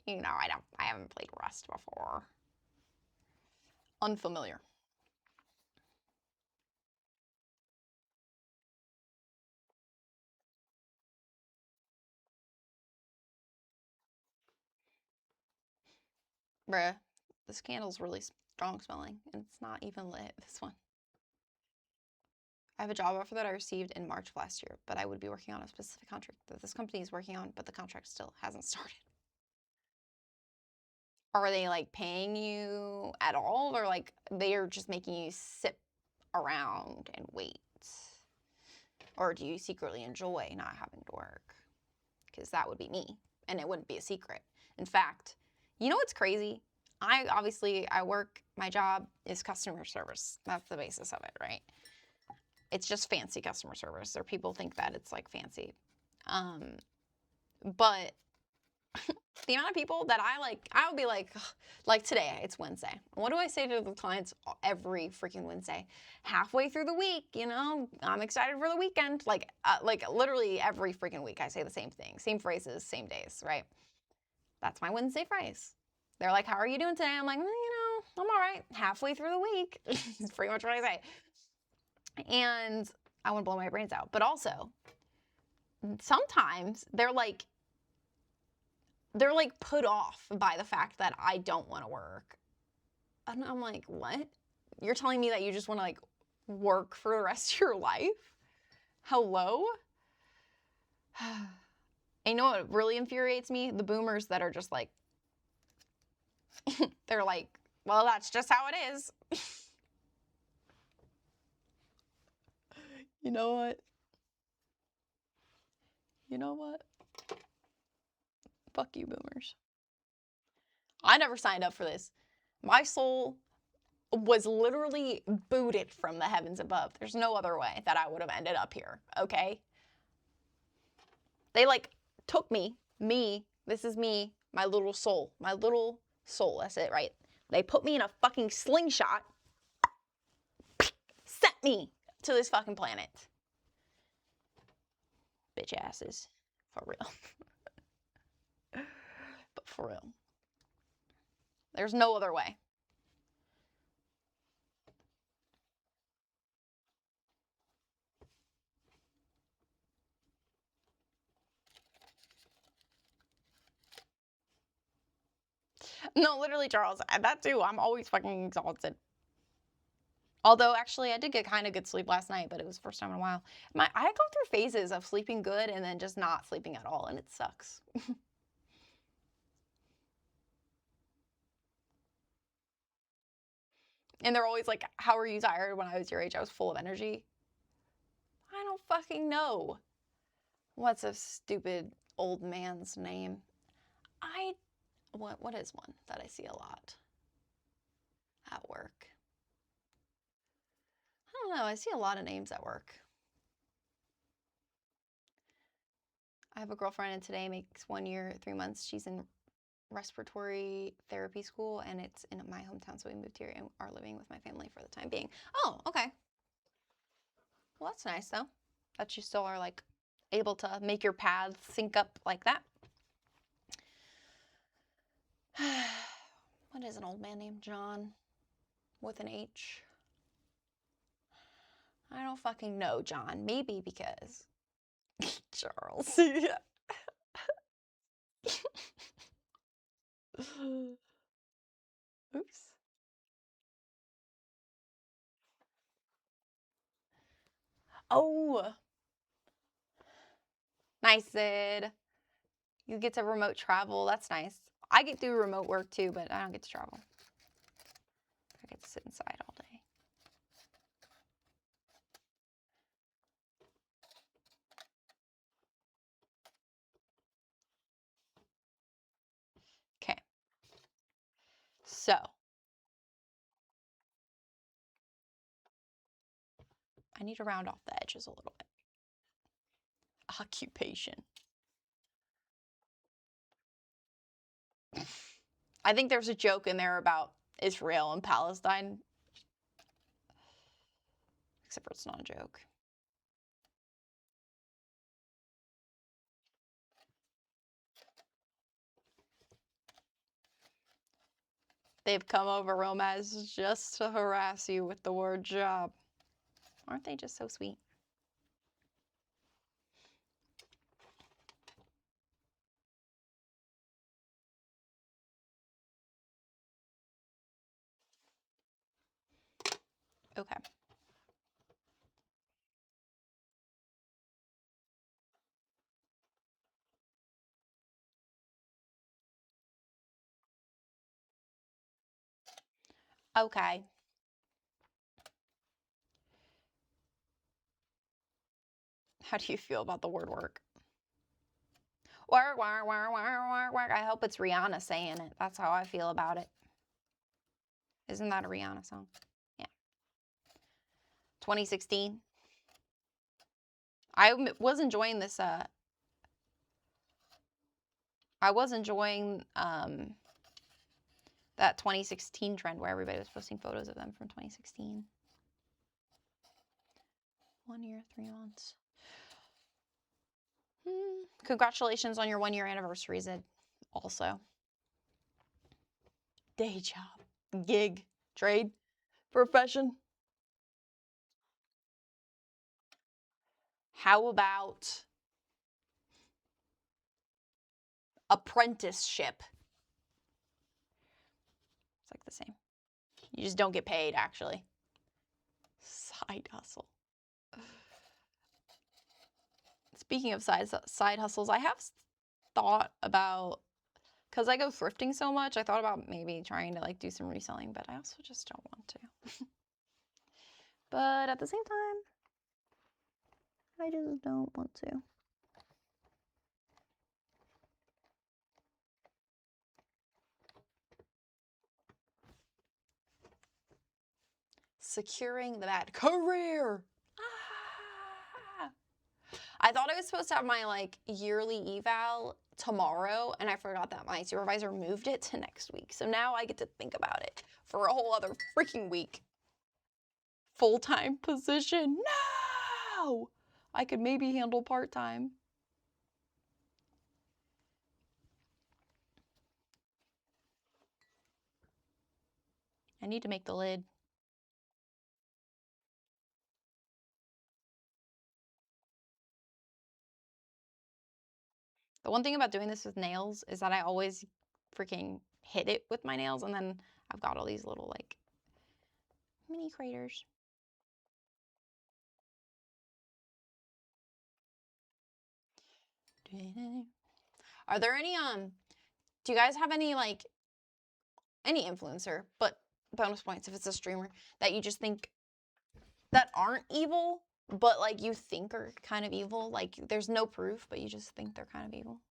You know, I haven't played Rust before. Unfamiliar. Bruh, this candle's really strong smelling, and it's not even lit, this one. I have a job offer that I received in March of last year, but I would be working on a specific contract that this company is working on, but the contract still hasn't started. Are they like paying you at all, or like they are just making you sit around and wait? Or do you secretly enjoy not having to work? Because that would be me, and it wouldn't be a secret. In fact, you know what's crazy? I work, my job is customer service. That's the basis of it, right? It's just fancy customer service, or people think that it's like fancy. But the amount of people that I would be like today, it's Wednesday. What do I say to the clients every freaking Wednesday? Halfway through the week, you know, I'm excited for the weekend. Like literally every freaking week, I say the same thing, same phrases, same days, right? That's my Wednesday phrase. They're like, how are you doing today? I'm like, you know, I'm all right. Halfway through the week. It's pretty much what I say. And I want to blow my brains out. But also, sometimes they're like put off by the fact that I don't want to work. And I'm like, what? You're telling me that you just want to like work for the rest of your life? Hello? And you know what really infuriates me? The boomers that are just like, they're like, well, that's just how it is. You know what? You know what? Fuck you, boomers. I never signed up for this. My soul was literally booted from the heavens above. There's no other way that I would have ended up here, okay? They like took me, this is me, my little soul, that's it, right? They put me in a fucking slingshot, sent me to this fucking planet. Bitch asses, for real. But for real. There's no other way. No, literally, Charles, that too. I'm always fucking exhausted. Although, actually, I did get kind of good sleep last night, but it was the first time in a while. I go through phases of sleeping good and then just not sleeping at all, and it sucks. And they're always like, how are you tired? When I was your age, I was full of energy. I don't fucking know. What's a stupid old man's name? What is one that I see a lot at work? I don't know. I see a lot of names at work. I have a girlfriend and today makes 1 year, 3 months. She's in respiratory therapy school and it's in my hometown, so we moved here and are living with my family for the time being. Oh, okay. Well, that's nice though, that you still are like able to make your paths sync up like that. What is an old man named John with an H? I don't fucking know, John. Maybe because Charles. Oops. Oh, nice, Sid. You get to remote travel. That's nice. I get to do remote work too, but I don't get to travel. I get to sit inside all day. Okay. So, I need to round off the edges a little bit. Occupation. I think there's a joke in there about Israel and Palestine. Except for it's not a joke. They've come over, Romaz, just to harass you with the word job. Aren't they just so sweet? Okay. Okay. How do you feel about the word work? Work, work, work, work, work, work. I hope it's Rihanna saying it. That's how I feel about it. Isn't that a Rihanna song? Yeah. 2016. I was enjoying this, I was enjoying that 2016 trend where everybody was posting photos of them from 2016. 1 year, 3 months. Congratulations on your 1 year anniversary, Zid. Also. Day job, gig, trade, profession. How about apprenticeship? It's like the same. You just don't get paid, actually. Side hustle. Speaking of side hustles, I have thought about, because I go thrifting so much, I thought about maybe trying to like do some reselling, but I also just don't want to. But at the same time, I just don't want to. Securing the bad career. I thought I was supposed to have my like yearly eval tomorrow, and I forgot that my supervisor moved it to next week. So now I get to think about it for a whole other freaking week. Full-time position. No! I could maybe handle part-time. I need to make the lid. The one thing about doing this with nails is that I always freaking hit it with my nails, and then I've got all these little like mini craters. Are there any do you guys have any like any influencer, but bonus points if it's a streamer, that you just think that aren't evil, but like you think are kind of evil? Like there's no proof, but you just think they're kind of evil.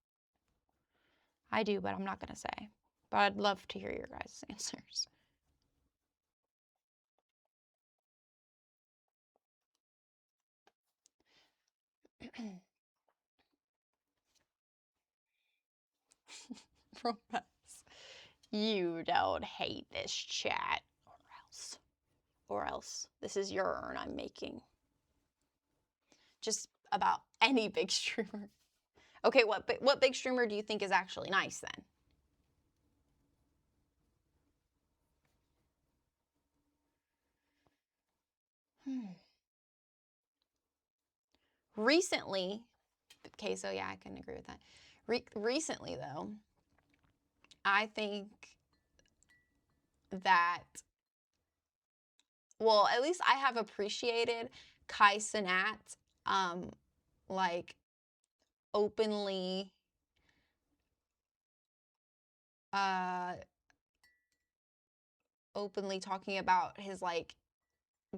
I do, but I'm not gonna say. But I'd love to hear your guys' answers. Romance. You don't hate this chat, or else this is your urn I'm making. Just about any big streamer. Okay, what big streamer do you think is actually nice then? Recently, okay, so yeah, I can agree with that. Recently, though, I think that, well, at least I have appreciated Kai Cenat, like, openly, openly talking about his, like,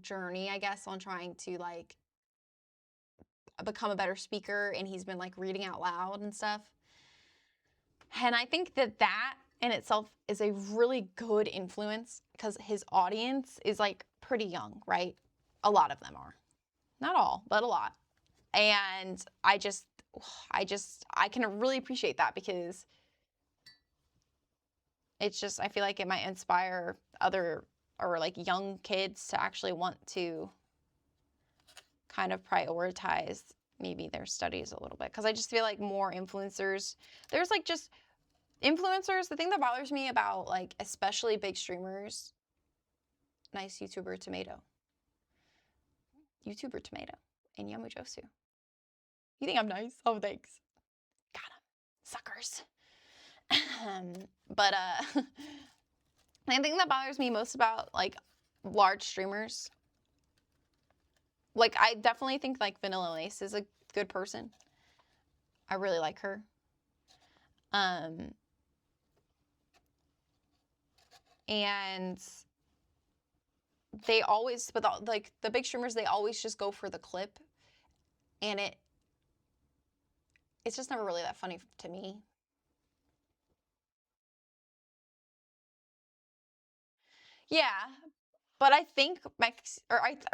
journey, I guess, on trying to, like, become a better speaker, and he's been, like, reading out loud and stuff. And I think that that in itself is a really good influence because his audience is like pretty young, right? A lot of them are. Not all, but a lot. And I can really appreciate that because it's just, I feel like it might inspire other or like young kids to actually want to kind of prioritize maybe their studies a little bit. Because I just feel like more influencers, there's like just influencers, the thing that bothers me about like especially big streamers, nice YouTuber tomato and yummuvodu. You think I'm nice? Oh, thanks. Got 'em, suckers. But the thing that bothers me most about like large streamers, like I definitely think like Vanilla Lace is a good person. I really like her. And they always, but like the big streamers, they always just go for the clip, and it's just never really that funny to me. Yeah, but I think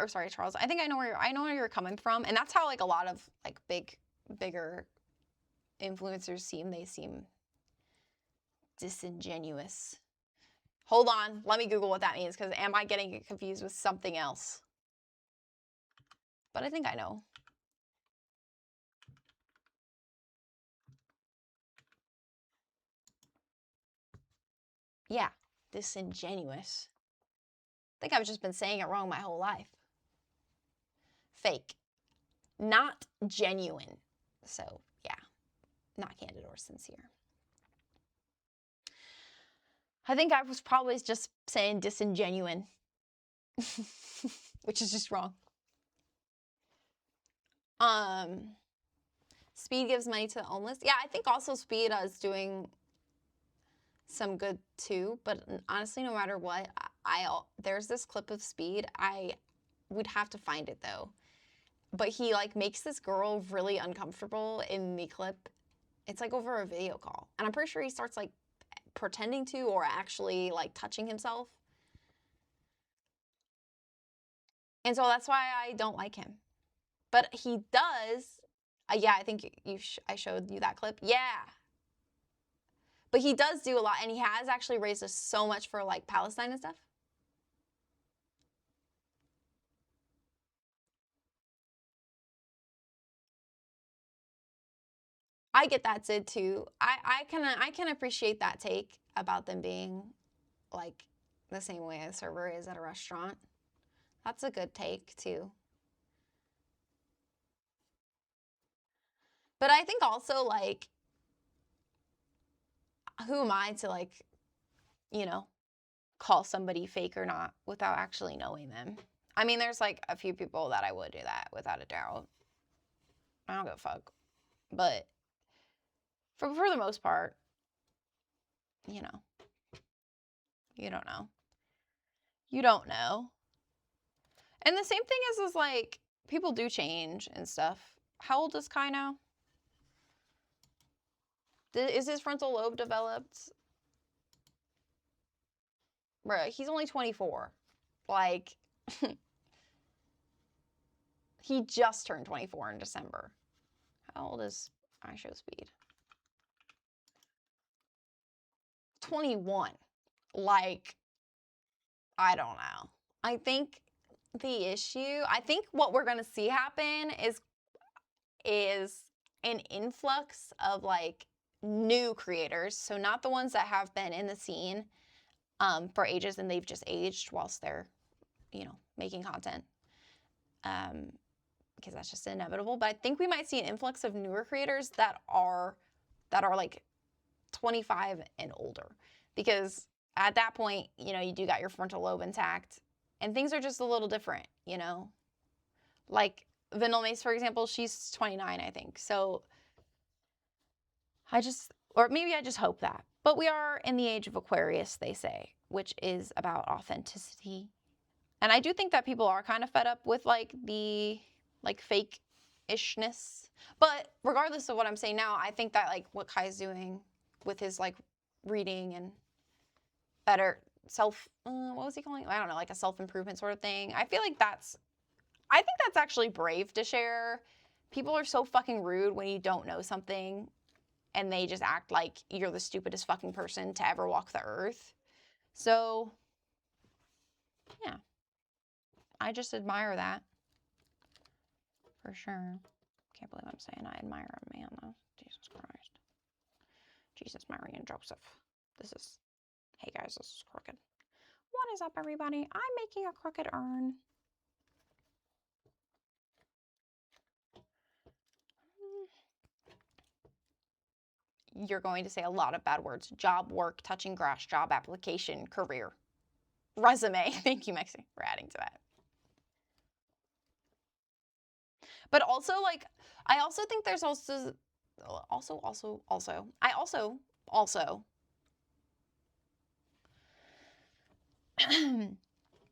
sorry, Charles. I think I know where you're coming from, and that's how like a lot of like bigger influencers seem. They seem disingenuous. Hold on, let me Google what that means, because am I getting it confused with something else? But I think I know. Yeah, disingenuous. I think I've just been saying it wrong my whole life. Fake, not genuine. So yeah, not candid or sincere. I think I was probably just saying disingenuine, which is just wrong. Speed gives money to the homeless. Yeah, I think also Speed is doing some good too, but honestly, no matter what, there's this clip of Speed. I would have to find it though. But he like makes this girl really uncomfortable in the clip. It's like over a video call. And I'm pretty sure he starts like pretending to or actually like touching himself. And so that's why I don't like him. But he does Yeah, I think I showed you that clip. Yeah. But he does do a lot, and he has actually raised us so much for, like, Palestine and stuff. I get that, Sid, too. I can appreciate that take about them being, like, the same way a server is at a restaurant. That's a good take, too. But I think also, like, who am I to, like, you know, call somebody fake or not without actually knowing them? I mean, there's, like, a few people that I would do that, without a doubt. I don't give a fuck. But for the most part, you know, you don't know. You don't know. And the same thing is like, people do change and stuff. How old is Kai now? Is his frontal lobe developed? Bruh, he's only 24. Like, he just turned 24 in December. How old is iShowSpeed? 21. Like, I don't know. I think I think what we're gonna see happen is an influx of, like, new creators. So not the ones that have been in the scene for ages and they've just aged whilst they're, you know, making content. Because that's just inevitable. But I think we might see an influx of newer creators that are like 25 and older. Because at that point, you know, you do got your frontal lobe intact and things are just a little different, you know? Like Vanilla Mace, for example, she's 29, I think. So or maybe I just hope that. But we are in the age of Aquarius, they say, which is about authenticity. And I do think that people are kind of fed up with, like, the, like, fake-ishness. But regardless of what I'm saying now, I think that, like, what Kai's doing with his, like, reading and better what was he calling it? I don't know, like a self-improvement sort of thing. I think that's actually brave to share. People are so fucking rude when you don't know something and they just act like you're the stupidest fucking person to ever walk the earth. So, yeah. I just admire that. For sure. Can't believe I'm saying I admire a man, though. Jesus Christ. Jesus, Mary, and Joseph. Hey guys, this is Crooked. What is up, everybody? I'm making a crooked urn. You're going to say a lot of bad words. Job, work, touching grass, job application, career, resume. Thank you, Mexi, for adding to that. But also, like, I also think there's also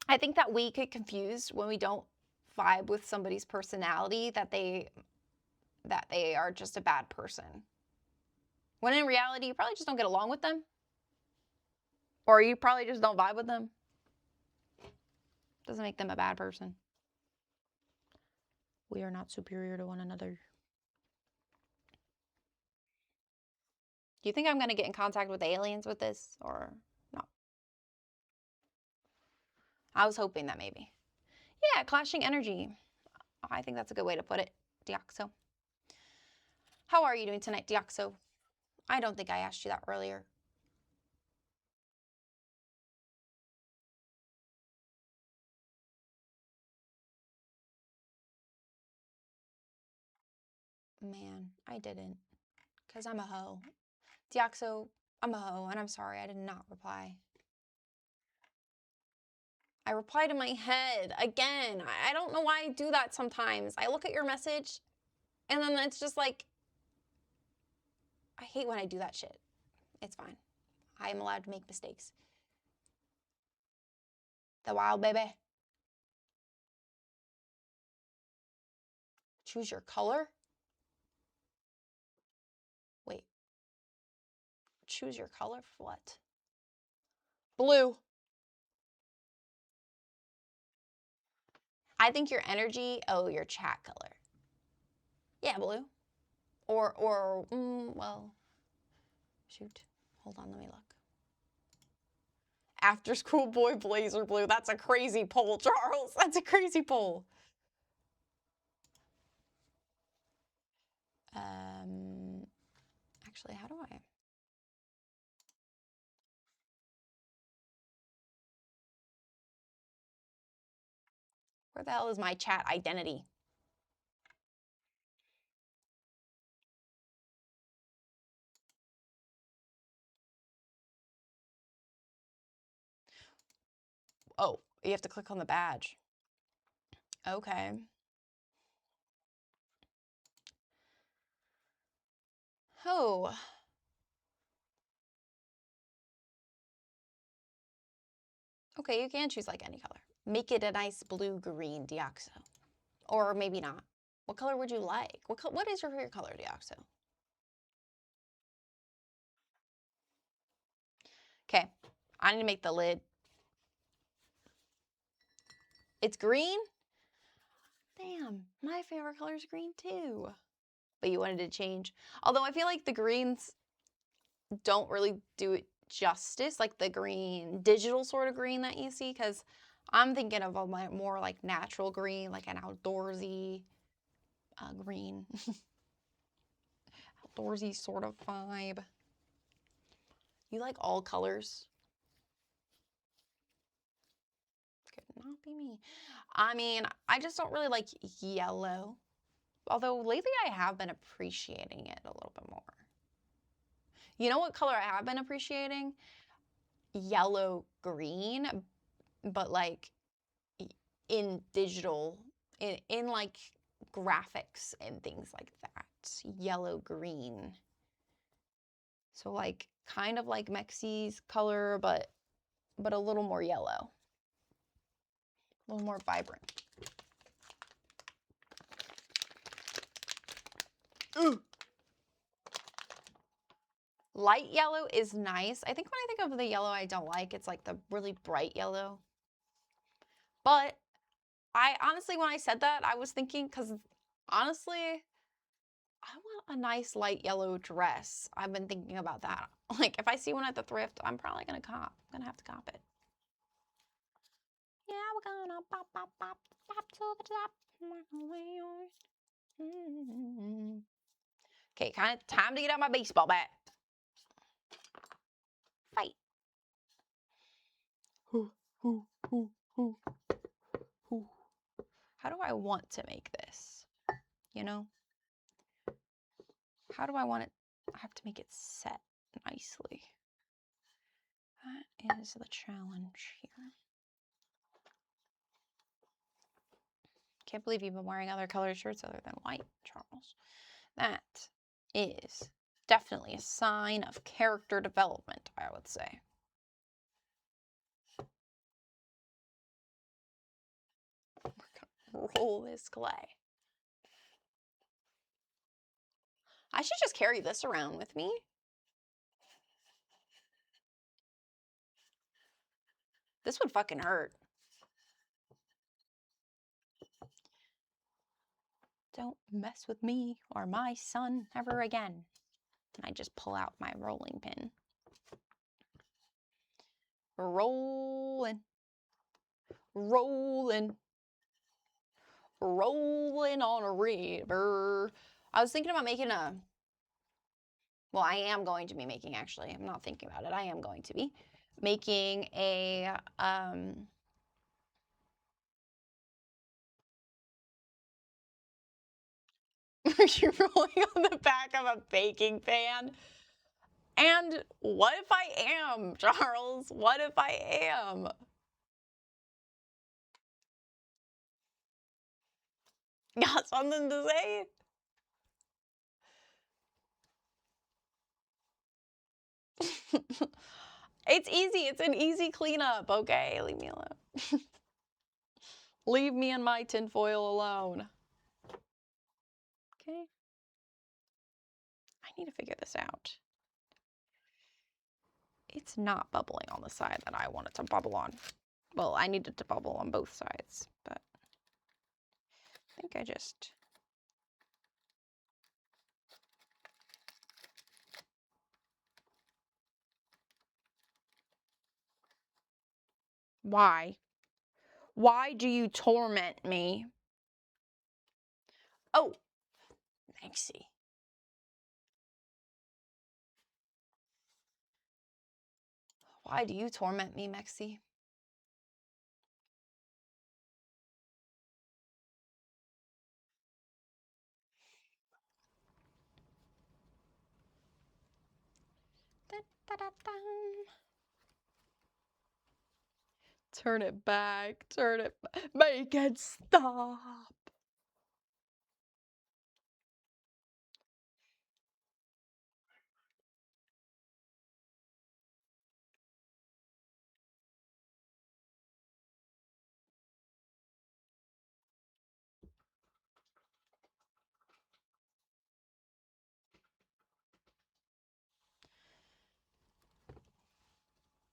I think that we get confused when we don't vibe with somebody's personality that they are just a bad person. When in reality, you probably just don't get along with them. Or you probably just don't vibe with them. Doesn't make them a bad person. We are not superior to one another. Do you think I'm going to get in contact with aliens with this or not? I was hoping that maybe. Yeah, clashing energy. I think that's a good way to put it, Deoxo. How are you doing tonight, Deoxo? I don't think I asked you that earlier. Man, I didn't. Because I'm a hoe. Deoxo, I'm a hoe, and I'm sorry I did not reply. I replied in my head. Again, I don't know why I do that sometimes. I look at your message, and then it's just like, I hate when I do that shit. It's fine. I am allowed to make mistakes. The wild baby. Choose your color? Wait. Choose your color for what? Blue. I think your energy, your chat color. Yeah, blue. Well, shoot. Hold on, let me look. After School Boy Blazer Blue. That's a crazy poll, Charles. That's a crazy poll. Actually, how do I? Where the hell is my chat identity? Oh, you have to click on the badge. Okay. Oh. Okay, you can choose like any color. Make it a nice blue-green Deoxo. Or maybe not. What color would you like? What is your favorite color, Deoxo? Okay, I need to make the lid. It's green? Damn, my favorite color is green too. But you wanted to change. Although I feel like the greens don't really do it justice, like the green, digital sort of green that you see, because I'm thinking of a more like natural green, like an outdoorsy green. Outdoorsy sort of vibe. You like all colors? Could not be me. I mean, I just don't really like yellow. Although lately I have been appreciating it a little bit more. You know what color I have been appreciating? Yellow green, but like in digital, in like graphics and things like that. Yellow green. So like kind of like Mexi's color, but a little more yellow. A little more vibrant. Ooh. Light yellow is nice. I think when I think of the yellow I don't like, it's like the really bright yellow. But I honestly, when I said that, I was thinking, because honestly, I want a nice light yellow dress. I've been thinking about that. Like, if I see one at the thrift, I'm probably going to cop. I'm going to have to cop it. Yeah, we're gonna pop, pop, pop, pop to the top. Okay, kind of time to get out my baseball bat. Fight. How do I want to make this? You know? How do I want it? I have to make it set nicely. That is the challenge here. Can't believe you've been wearing other colored shirts other than white, Charles. That is definitely a sign of character development, I would say. We're gonna roll this clay. I should just carry this around with me. This would fucking hurt. Don't mess with me or my son ever again. And I just pull out my rolling pin. Rolling. Rolling. Rolling on a river. I was thinking about making a... Well, I am going to be making, actually. I'm not thinking about it. I am going to be making a... Are you rolling on the back of a baking pan? And what if I am, Charles? What if I am? Got something to say? It's easy. It's an easy cleanup, okay? Leave me alone. Leave me and my tinfoil alone. Okay. I need to figure this out. It's not bubbling on the side that I want it to bubble on. Well, I need it to bubble on both sides, but I think I just... Why? Why do you torment me? Oh, Maxie. Why do you torment me, Maxie? Turn it back. Turn it back. Make it stop.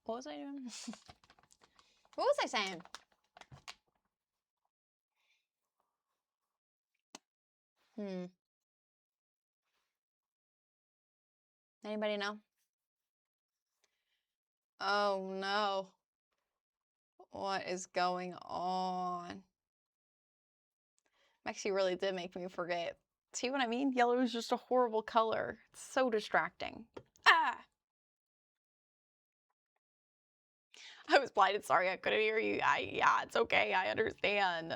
What was I doing? What was I saying? Anybody know? Oh no. What is going on? Maxie really did make me forget. See what I mean? Yellow is just a horrible color. It's so distracting. Ah! I was blinded. Sorry, I couldn't hear you. Yeah, it's okay. I understand.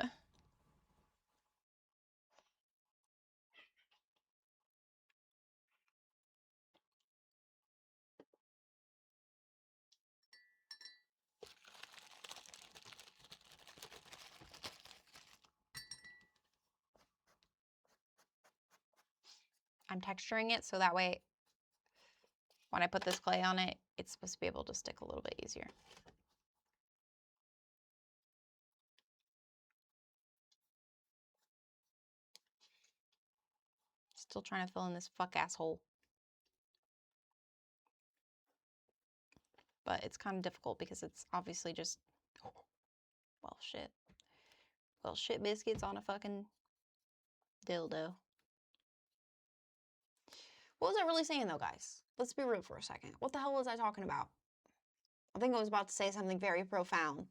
I'm texturing it so that way when I put this clay on it, it's supposed to be able to stick a little bit easier. Still trying to fill in this fuck asshole. But it's kind of difficult because it's obviously just, well, shit. Well, shit biscuits on a fucking dildo. What was I really saying though, guys? Let's be real for a second. What the hell was I talking about? I think I was about to say something very profound.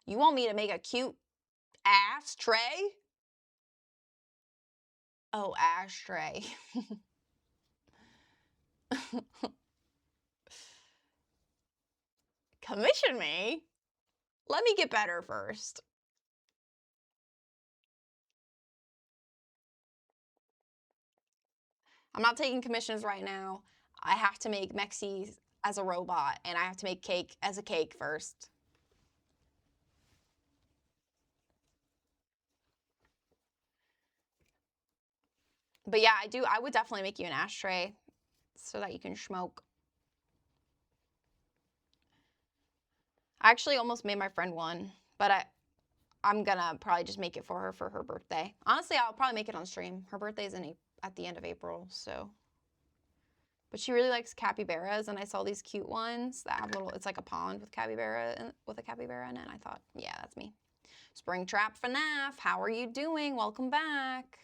You want me to make a cute ashtray? Oh, ashtray. Commission me? Let me get better first. I'm not taking commissions right now. I have to make Mexi as a robot, and I have to make cake as a cake first. But yeah, I would definitely make you an ashtray so that you can smoke. I actually almost made my friend one, but I'm gonna probably just make it for her birthday. Honestly, I'll probably make it on stream. Her birthday's at the end of April, so. But she really likes capybaras, and I saw these cute ones that have little, it's like a pond with a capybara in it, and I thought, yeah, that's me. Springtrap FNAF, how are you doing? Welcome back.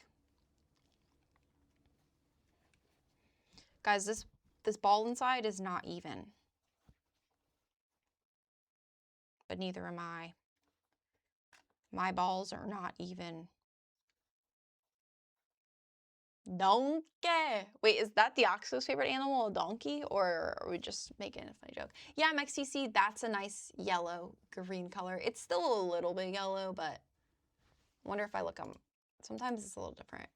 Guys, this ball inside is not even. But neither am I. My balls are not even. Donkey. Wait, is that the Oxo's favorite animal, a donkey? Or are we just making a funny joke? Yeah, MXTC, that's a nice yellow green color. It's still a little bit yellow, but I wonder if I look sometimes it's a little different.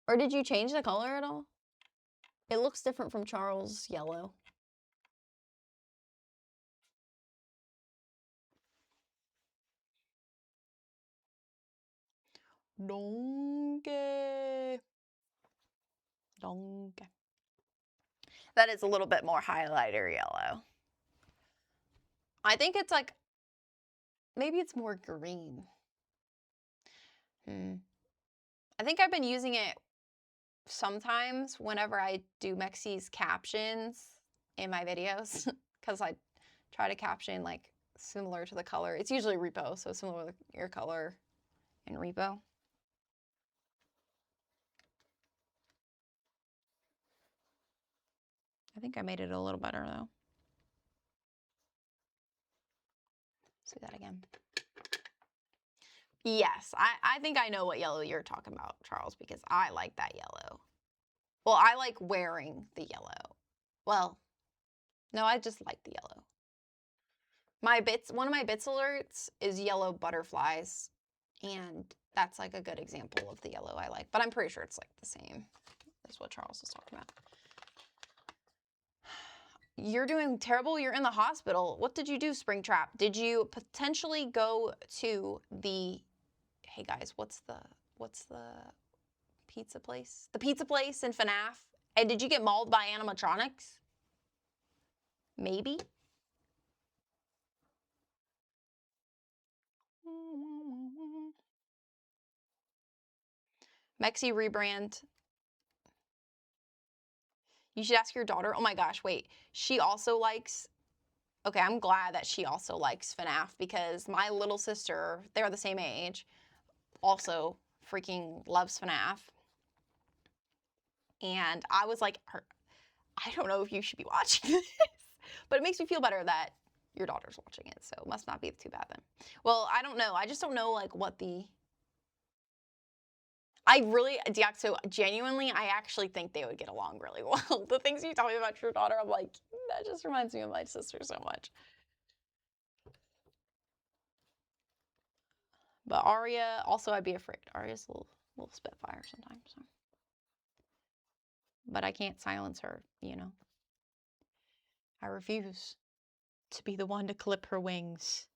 Or did you change the color at all? It looks different from Charles' yellow. Donkey. Donkey. That is a little bit more highlighter yellow. I think it's like, maybe it's more green. I think I've been using it sometimes whenever I do Mexi's captions in my videos, because I try to caption like similar to the color. It's usually repo, so similar to your color in repo. I think I made it a little better though. Let's do that again. Yes, I think I know what yellow you're talking about, Charles, because I like that yellow. Well, I like wearing the yellow. Well, no, I just like the yellow. One of my bits alerts is yellow butterflies, and that's like a good example of the yellow I like, but I'm pretty sure it's like the same as what Charles was talking about. You're doing terrible. You're in the hospital. What did you do, Springtrap? Did you potentially go to the, hey guys, what's the pizza place? The pizza place in FNAF. And did you get mauled by animatronics? Maybe. Mexi rebrand. You should ask your daughter. Oh my gosh, wait. She also likes, okay, I'm glad that she also likes FNAF because my little sister, they're the same age, also freaking loves FNAF. And I was like, I don't know if you should be watching this, but it makes me feel better that your daughter's watching it, so it must not be too bad then. Well, I don't know. I just don't know like what the... I really, Diaxo, genuinely, I actually think they would get along really well. The things you tell me about your daughter, I'm like, that just reminds me of my sister so much. But Arya, also I'd be afraid. Arya's a little spitfire sometimes. So. But I can't silence her, you know. I refuse to be the one to clip her wings.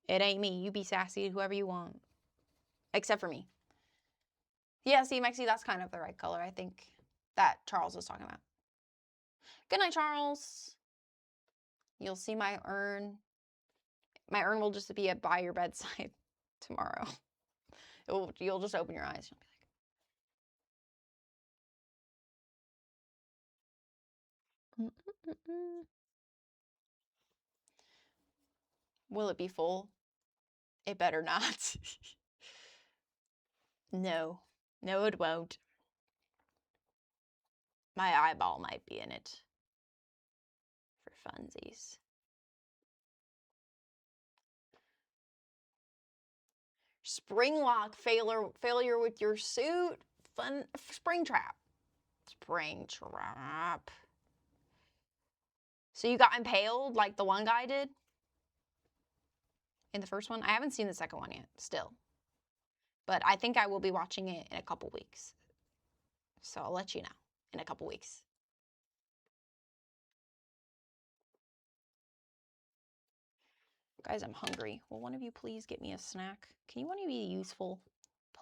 It ain't me. You be sassy, whoever you want. Except for me. Yeah, see, Mexi, that's kind of the right color, I think, that Charles was talking about. Good night, Charles. You'll see my urn. My urn will just be by your bedside tomorrow. You'll just open your eyes. You'll be like, Will it be full? It better not. No. No, it won't. My eyeball might be in it. For funsies. Spring lock failure with your suit. Fun Springtrap. Springtrap. So you got impaled like the one guy did? In the first one? I haven't seen the second one yet, still. But I think I will be watching it in a couple weeks. So I'll let you know in a couple weeks. Guys, I'm hungry. Will one of you please get me a snack? Can you want to be useful?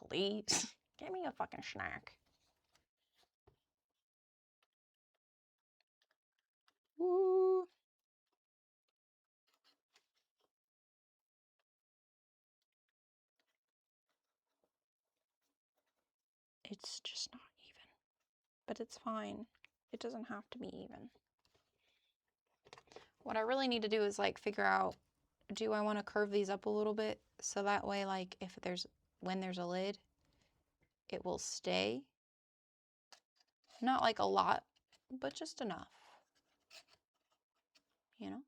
Please. Get me a fucking snack. Woo. It's just not even. But it's fine. It doesn't have to be even. What I really need to do is like figure out, do I want to curve these up a little bit so that way like when there's a lid, it will stay. Not like a lot, but just enough. You know?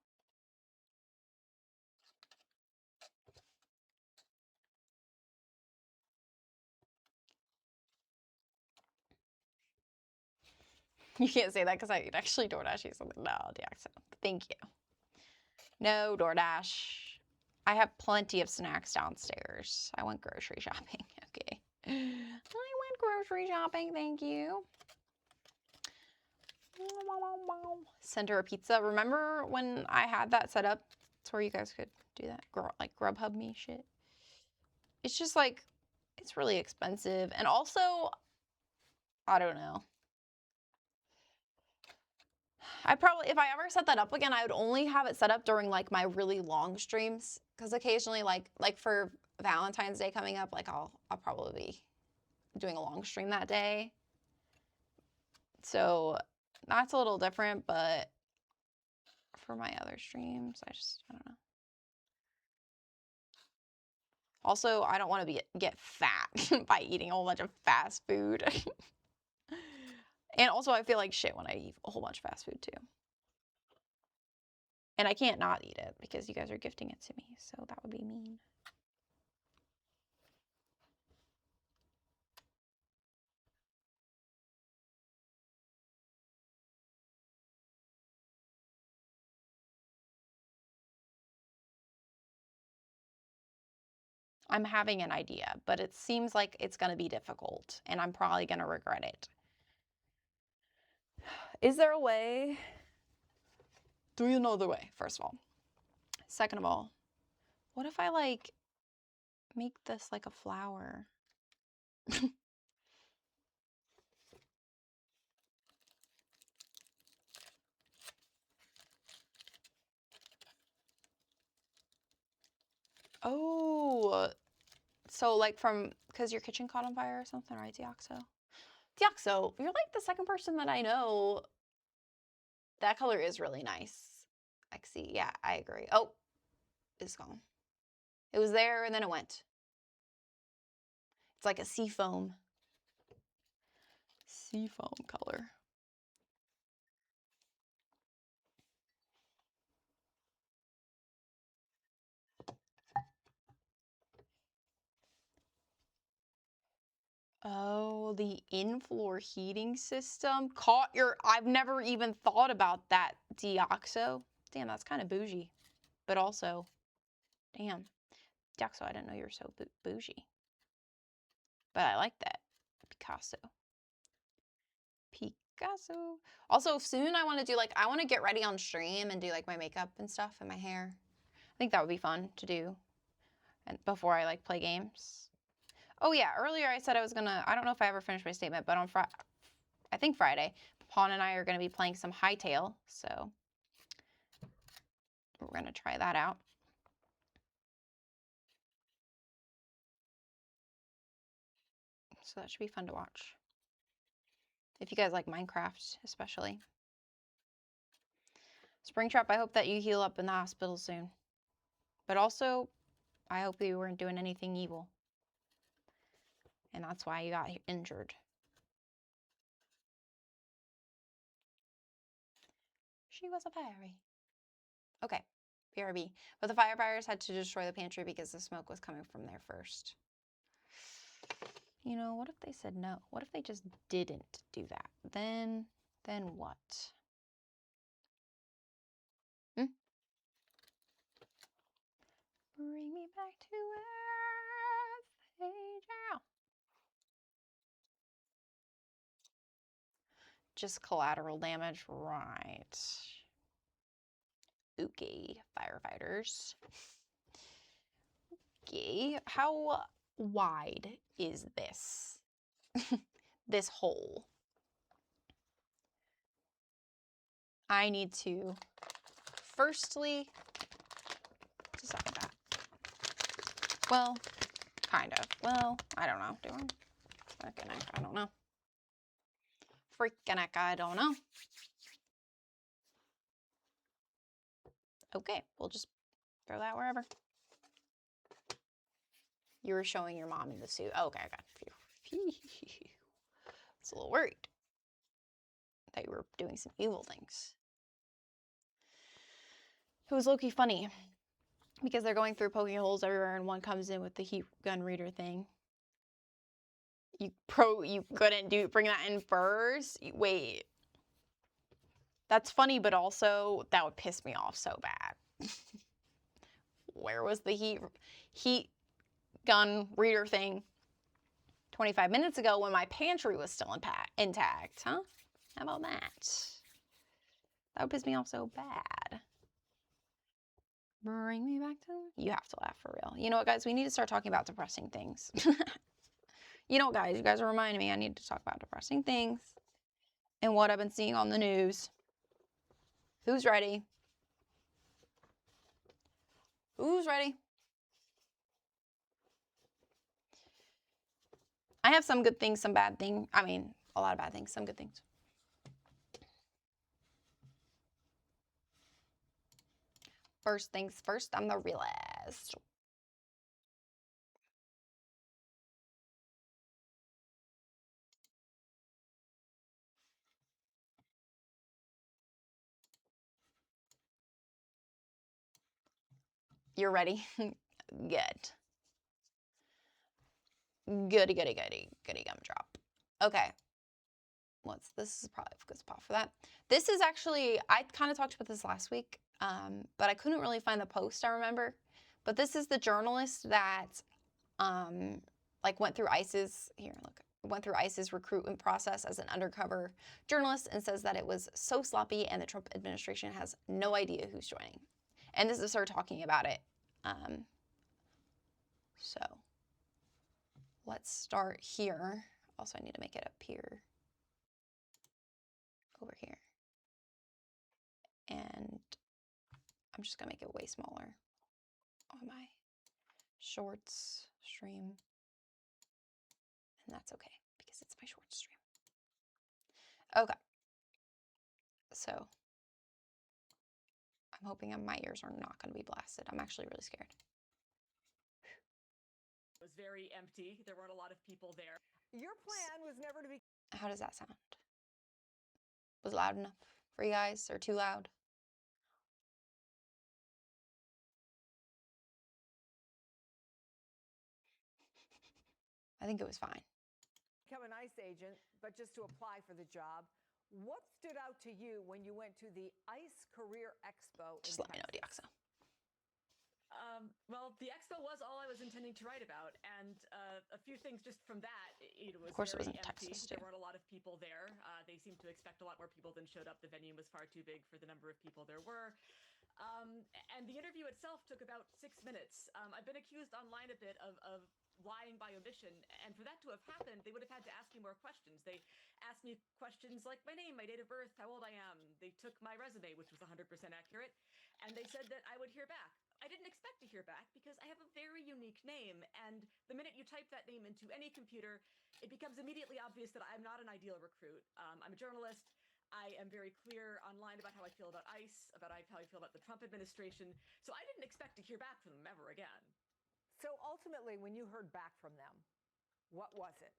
You can't say that because I actually DoorDash you something. No, Jackson. Thank you. No, DoorDash. I have plenty of snacks downstairs. I went grocery shopping. Okay. I went grocery shopping. Thank you. Send her a pizza. Remember when I had that set up? It's where you guys could do that. Like Grubhub me shit. It's just like, it's really expensive. And also, I don't know. If I ever set that up again, I would only have it set up during like my really long streams. Because occasionally, like for Valentine's Day coming up, like I'll probably be doing a long stream that day. So that's a little different, but for my other streams, I don't know. Also, I don't want to get fat by eating a whole bunch of fast food. And also, I feel like shit when I eat a whole bunch of fast food, too. And I can't not eat it because you guys are gifting it to me, so that would be mean. I'm having an idea, but it seems like it's going to be difficult, and I'm probably going to regret it. Is there a way? Do you know the way, first of all? Second of all, what if I, like, make this like a flower? Oh, so like from, because your kitchen caught on fire or something, right, Deoxo? Deoxo, you're like the second person that I know. That color is really nice. I see. Yeah, I agree. Oh, it's gone. It was there and then it went. It's like a sea foam. Sea foam color. Oh, the in-floor heating system caught your... I've never even thought about that, Deoxo. Damn, that's kind of bougie. But also, damn. Deoxo, I didn't know you were so bougie. But I like that. Picasso. Picasso. Also, soon I want to do, like, I want to get ready on stream and do, like, my makeup and stuff and my hair. I think that would be fun to do and before I, like, play games. Oh, yeah, earlier I said I was going to, I don't know if I ever finished my statement, but on I think Friday, Pawn and I are going to be playing some Hightail, so we're going to try that out. So that should be fun to watch. If you guys like Minecraft, especially. Springtrap, I hope that you heal up in the hospital soon. But also, I hope you weren't doing anything evil. And that's why you got injured. She was a fairy. Okay, BRB. But the firefighters had to destroy the pantry because the smoke was coming from there first. You know, what if they said no? What if they just didn't do that? Then what? Hmm? Bring me back to earth. Hey, now. Just collateral damage, right. Okay, firefighters. Okay, how wide is this? This hole? I need to firstly decide that. Well, kind of. Well, I don't know. Do I? Freaking heck, I don't know. Freaking heck, I don't know. Okay, we'll just throw that wherever. You were showing your mom in the suit. Oh, okay, I got you. It's a little worried that you were doing some evil things. It was low-key funny because they're going through poking holes everywhere and one comes in with the heat gun reader thing. You couldn't bring that in first? Wait. That's funny, but also that would piss me off so bad. Where was the heat gun reader thing 25 minutes ago when my pantry was still intact, huh? How about that? That would piss me off so bad. Bring me back to... You have to laugh for real. You know what, guys? We need to start talking about depressing things. You know what, guys? You guys are reminding me I need to talk about depressing things and what I've been seeing on the news. Who's ready? Who's ready? I have some good things, some bad things. I mean, a lot of bad things, some good things. First things first, I'm the realist. You're ready? Good. Goody, goody, goody, goody gumdrop. Okay. This is probably a good spot for that. This is actually, I kind of talked about this last week, but I couldn't really find the post, I remember. But this is the journalist that, like went through ICE's, went through ICE's recruitment process as an undercover journalist and says that it was so sloppy and the Trump administration has no idea who's joining. And this is her talking about it. So let's start here. Also, I need to make it appear over here. And I'm just gonna make it way smaller on my shorts stream. And that's okay because it's my short stream. Okay. So I'm hoping my ears are not gonna be blasted. I'm actually really scared. It was very empty. There weren't a lot of people there. Your plan was never to be. How does that sound? Was it loud enough for you guys or too loud? I think it was fine. Become an ICE agent, but just to apply for the job. What stood out to you when you went to the ICE Career Expo? Just let me know, Dioxo. Well, the expo was all I was intending to write about, and a few things just from that. It was of course, it was very in empty. Texas too. There weren't a lot of people there. They seemed to expect a lot more people than showed up. The venue was far too big for the number of people there were. And the interview itself took about 6 minutes. I've been accused online a bit of lying by omission, and for that to have happened, they would have had to ask me more questions. They asked me questions like my name, my date of birth, how old I am. They took my resume, which was 100% accurate, and they said that I would hear back. I didn't expect to hear back because I have a very unique name, and the minute you type that name into any computer, it becomes immediately obvious that I'm not an ideal recruit. I'm a journalist. I am very clear online about how I feel about ICE, about how I feel about the Trump administration. So I didn't expect to hear back from them ever again. So ultimately, when you heard back from them, what was it?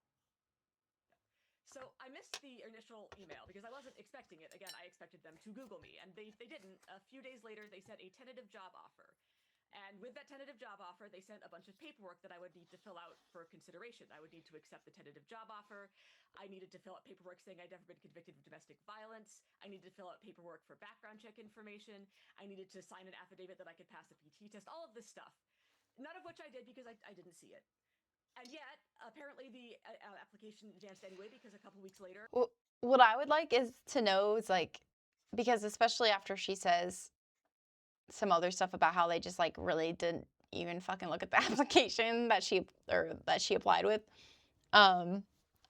So I missed the initial email because I wasn't expecting it. Again, I expected them to Google me, and they didn't. A few days later, they sent a tentative job offer. And with that tentative job offer, they sent a bunch of paperwork that I would need to fill out for consideration. I would need to accept the tentative job offer. I needed to fill out paperwork saying I'd never been convicted of domestic violence. I needed to fill out paperwork for background check information. I needed to sign an affidavit that I could pass a PT test, all of this stuff. None of which I did because I didn't see it. And yet, apparently the application advanced anyway because a couple weeks later. Well, what I would like is to know is like, because especially after she says some other stuff about how they just like really didn't even fucking look at the application that she applied with.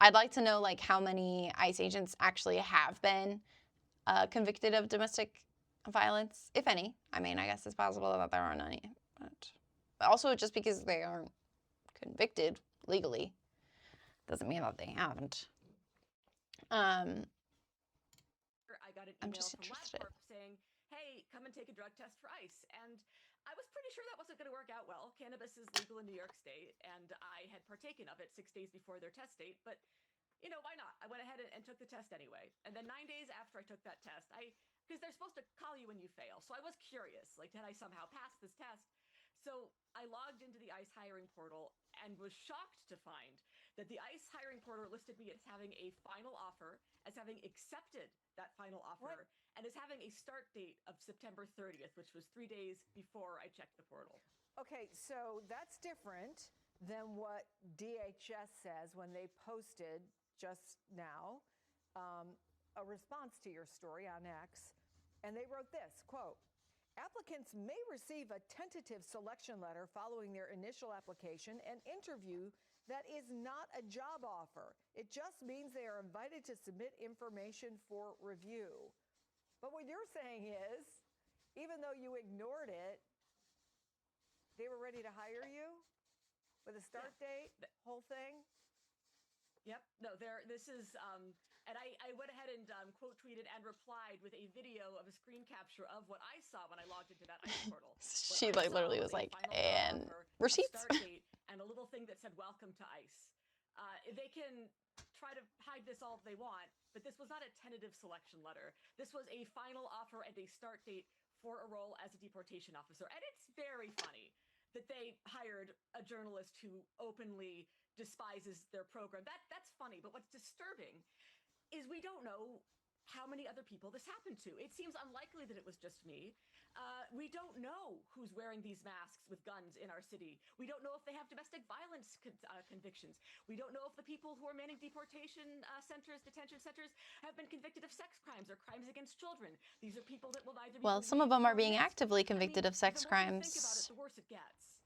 I'd like to know like how many ICE agents actually have been convicted of domestic violence, if any. I mean, I guess it's possible that there aren't any, but also just because they aren't convicted legally doesn't mean that they haven't. I got an I'm email just from interested. LabCorp saying, hey, come and take a drug test for ICE. And I was pretty sure that wasn't going to work out well. Cannabis is legal in New York State, and I had partaken of it 6 days before their test date. But, you know, why not? I went ahead and took the test anyway. And then 9 days after I took that test, because they're supposed to call you when you fail. So I was curious, like, did I somehow pass this test? So I logged into the ICE hiring portal and was shocked to find that the ICE hiring portal listed me as having a final offer, as having accepted that final offer, and as having a start date of September 30th, which was 3 days before I checked the portal. Okay, so that's different than what DHS says when they posted just now a response to your story on X, and they wrote this, quote, applicants may receive a tentative selection letter following their initial application and interview that is not a job offer. It just means they are invited to submit information for review. But what you're saying is, even though you ignored it, they were ready to hire you with a start date, whole thing? Yep. No, this is, and I went ahead and quote tweeted and replied with a video of a screen capture of what I saw when I logged into that ICE portal. She like literally was like, and receipts. Start date and a little thing that said welcome to ICE. They can try to hide this all they want, but this was not a tentative selection letter. This was a final offer and a start date for a role as a deportation officer. And it's very funny that they hired a journalist who openly despises their program. That's funny, but what's disturbing is we don't know how many other people this happened to. It seems unlikely that it was just me. We don't know who's wearing these masks with guns in our city. We don't know if they have domestic violence convictions. We don't know if the people who are manning deportation detention centers, have been convicted of sex crimes or crimes against children. These are people that will neither be Well, some of them are being actively convicted of sex the more you crimes. think about it, the worse it gets.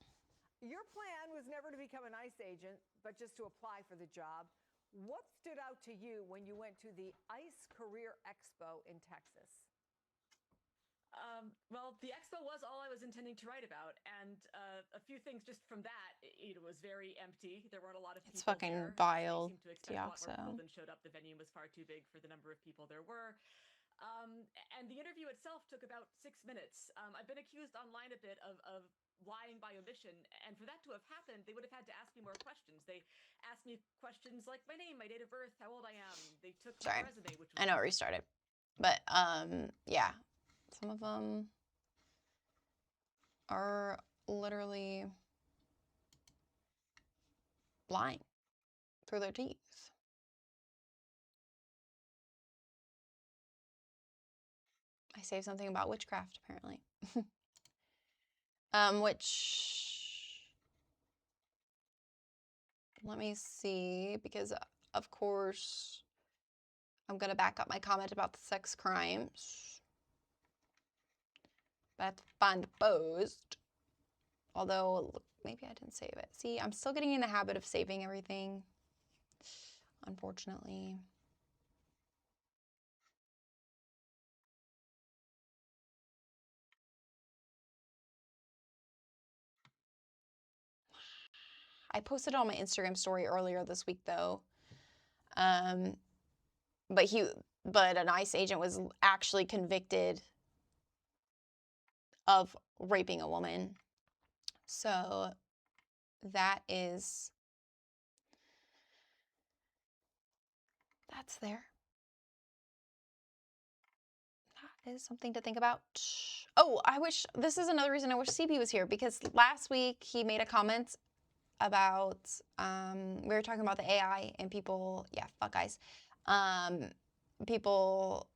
Your plan was never to become an ICE agent, but just to apply for the job. What stood out to you when you went to the ICE Career Expo in Texas? Well, the expo was all I was intending to write about, and a few things just from that. It was very empty. There weren't a lot of people. It's fucking there. vile, They seemed to expect a lot more Diaxo. people than showed up. The venue was far too big for the number of people there were. And the interview itself took about 6 minutes. I've been accused online a bit of lying by omission, and for that to have happened, they would have had to ask me more questions. They asked me questions like my name, my date of birth, how old I am. They took my resume, which was I know it restarted. But yeah. Some of them are literally lying through their teeth. I saved something about witchcraft, apparently. Which, let me see, because of course I'm gonna back up my comment about the sex crimes. But I have to find the post. Although, maybe I didn't save it. See, I'm still getting in the habit of saving everything, unfortunately. I posted on my Instagram story earlier this week, though. But an ICE agent was actually convicted of raping a woman. So that's there. That is something to think about. Oh, this is another reason I wish CB was here, because last week he made a comment about, we were talking about the AI and people, yeah, fuck guys, people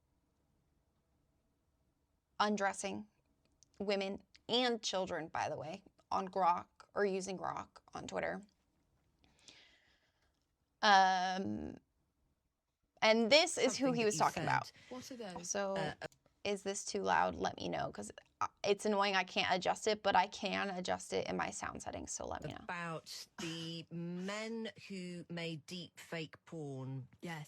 undressing women and children, by the way, on Grok or using Grok on Twitter. And this is who he was talking about. What are those? So, is this too loud? Let me know, because it's annoying. I can't adjust it, but I can adjust it in my sound settings, so let me know. About the men who made deep fake porn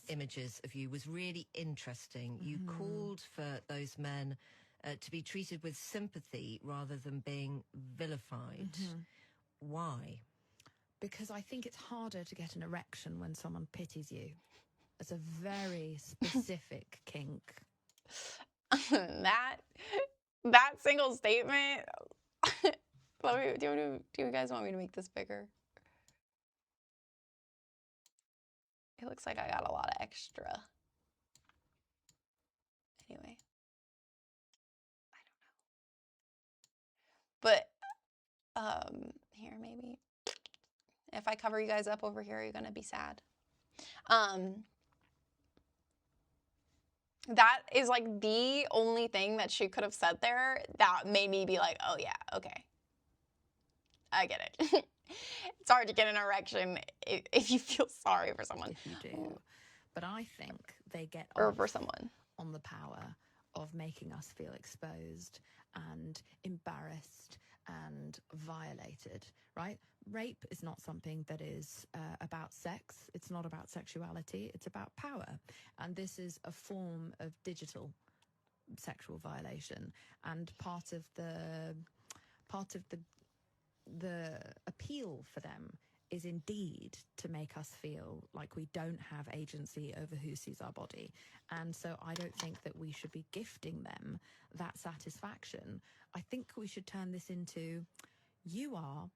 images of you was really interesting. You called for those men to be treated with sympathy rather than being vilified. Why? Because I think it's harder to get an erection when someone pities you. It's a very specific kink. that single statement. Do you guys want me to make this bigger? It looks like I got a lot of extra. Anyway, I don't know. But here, maybe if I cover you guys up over here, you're gonna be sad. That is like the only thing that she could have said there that made me be like, oh yeah, okay. I get it. It's hard to get an erection if you feel sorry for someone. If you do. But I think they get Or off for someone. on the power of making us feel exposed and embarrassed and violated, right? Rape is not something that is about sex. It's not about sexuality. It's about power. And this is a form of digital sexual violation. And part of the appeal for them is indeed to make us feel like we don't have agency over who sees our body. And so I don't think that we should be gifting them that satisfaction. I think we should turn this into, you are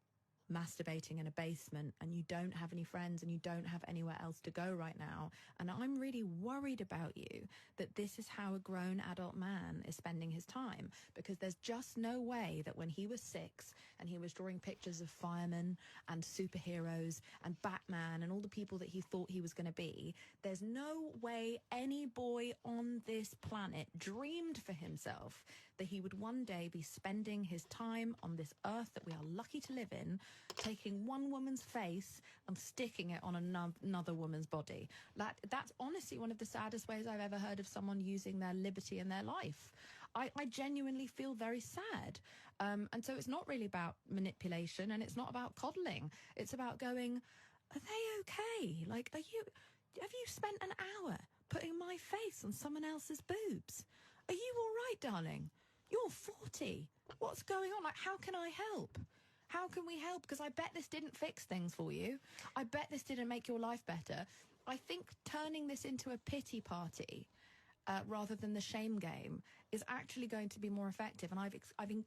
masturbating in a basement and you don't have any friends and you don't have anywhere else to go right now. And I'm really worried about you that this is how a grown adult man is spending his time, because there's just no way that when he was 6 and he was drawing pictures of firemen and superheroes and Batman and all the people that he thought he was going to be, there's no way any boy on this planet dreamed for himself that he would one day be spending his time on this earth that we are lucky to live in, taking one woman's face and sticking it on another woman's body. That's honestly one of the saddest ways I've ever heard of someone using their liberty in their life. I genuinely feel very sad. And so it's not really about manipulation, and it's not about coddling. It's about going, are they okay? Like, have you spent an hour putting my face on someone else's boobs? Are you all right, darling? You're 40. What's going on? Like, how can I help? How can we help? Because I bet this didn't fix things for you. I bet this didn't make your life better. I think turning this into a pity party rather than the shame game is actually going to be more effective. And I've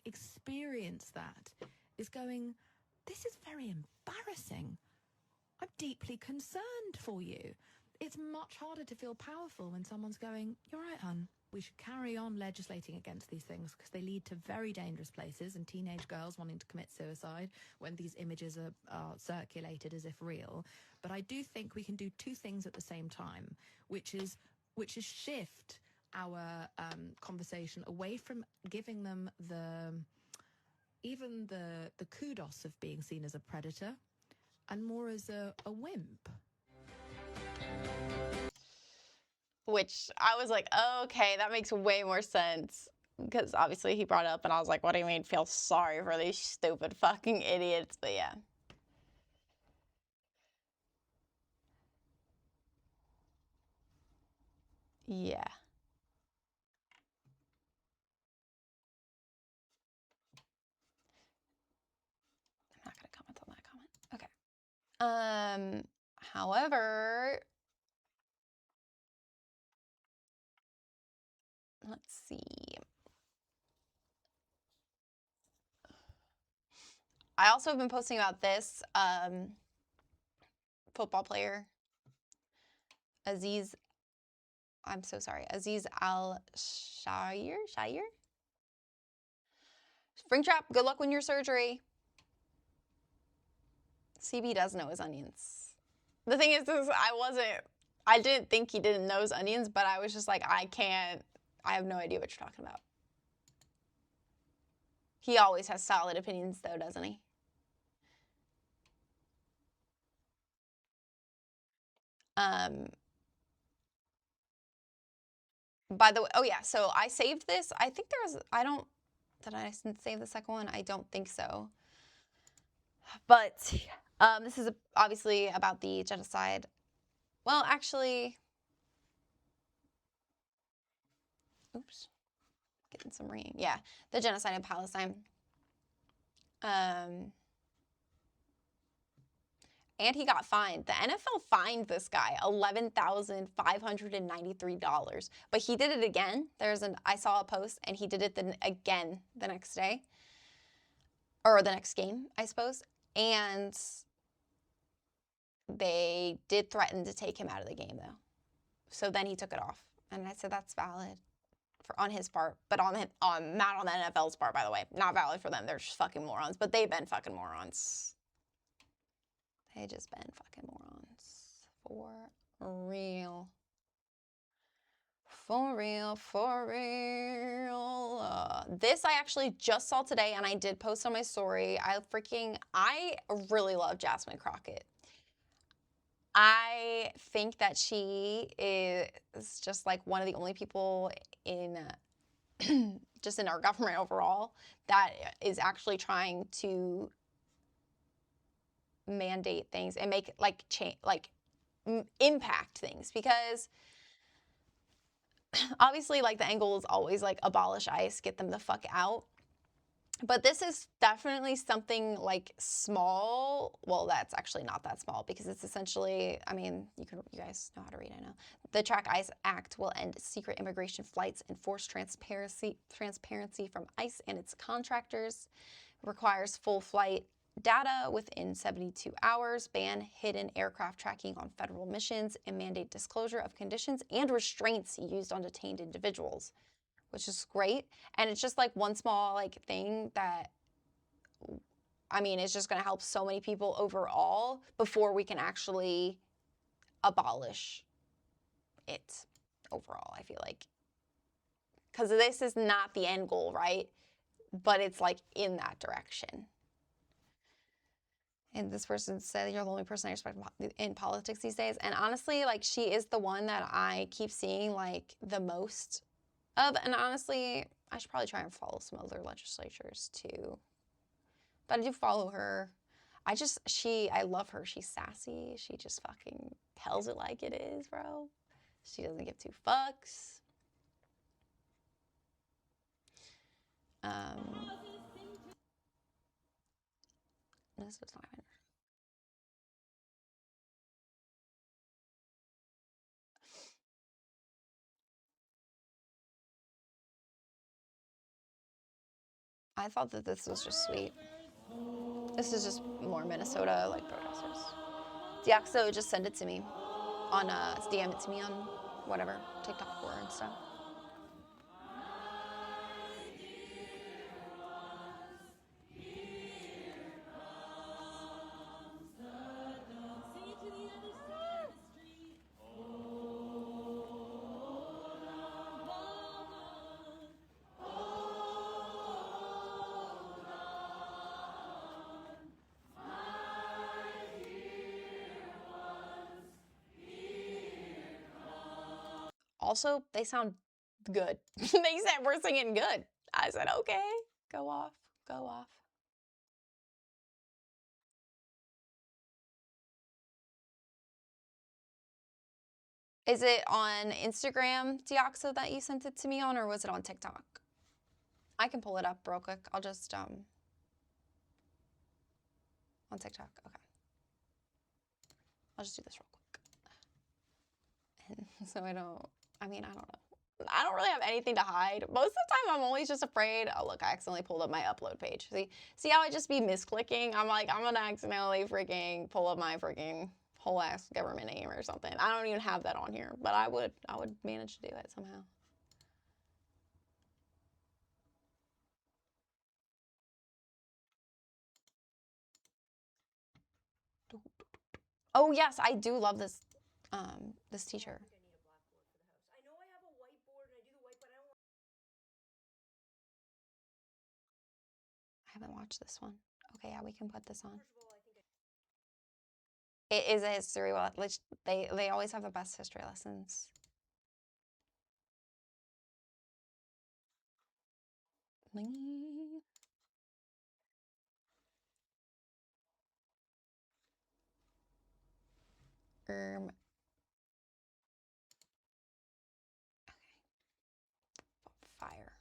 experienced that. Is going, this is very embarrassing. I'm deeply concerned for you. It's much harder to feel powerful when someone's going, you're right, hun. We should carry on legislating against these things because they lead to very dangerous places and teenage girls wanting to commit suicide when these images are circulated as if real. But I do think we can do two things at the same time, which is shift our conversation away from giving them the kudos of being seen as a predator and more as a wimp. Which I was like, okay, that makes way more sense. Because obviously he brought it up and I was like, what do you mean feel sorry for these stupid fucking idiots? But yeah. Yeah. I'm not going to comment on that comment. Okay. However, let's see. I also have been posting about this football player, Aziz Al-Shaair? Springtrap, good luck with your surgery. CB does know his onions. The thing is I didn't think he didn't know his onions, but I was just like, I have no idea what you're talking about. He always has solid opinions though, doesn't he? By the way, oh yeah, so I saved this. I think did I save the second one? I don't think so. But this is obviously about the genocide. Well, actually, oops, getting some ringing. Yeah, the genocide in Palestine. And he got fined. The NFL fined this guy $11,593. But he did it again. I saw a post, and he did it again the next day. Or the next game, I suppose. And they did threaten to take him out of the game, though. So then he took it off. And I said, that's valid on his part. But not on the NFL's part, by the way. Not valid for them. They're just fucking morons. But they've been fucking morons. They just been fucking morons. For real. For real, for real. This I actually just saw today, and I did post on my story. I really love Jasmine Crockett. I think that she is just like one of the only people in just in our government overall that is actually trying to mandate things and make impact things, because obviously like the angle is always like abolish ICE, get them the fuck out. But this is definitely something like small. Well, that's actually not that small, because it's essentially, I mean, you guys know how to read, I know. The Track ICE Act will end secret immigration flights, enforce transparency from ICE and its contractors, requires full flight data within 72 hours, ban hidden aircraft tracking on federal missions, and mandate disclosure of conditions and restraints used on detained individuals, which is great. And it's just like one small like thing that, I mean, it's just going to help so many people overall before we can actually abolish it overall, I feel like. Because this is not the end goal, right? But it's like in that direction. And this person said, you're the only person I respect in politics these days. And honestly, like, she is the one that I keep seeing like the most of. And honestly, I should probably try and follow some other legislatures too. But I do follow her. I love her. She's sassy. She just fucking tells it like it is, bro. She doesn't give two fucks. This was not even. I thought that this was just sweet. This is just more Minnesota like protesters. Diaxo just send it to me on DM it to me on whatever TikTok or Insta. Also, they sound good. They said we're singing good. I said, okay, go off, go off. Is it on Instagram, Diaxo, that you sent it to me on, or was it on TikTok? I can pull it up real quick. I'll just, on TikTok, okay. I'll just do this real quick. And so I don't know. I don't really have anything to hide. Most of the time, I'm always just afraid. Oh, look, I accidentally pulled up my upload page. See how I just be misclicking? I'm like, I'm gonna accidentally freaking pull up my freaking whole ass government name or something. I don't even have that on here, but I would manage to do it somehow. Oh yes, I do love this this teacher. I haven't watched this one. Okay, yeah, we can put this on. It is a history. Well, they always have the best history lessons. Okay. Fire.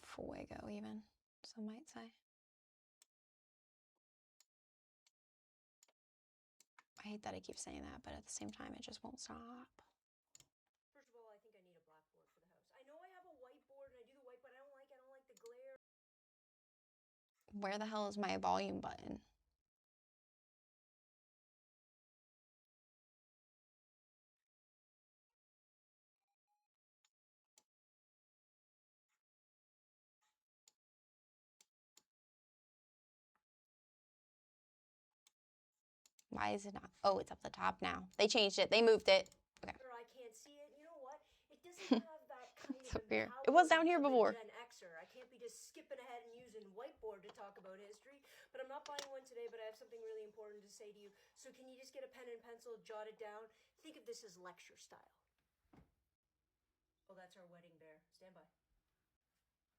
Fuego, even, some might say. I hate that I keep saying that, but at the same time, it just won't stop. First of all, I think I need a blackboard for the house. I know I have a whiteboard and I do the white, but I don't like the glare. Where the hell is my volume button? Why is it not? Oh, it's up the top now. They changed it. They moved it. Okay. I can't see it. You know what? It doesn't have that kind So of weird. It was down here before. Gen Xer. I can't be just skipping ahead and using whiteboard to talk about history. But I'm not buying one today, but I have something really important to say to you. So can you just get a pen and pencil, jot it down? Think of this as lecture style. Oh, that's our wedding bear. Stand by.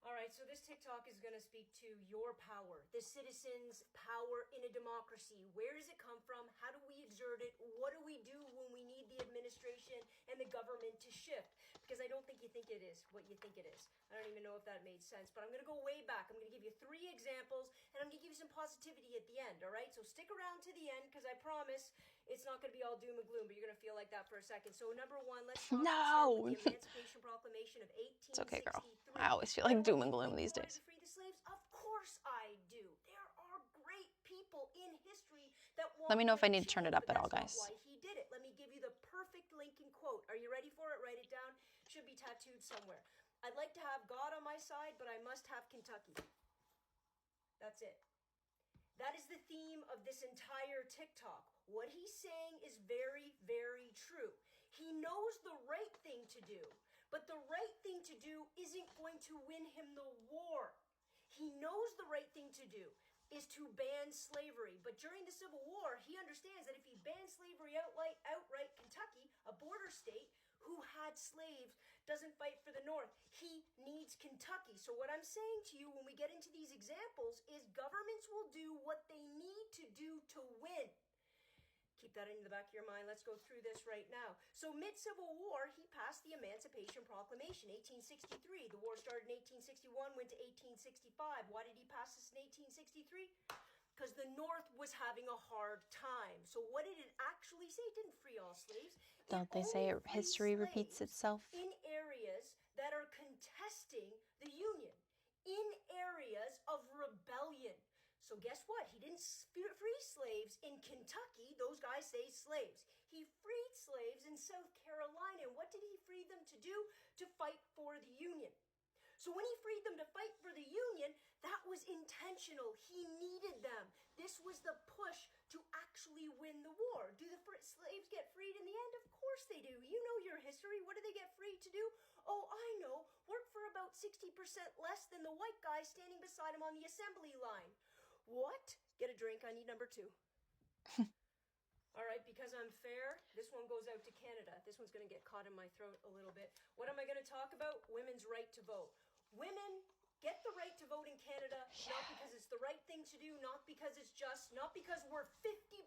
All right, so this TikTok is going to speak to your power, the citizens' power in a democracy. Where does it come from? How do we exert it? What do we do when we need the administration and the government to shift? Because I don't think you think it is what you think it is. I don't even know if that made sense, but I'm going to go way back. I'm going to give you 3 examples, and I'm going to give you some positivity at the end, all right? So stick around to the end, because I promise It's not going to be all doom and gloom, but you're going to feel like that for a second. So number one, let's start No. with the Emancipation Proclamation of 1863. It's okay, girl. I always feel like doom and gloom these days. To free the slaves? Of course I do. There are great people in history that want Let me know if I need to change, turn it up but at all, that's guys. not why he did it. Let me give you the perfect Lincoln quote. Are you ready for it? Write it down. Should be tattooed somewhere. I'd like to have God on my side, but I must have Kentucky. That's it. That is the theme of this entire TikTok. What he's saying is very, very true. He knows the right thing to do, but the right thing to do isn't going to win him the war. He knows the right thing to do is to ban slavery, but during the Civil War, he understands that if he bans slavery outright, Kentucky, a border state who had slaves, doesn't fight for the North. He needs Kentucky. So what I'm saying to you when we get into these examples is governments will do what they need to do to win. Keep that in the back of your mind. Let's go through this right now. So mid-Civil War, he passed the Emancipation Proclamation, 1863. The war started in 1861, went to 1865. Why did he pass this in 1863? Because the North was having a hard time. So what did it actually say? It didn't free all slaves. Don't they say history repeats itself? In areas that are contesting the Union, in areas of rebellion. So guess what? He didn't free slaves in Kentucky. Those guys say slaves. He freed slaves in South Carolina. And what did he free them to do? To fight for the Union. So when he freed them to fight for the Union, that was intentional. He needed them. This was the push to actually win the war. Do the slaves get freed in the end? Of course they do. You know your history. What do they get freed to do? Oh, I know. Work for about 60% less than the white guy standing beside him on the assembly line. What? Get a drink. I need number 2. All right, because I'm fair, this one goes out to Canada. This one's going to get caught in my throat a little bit. What am I going to talk about? Women's right to vote. Women get the right to vote in Canada, not because it's the right thing to do, not because it's just, not because we're 50%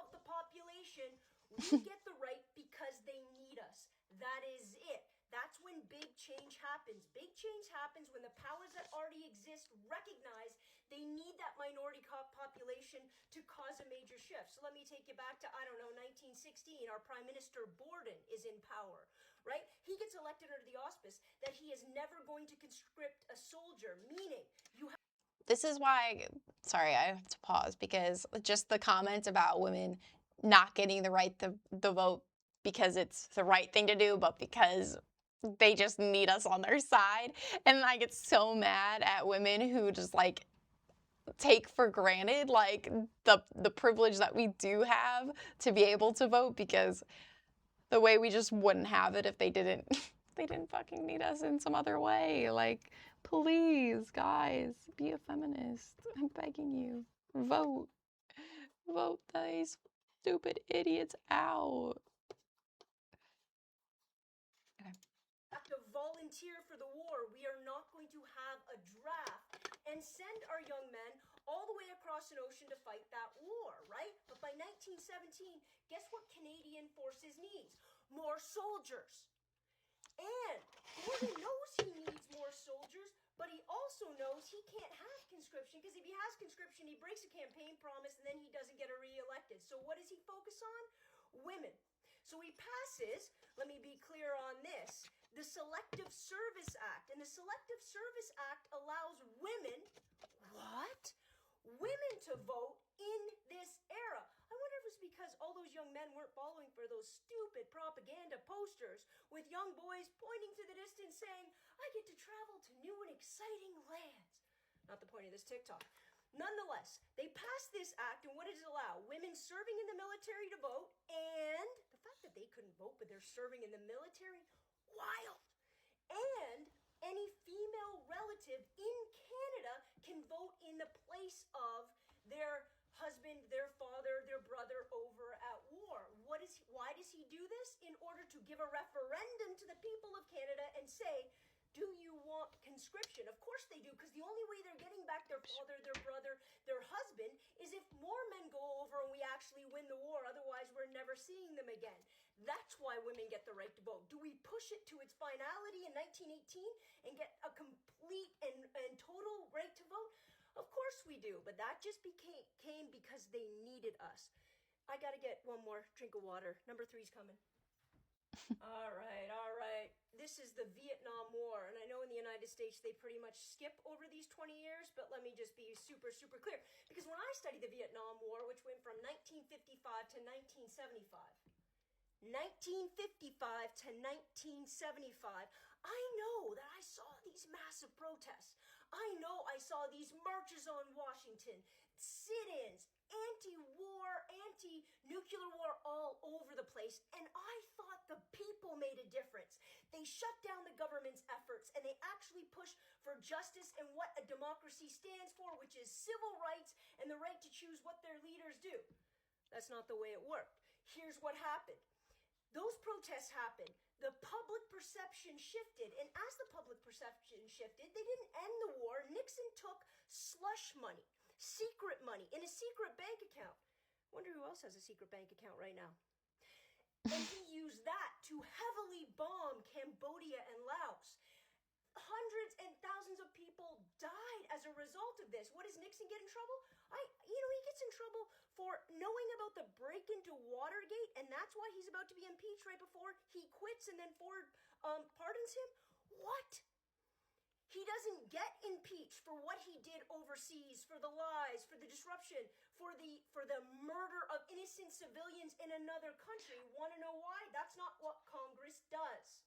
of the population. We get the right because they need us. That is it. That's when big change happens. Big change happens when the powers that already exist recognize they need that minority population to cause a major shift. So let me take you back to, 1916. Our Prime Minister Borden is in power, right? He gets elected under the auspice that he is never going to conscript a soldier, meaning you have... This is why, sorry, I have to pause because just the comment about women not getting the right to the vote because it's the right thing to do, but because they just need us on their side. And I get so mad at women who just like take for granted like the privilege that we do have to be able to vote, because the way we just wouldn't have it if they didn't fucking need us in some other way. Like, please, guys, be a feminist. I'm begging you. Vote. Vote these stupid idiots out. Have to volunteer for the war. We are not going to have a draft and send our young men all the way across an ocean to fight that war, right? But by 1917, guess what Canadian forces needs? More soldiers. And Gordon knows he needs more soldiers, but he also knows he can't have conscription, because if he has conscription, he breaks a campaign promise and then he doesn't get reelected. So what does he focus on? Women. So he passes, let me be clear on this, the Selective Service Act. And the Selective Service Act allows women, what? Women to vote in this era. I wonder if it's because all those young men weren't falling for those stupid propaganda posters with young boys pointing to the distance saying, I get to travel to new and exciting lands. Not the point of this TikTok. Nonetheless, they passed this act, and what does it allow? Women serving in the military to vote, and the fact that they couldn't vote, but they're serving in the military, wild. And any female relative in Canada can vote in the place of their husband, their father, their brother over at war. Why does he do this? In order to give a referendum to the people of Canada and say, do you want conscription? Of course they do, because the only way they're getting back their father, their brother, their husband is if more men go over and we actually win the war. Otherwise, we're never seeing them again. That's why women get the right to vote. Do we push it to its finality in 1918 and get a complete and total right to vote? Of course we do, but that just came because they needed us. I gotta get one more drink of water. Number 3's coming. All right, all right. This is the Vietnam War, and I know in the United States they pretty much skip over these 20 years, but let me just be super, super clear. Because when I studied the Vietnam War, which went from 1955 to 1975, 1955 to 1975, I know that I saw these massive protests. I know I saw these marches on Washington, sit-ins, anti-war, anti-nuclear war all over the place, and I thought the people made a difference. They shut down the government's efforts, and they actually pushed for justice and what a democracy stands for, which is civil rights and the right to choose what their leaders do. That's not the way it worked. Here's what happened. Those protests happened. The public perception shifted, and as the public perception shifted, they didn't end the war. Nixon took slush money, secret money, in a secret bank account. Wonder who else has a secret bank account right now. And he used that to heavily bomb Cambodia and Laos. Hundreds and thousands of people died as a result of this. What does Nixon get in trouble? He gets in trouble for knowing about the break into Watergate, and that's why he's about to be impeached right before he quits and then Ford pardons him. What? He doesn't get impeached for what he did overseas, for the lies, for the disruption, for the murder of innocent civilians in another country. Want to know why? That's not what Congress does.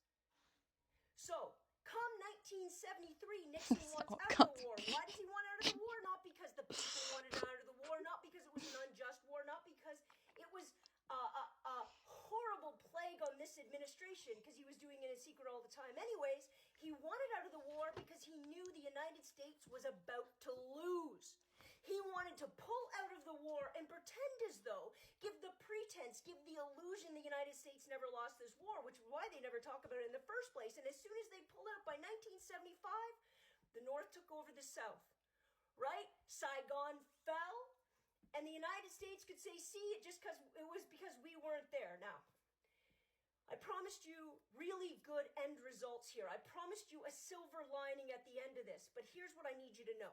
So, come 1973, Nixon wants out of the war. Why does he want out of the war? Not because the people wanted out of the war, not because it was an unjust war, not because it was a horrible plague on this administration, because he was doing it in secret all the time. Anyways, he wanted out of the war because he knew the United States was about to lose. He wanted to pull out of the war and pretend as though, give the pretense, give the illusion the United States never lost this war, which is why they never talk about it in the first place. And as soon as they pulled out by 1975, the North took over the South, right? Saigon fell, and the United States could say, see, it was because we weren't there. Now, I promised you really good end results here. I promised you a silver lining at the end of this, but here's what I need you to know.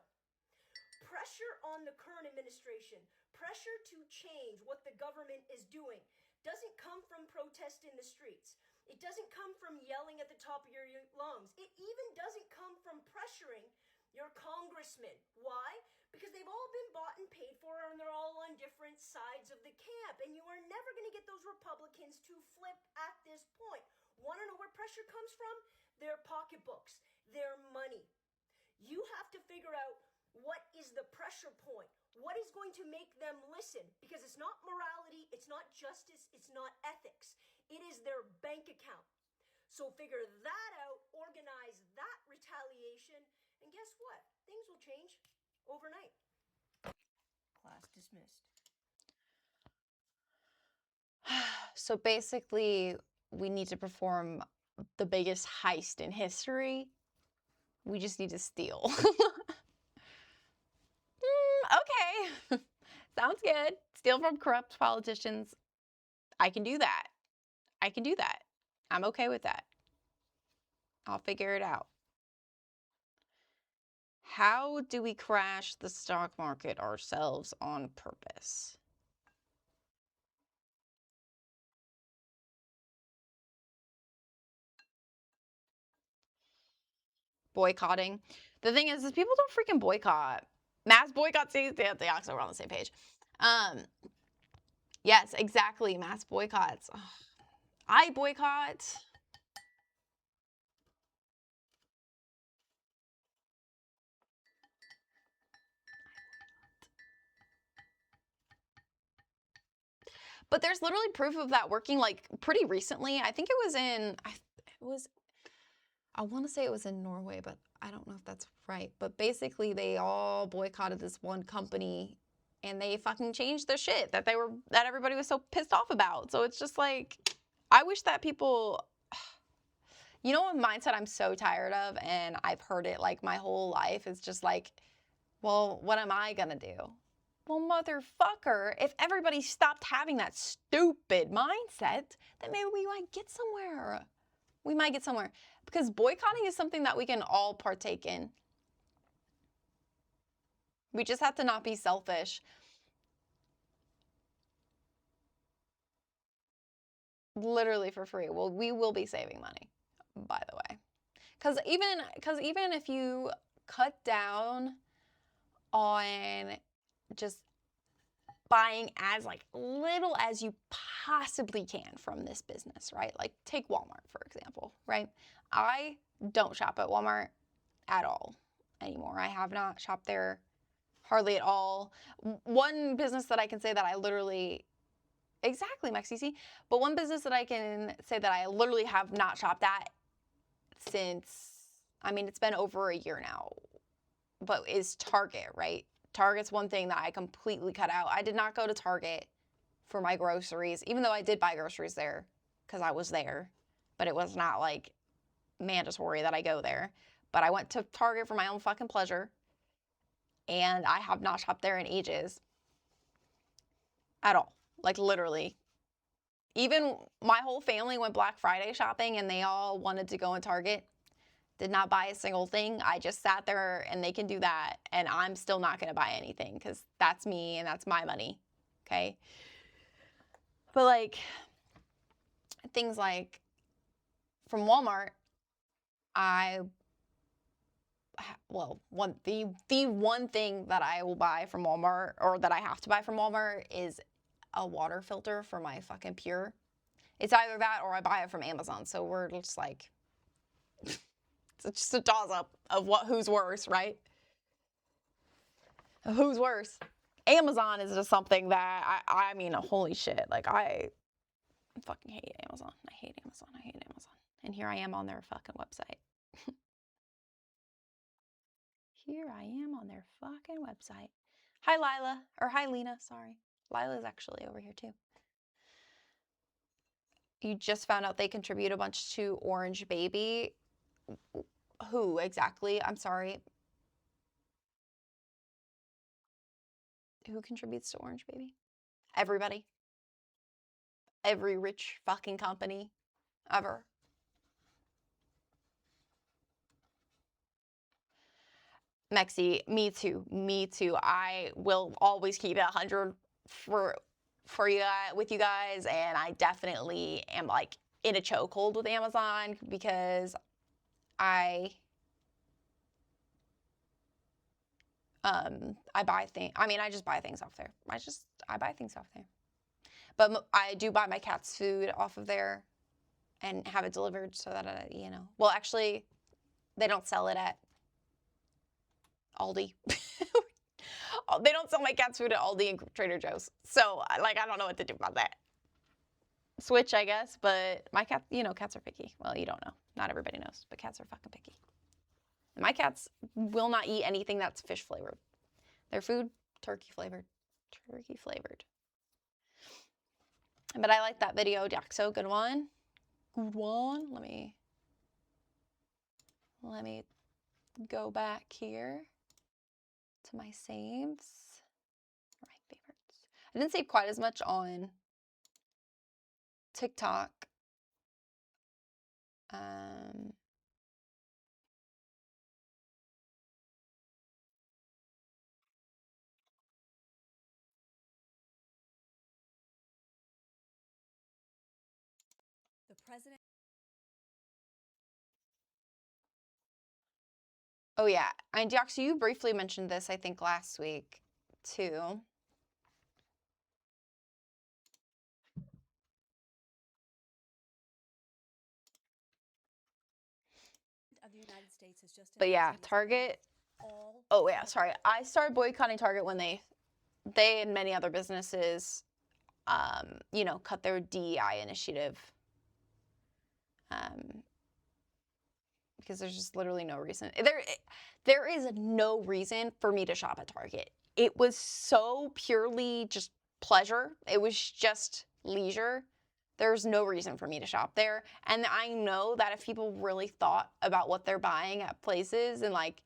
Pressure on the current administration, pressure to change what the government is doing, doesn't come from protest in the streets. It doesn't come from yelling at the top of your lungs. It even doesn't come from pressuring your congressmen. Why? Because they've all been bought and paid for, and they're all on different sides of the camp, and you are never going to get those Republicans to flip at this point. Want to know where pressure comes from? Their pocketbooks, their money. You have to figure out what is the pressure point? What is going to make them listen? Because it's not morality, it's not justice, it's not ethics. It is their bank account. So figure that out, organize that retaliation, and guess what? Things will change overnight. Class dismissed. So basically, we need to perform the biggest heist in history. We just need to steal. Okay, sounds good. Steal from corrupt politicians. I can do that. I can do that. I'm okay with that. I'll figure it out. How do we crash the stock market ourselves on purpose? Boycotting. The thing is people don't freaking boycott. Mass boycott states, the Oxford, we're on the same page. Yes, exactly. Mass boycotts. Ugh. I boycott. But there's literally proof of that working like pretty recently. I think it was in, I want to say it was in Norway, but I don't know if that's right. But basically they all boycotted this one company and they fucking changed their shit that everybody was so pissed off about. So it's just like, I wish that people, you know what mindset I'm so tired of, and I've heard it like my whole life, is just like, well, what am I gonna do? Well, motherfucker, if everybody stopped having that stupid mindset, then maybe we might get somewhere. We might get somewhere. Because boycotting is something that we can all partake in. We just have to not be selfish. literally for free. Well, we will be saving money, by the way. Because even if you cut down on just buying as like little as you possibly can from this business, right? Like take Walmart, for example, right? I don't shop at Walmart at all anymore. I have not shopped there hardly at all. One business that I can say that I literally, exactly, MaxCC, but one business that I can say that I literally have not shopped at since, I mean, it's been over a year now, but is Target, right? Target's one thing that I completely cut out. I did not go to Target for my groceries, even though I did buy groceries there because I was there, but it was not like mandatory that I go there. But I went to Target for my own fucking pleasure, and I have not shopped there in ages at all. Like literally. Even my whole family went Black Friday shopping and they all wanted to go in Target. Did not buy a single thing. I just sat there and they can do that. And I'm still not going to buy anything because that's me and that's my money. Okay. But like things like from Walmart, the one thing that I will buy from Walmart, or that I have to buy from Walmart, is a water filter for my fucking Pure. It's either that or I buy it from Amazon. So we're just like, it's just a toss up of who's worse, right? Who's worse? Amazon is just something that I mean, holy shit. Like I fucking hate Amazon. I hate Amazon. I hate Amazon. And here I am on their fucking website. Here I am on their fucking website. Hi, Lila. Or hi, Lena. Sorry. Lila's actually over here too. You just found out they contribute a bunch to Orange Baby. Who exactly? I'm sorry. Who contributes to Orange Baby? Everybody. Every rich fucking company ever. Mexi, me too. Me too. I will always keep it 100 for you guys, with you guys, and I definitely am like in a chokehold with Amazon because I buy things. I mean, I just buy things off there. I buy things off there. But I do buy my cat's food off of there and have it delivered so that, you know. Well, actually, they don't sell it at Aldi. They don't sell my cat's food at Aldi and Trader Joe's. So, like, I don't know what to do about that. Switch, I guess. But my cat, you know, cats are picky. Well, you don't know. Not everybody knows. But cats are fucking picky. And my cats will not eat anything that's fish flavored. Their food, turkey flavored. Turkey flavored. But I like that video, Jaxo. Good one. Good one. Let me go back here to my saves. My favorites. I didn't save quite as much on TikTok. The president. Oh yeah, and Jaxo, you briefly mentioned this, I think, last week too. Of the United States has just. But yeah, Target. Oh yeah, sorry. I started boycotting Target when they and many other businesses, you know, cut their DEI initiative. Because there's just literally no reason. There is no reason for me to shop at Target. It was so purely just pleasure. It was just leisure. There's no reason for me to shop there. And I know that if people really thought about what they're buying at places and like,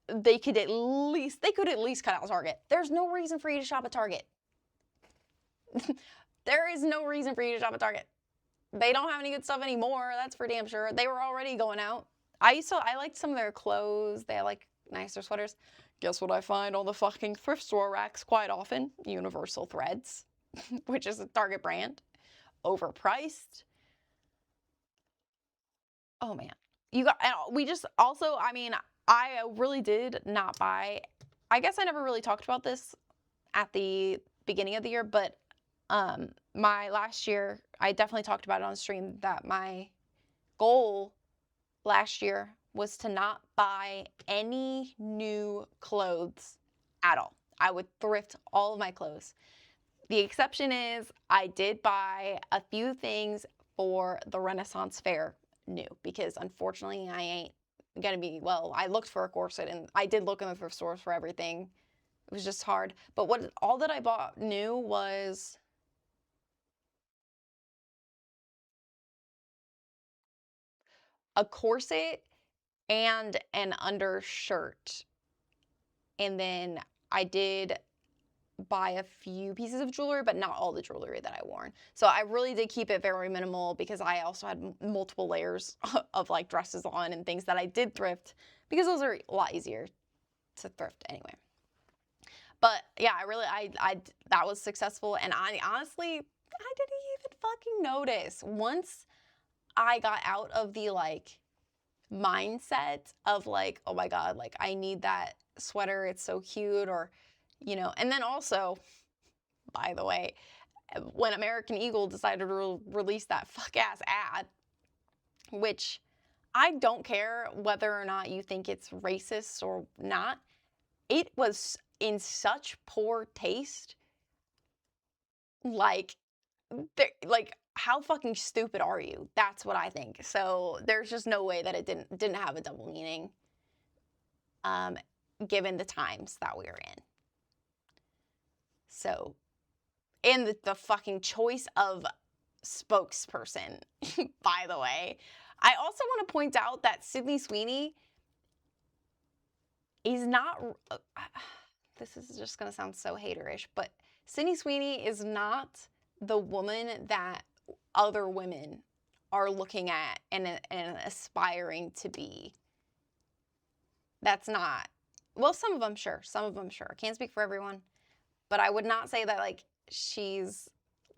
they could at least cut out Target. There's no reason for you to shop at Target. There is no reason for you to shop at Target. They don't have any good stuff anymore. That's for damn sure. They were already going out. I liked some of their clothes. They had like nicer sweaters. Guess what I find on the fucking thrift store racks quite often? Universal Threads, which is a Target brand. overpriced. Oh man. You got, we just also, I mean, I really did not buy, I guess I never really talked about this at the beginning of the year, but my last year, I definitely talked about it on stream that my goal last year was to not buy any new clothes at all. I would thrift all of my clothes. The exception is I did buy a few things for the Renaissance Fair new because unfortunately I ain't gonna be, well, I looked for a corset and I did look in the thrift stores for everything. It was just hard. But what all that I bought new was a corset and an undershirt. And then I did buy a few pieces of jewelry, but not all the jewelry that I worn. So I really did keep it very minimal because I also had multiple layers of like dresses on and things that I did thrift because those are a lot easier to thrift anyway. But yeah, that was successful. And I honestly, I didn't even fucking notice. Once I got out of the like mindset of like, oh my God, like I need that sweater. It's so cute. Or, you know, and then also, by the way, when American Eagle decided to release that fuck ass ad, which I don't care whether or not you think it's racist or not, it was in such poor taste. Like how fucking stupid are you? That's what I think. So there's just no way that it didn't have a double meaning, given the times that we are in. So, and the fucking choice of spokesperson, by the way. I also want to point out that Sydney Sweeney is not, this is just going to sound so haterish, but Sydney Sweeney is not the woman that other women are looking at and aspiring to be. That's not, well, some of them sure. I can't speak for everyone, but I would not say that like she's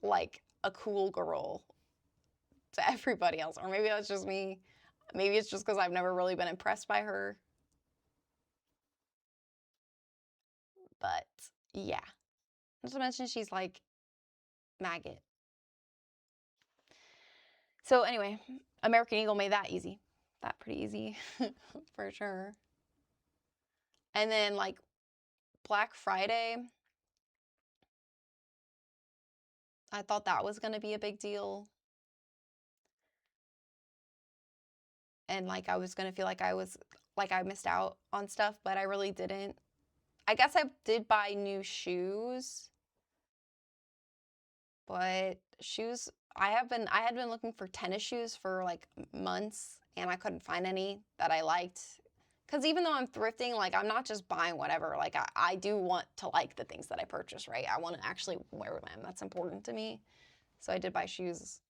like a cool girl to everybody else. Or maybe that's just me. Maybe it's just because I've never really been impressed by her. But yeah. Not to mention she's like maggot. So anyway, American Eagle made that easy. That pretty easy for sure. And then like Black Friday, I thought that was going to be a big deal. And like I was going to feel like I missed out on stuff, but I really didn't. I guess I did buy new shoes. But shoes, I had been looking for tennis shoes for like months and I couldn't find any that I liked. Because even though I'm thrifting, like I'm not just buying whatever. Like I do want to like the things that I purchase, right? I want to actually wear them. That's important to me. So I did buy shoes.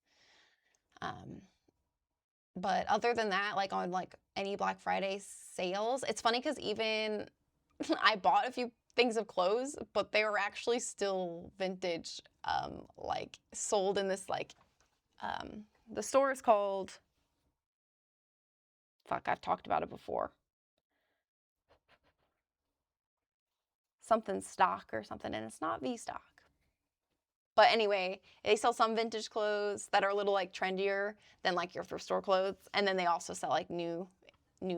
But other than that, like on like any Black Friday sales, it's funny because even I bought a few things of clothes, but they were actually still vintage, like sold in this like, the store is called, fuck, I've talked about it before. Something stock or something, and it's not V stock. But anyway, they sell some vintage clothes that are a little like trendier than like your thrift store clothes. And then they also sell like new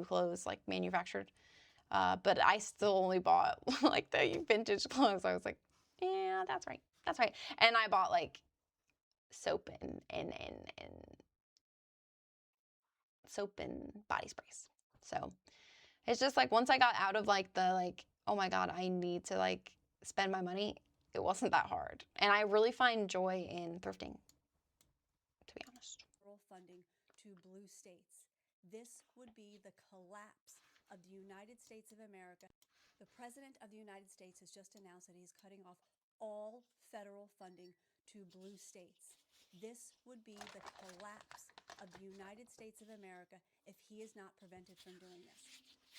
clothes, like manufactured. But I still only bought like the vintage clothes. I was like, yeah, that's right. That's right. And I bought like soap and soap and body sprays. So it's just like once I got out of like the like, oh my God, I need to like spend my money, it wasn't that hard. And I really find joy in thrifting, to be honest. Federal funding to blue states. This would be the collapse of the United States of America. The President of the United States has just announced that he's cutting off all federal funding to blue states. This would be the collapse of the United States of America if he is not prevented from doing this.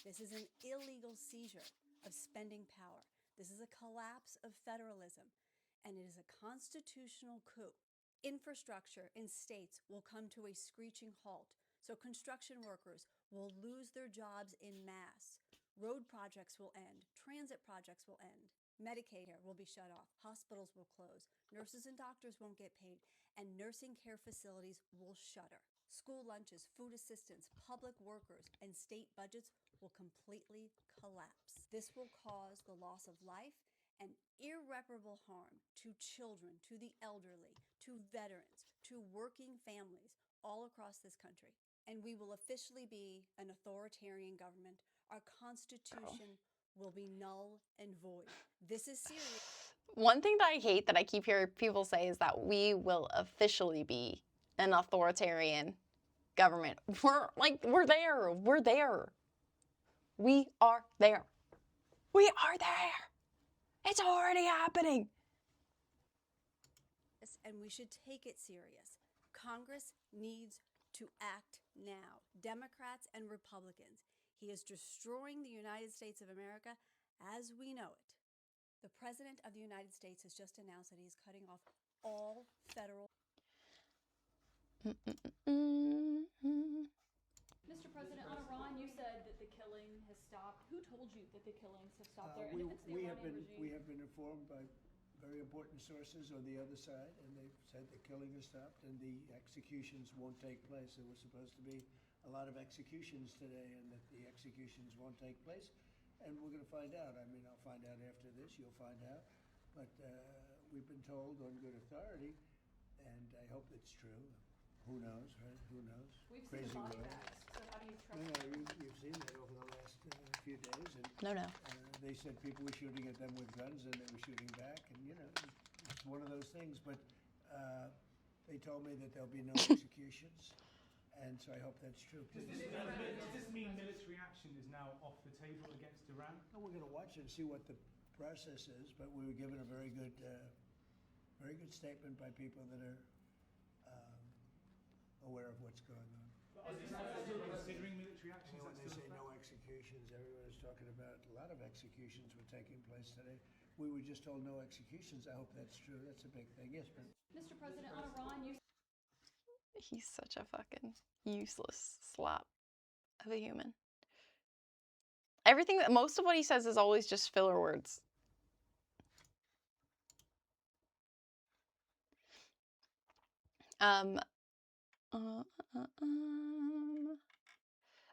This is an illegal seizure of spending power. This is a collapse of federalism, and it is a constitutional coup. Infrastructure in states will come to a screeching halt, so construction workers will lose their jobs in mass. Road projects will end, transit projects will end, Medicaid care will be shut off, hospitals will close, nurses and doctors won't get paid, and nursing care facilities will shutter. School lunches, food assistance, public workers, and state budgets will completely collapse. This will cause the loss of life and irreparable harm to children, to the elderly, to veterans, to working families all across this country. And we will officially be an authoritarian government. Our Constitution will be null and void. This is serious. One thing that I hate that I keep hearing people say is that we will officially be an authoritarian government. We're there. We're there. We are there. We are there. It's already happening. And we should take it serious. Congress needs to act now. Democrats and Republicans. He is destroying the United States of America as we know it. The President of the United States has just announced that he's cutting off all federal... Mr. President, on Iran, you said that the killing has stopped. Who told you that the killings have stopped there? And if it's the Iranian regime... We have been informed by very important sources on the other side, and they've said the killing has stopped and the executions won't take place. There was supposed to be a lot of executions today, and that the executions won't take place. And we're going to find out. I mean, I'll find out after this. You'll find out. But we've been told on good authority, and I hope it's true. Who knows, right? Who knows? We've seen the body bags, so how do you trust You've seen that over the last few days. And, No. they said people were shooting at them with guns, and they were shooting back. And, it's one of those things. But they told me that there'll be no executions. And so I hope that's true. Does this mean military action is now off the table against Iran? No, we're going to watch it and see what the process is. But we were given a very good statement by people that are aware of what's going on. Are they still considering military action? When they say no executions, everyone's talking about a lot of executions were taking place today. We were just told no executions. I hope that's true. That's a big thing. Yes, but Mr. President, on Iran, you... He's such a fucking useless slop of a human. Most of what he says is always just filler words.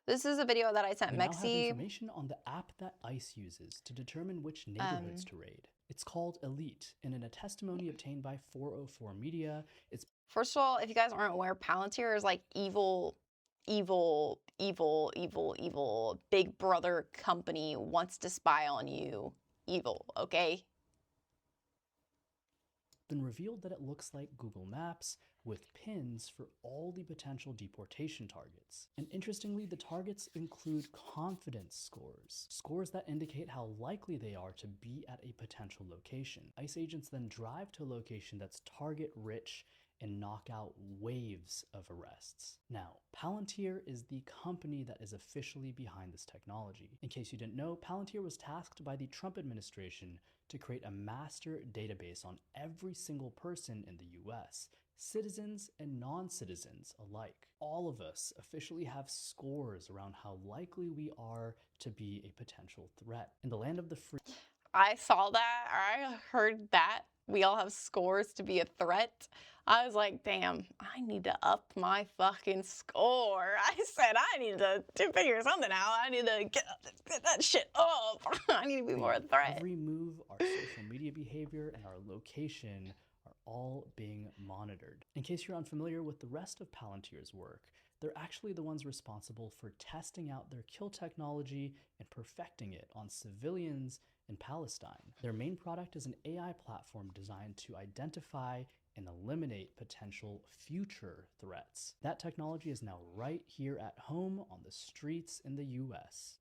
This is a video that I sent We now have Mexi. information on the app that ICE uses to determine which neighborhoods to raid. It's called Elite, and in a testimony obtained by 404 Media, it's... First of all, if you guys aren't aware, Palantir is like evil Big Brother company wants to spy on you. Evil, okay? been revealed that it looks like Google Maps with pins for all the potential deportation targets. And interestingly, the targets include confidence scores, scores that indicate how likely they are to be at a potential location. ICE agents then drive to a location that's target rich and knock out waves of arrests. Now, Palantir is the company that is officially behind this technology. In case you didn't know, Palantir was tasked by the Trump administration to create a master database on every single person in the US, citizens and non-citizens alike. All of us officially have scores around how likely we are to be a potential threat. In the land of the free... I saw that, or I heard that. We all have scores to be a threat. I was like, damn, I need to up my fucking score. I said, I need to figure something out. I need to get that shit up. I need to be more a threat. Every move, our social media behavior, and our location are all being monitored. In case you're unfamiliar with the rest of Palantir's work, they're actually the ones responsible for testing out their kill technology and perfecting it on civilians in Palestine. Their main product is an AI platform designed to identify and eliminate potential future threats. That technology is now right here at home on the streets in the US.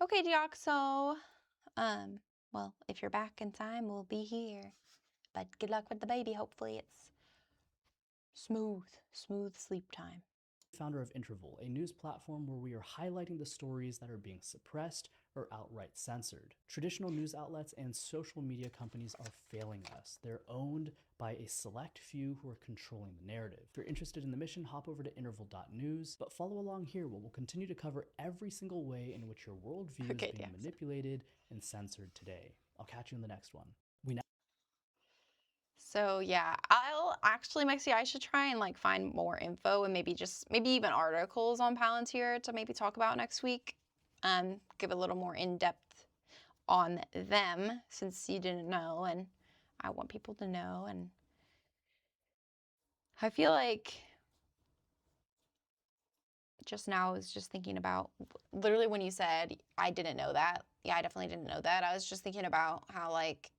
Okay, Deoxo. Well, if you're back in time, we'll be here. But good luck with the baby. Hopefully it's smooth sleep time. founder of Interval, a news platform where we are highlighting the stories that are being suppressed or outright censored. Traditional news outlets and social media companies are failing us. They're owned by a select few who are controlling the narrative. If you're interested in the mission, hop over to interval.news, but follow along here where we'll continue to cover every single way in which your worldview is being manipulated and censored today. I'll catch you in the next one. So yeah, I'll actually, Maxie, I should try and like find more info and maybe even articles on Palantir to maybe talk about next week. Give a little more in-depth on them since you didn't know, and I want people to know. And I feel like just now I was just thinking about literally when you said I didn't know that. Yeah, I definitely didn't know that. I was just thinking about how like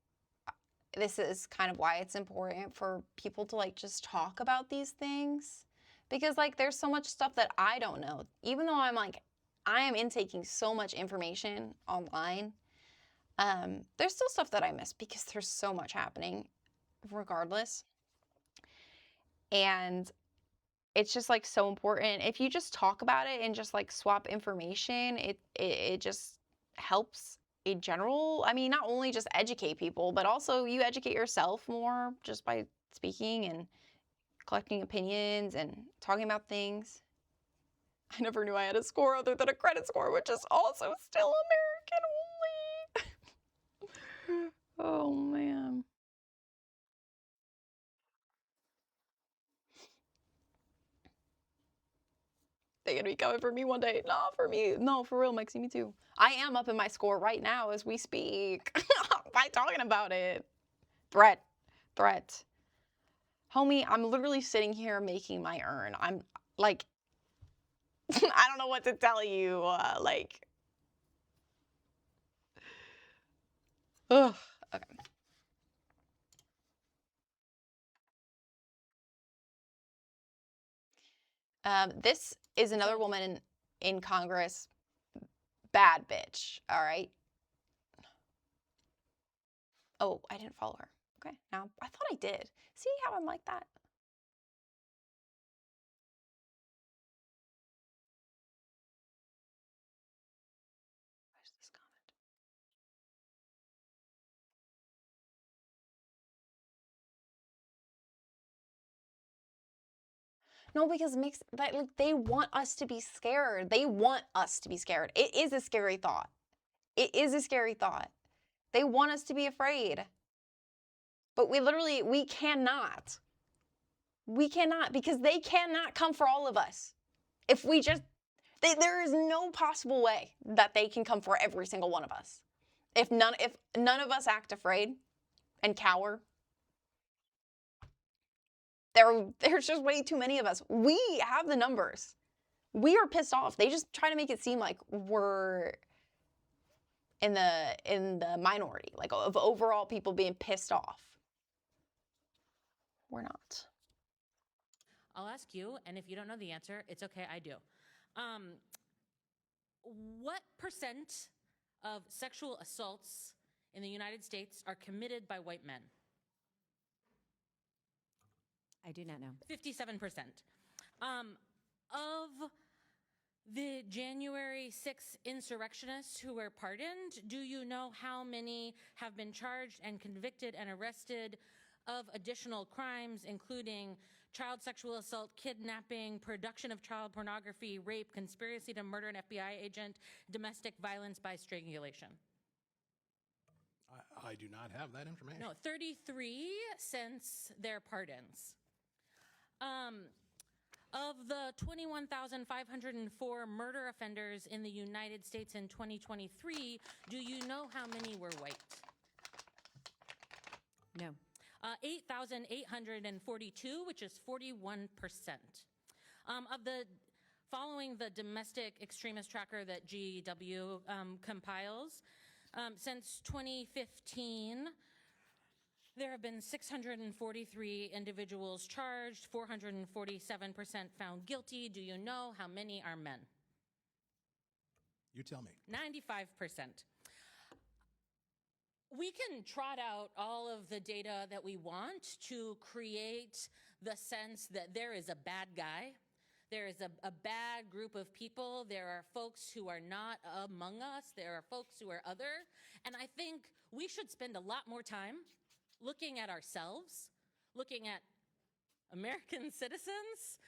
this is kind of why it's important for people to like just talk about these things, because like there's so much stuff that I don't know. Even though I am intaking so much information online, there's still stuff that I miss because there's so much happening regardless. And it's just like so important. If you just talk about it and just like swap information, it just helps in general. I mean, not only just educate people, but also you educate yourself more just by speaking and collecting opinions and talking about things. I never knew I had a score other than a credit score, which is also still American only. Oh man. They're gonna be coming for me one day. Not for me. No, for real, Mixie, me too. I am up in my score right now as we speak. By talking about it. Threat. Homie, I'm literally sitting here making my earn. I'm like, I don't know what to tell you. Ugh. Okay. This is another woman in Congress. Bad bitch. All right. Oh, I didn't follow her. Okay. Now, I thought I did. See how I'm like that? Where's this comment? No, because like they want us to be scared. They want us to be scared. It is a scary thought. It is a scary thought. They want us to be afraid. But we cannot. We cannot, because they cannot come for all of us. If we just, there is no possible way that they can come for every single one of us. If none of us act afraid and cower, there's just way too many of us. We have the numbers. We are pissed off. They just try to make it seem like we're in the minority, like of overall people being pissed off. We're not. I'll ask you, and if you don't know the answer, it's okay, I do. What percent of sexual assaults in the United States are committed by white men? I do not know. 57%. Of the January 6th insurrectionists who were pardoned, do you know how many have been charged and convicted and arrested of additional crimes, including child sexual assault, kidnapping, production of child pornography, rape, conspiracy to murder an FBI agent, domestic violence by strangulation? I do not have that information. No, 33 since their pardons. Of the 21,504 murder offenders in the United States in 2023, do you know how many were white? No. 8,842, which is 41%. Of the following the domestic extremist tracker that GW compiles, since 2015, there have been 643 individuals charged, 447% found guilty. Do you know how many are men? You tell me. 95%. We can trot out all of the data that we want to create the sense that there is a bad guy, There is a bad group of people. There are folks who are not among us. There are folks who are other. And I think we should spend a lot more time looking at ourselves, looking at American citizens,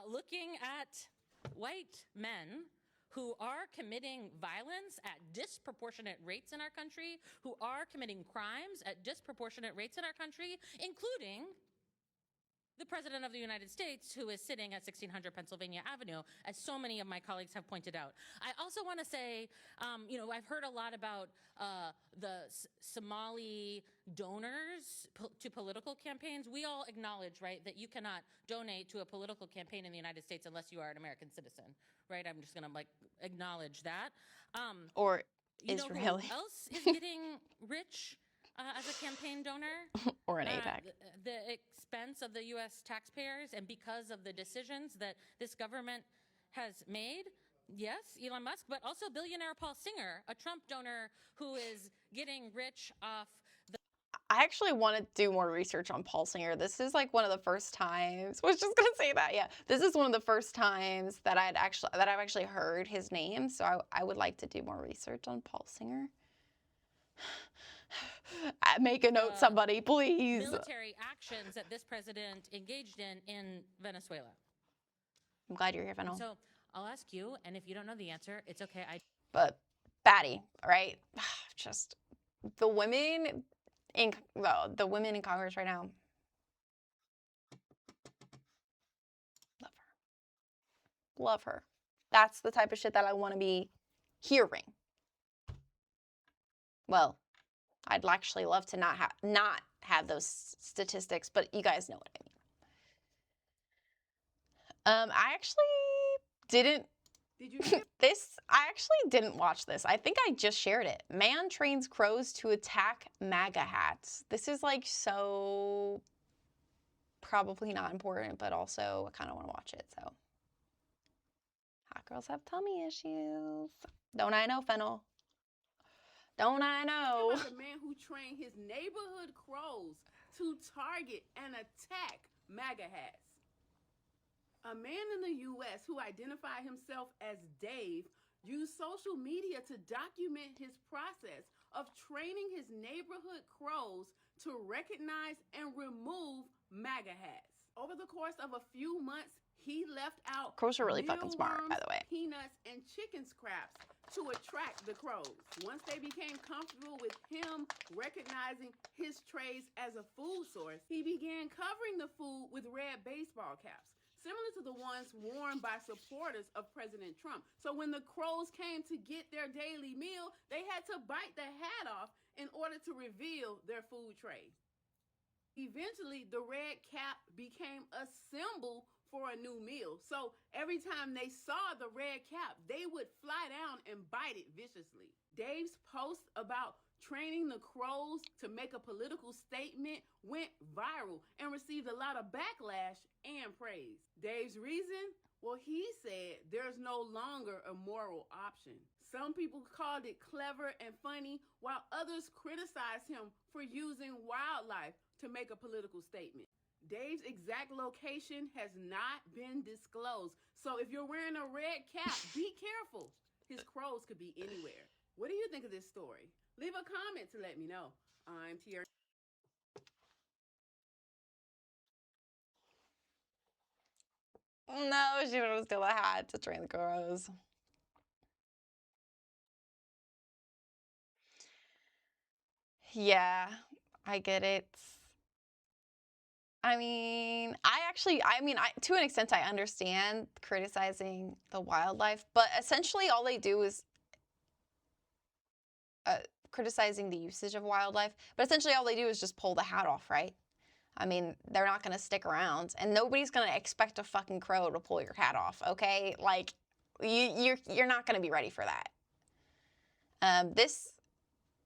looking at white men who are committing violence at disproportionate rates in our country, who are committing crimes at disproportionate rates in our country, including the President of the United States, who is sitting at 1600 Pennsylvania Avenue, as so many of my colleagues have pointed out. I also want to say, I've heard a lot about the Somali donors to political campaigns. We all acknowledge, right, that you cannot donate to a political campaign in the United States unless you are an American citizen, right? I'm just going to acknowledge that. Or Israeli. Israeli. Who else is getting rich as a campaign donor? Or an APAC. The expense of the U.S. taxpayers, and because of the decisions that this government has made. Yes, Elon Musk, but also billionaire Paul Singer, a Trump donor who is getting rich off the... I actually want to do more research on Paul Singer. This is like one of the first times. I was just gonna say that. Yeah, this is one of the first times that I've actually heard his name. So I would like to do more research on Paul Singer. Make a note, somebody, please. Military actions that this president engaged in Venezuela. I'm glad you're here, Fennel. So I'll ask you, and if you don't know the answer, it's okay. But Batty, right? Just the women in Congress right now. Love her. Love her. That's the type of shit that I want to be hearing. Well, I'd actually love to not have those statistics, but you guys know what I mean. I actually didn't. Did you I actually didn't watch this. I think I just shared it. Man trains crows to attack MAGA hats. This is like so probably not important, but also I kind of want to watch it. So hot girls have tummy issues. Don't I know, Fennel? Don't I know? About the man who trained his neighborhood crows to target and attack MAGA hats. A man in the U.S. who identified himself as Dave used social media to document his process of training his neighborhood crows to recognize and remove MAGA hats. Over the course of a few months, he left out crows are really fucking smart, by the way. Peanuts and chicken scraps to attract the crows. Once they became comfortable with him recognizing his trays as a food source, he began covering the food with red baseball caps, similar to the ones worn by supporters of President Trump. So when the crows came to get their daily meal, they had to bite the hat off in order to reveal their food tray. Eventually, the red cap became a symbol for a new meal. So every time they saw the red cap, they would fly down and bite it viciously. Dave's post about training the crows to make a political statement went viral and received a lot of backlash and praise. Dave's reason? Well, he said there's no longer a moral option. Some people called it clever and funny, while others criticized him for using wildlife to make a political statement. Dave's exact location has not been disclosed. So if you're wearing a red cap, be careful. His crows could be anywhere. What do you think of this story? Leave a comment to let me know. I'm Tier. No, she would steal a hat to train the crows. Yeah, I get it. I mean, to an extent, I understand criticizing the wildlife, but essentially all they do is criticizing the usage of wildlife, but essentially all they do is just pull the hat off, right? I mean, they're not going to stick around, and nobody's going to expect a fucking crow to pull your hat off, okay? Like, you're not going to be ready for that. This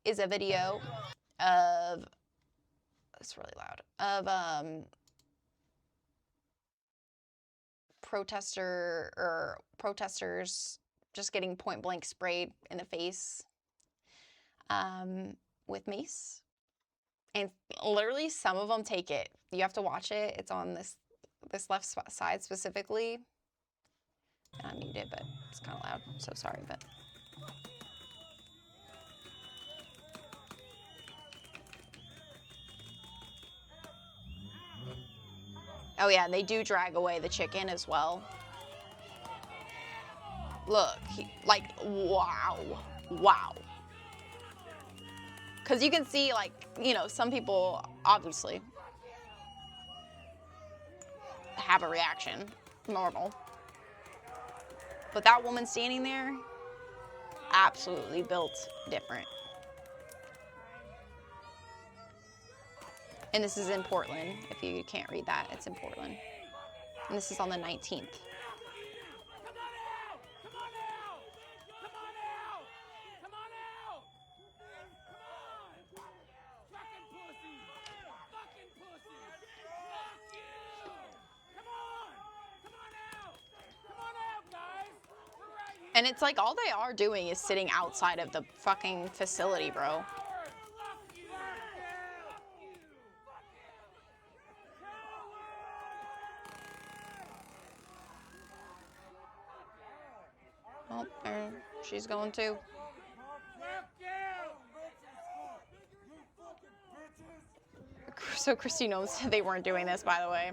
is a video of... It's really loud. Of protesters just getting point blank sprayed in the face with mace, and literally some of them take it. You have to watch it. It's on this left side specifically. I mute it, but it's kind of loud. So sorry, but. Oh yeah, they do drag away the chicken as well. Look, like, wow, wow. Because you can see, like, you know, some people obviously have a reaction, normal. But that woman standing there, absolutely built different. And this is in Portland. If you can't read that, it's in Portland. And this is on the 19th. And it's like all they are doing is sitting outside of the fucking facility, bro. Oh, there she's going too. So Christy knows they weren't doing this, by the way.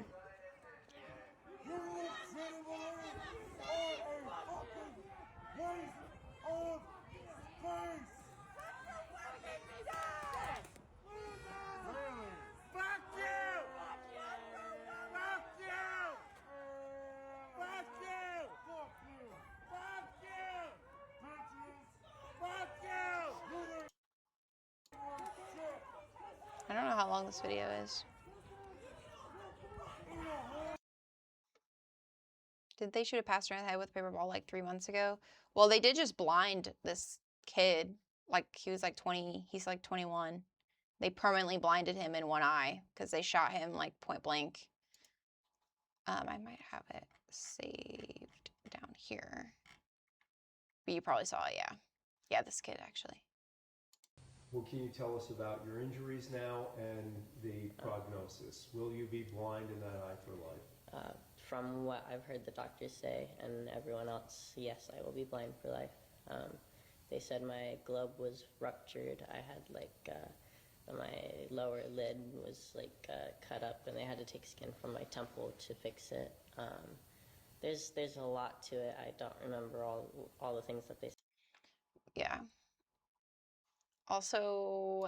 I don't know how long this video is. Did they shoot a pastor in the head with a paper ball like 3 months ago? Well, they did just blind this kid. Like, he was like 20, he's like 21. They permanently blinded him in one eye because they shot him like point blank. I might have it saved down here. But you probably saw it, yeah. Yeah, this kid actually. What can you tell us about your injuries now and the prognosis? Will you be blind in that eye for life? From what I've heard the doctors say and everyone else, yes, I will be blind for life. They said my globe was ruptured. I had like my lower lid was like cut up, and they had to take skin from my temple to fix it. There's a lot to it. I don't remember all the things that they said. Yeah. Also,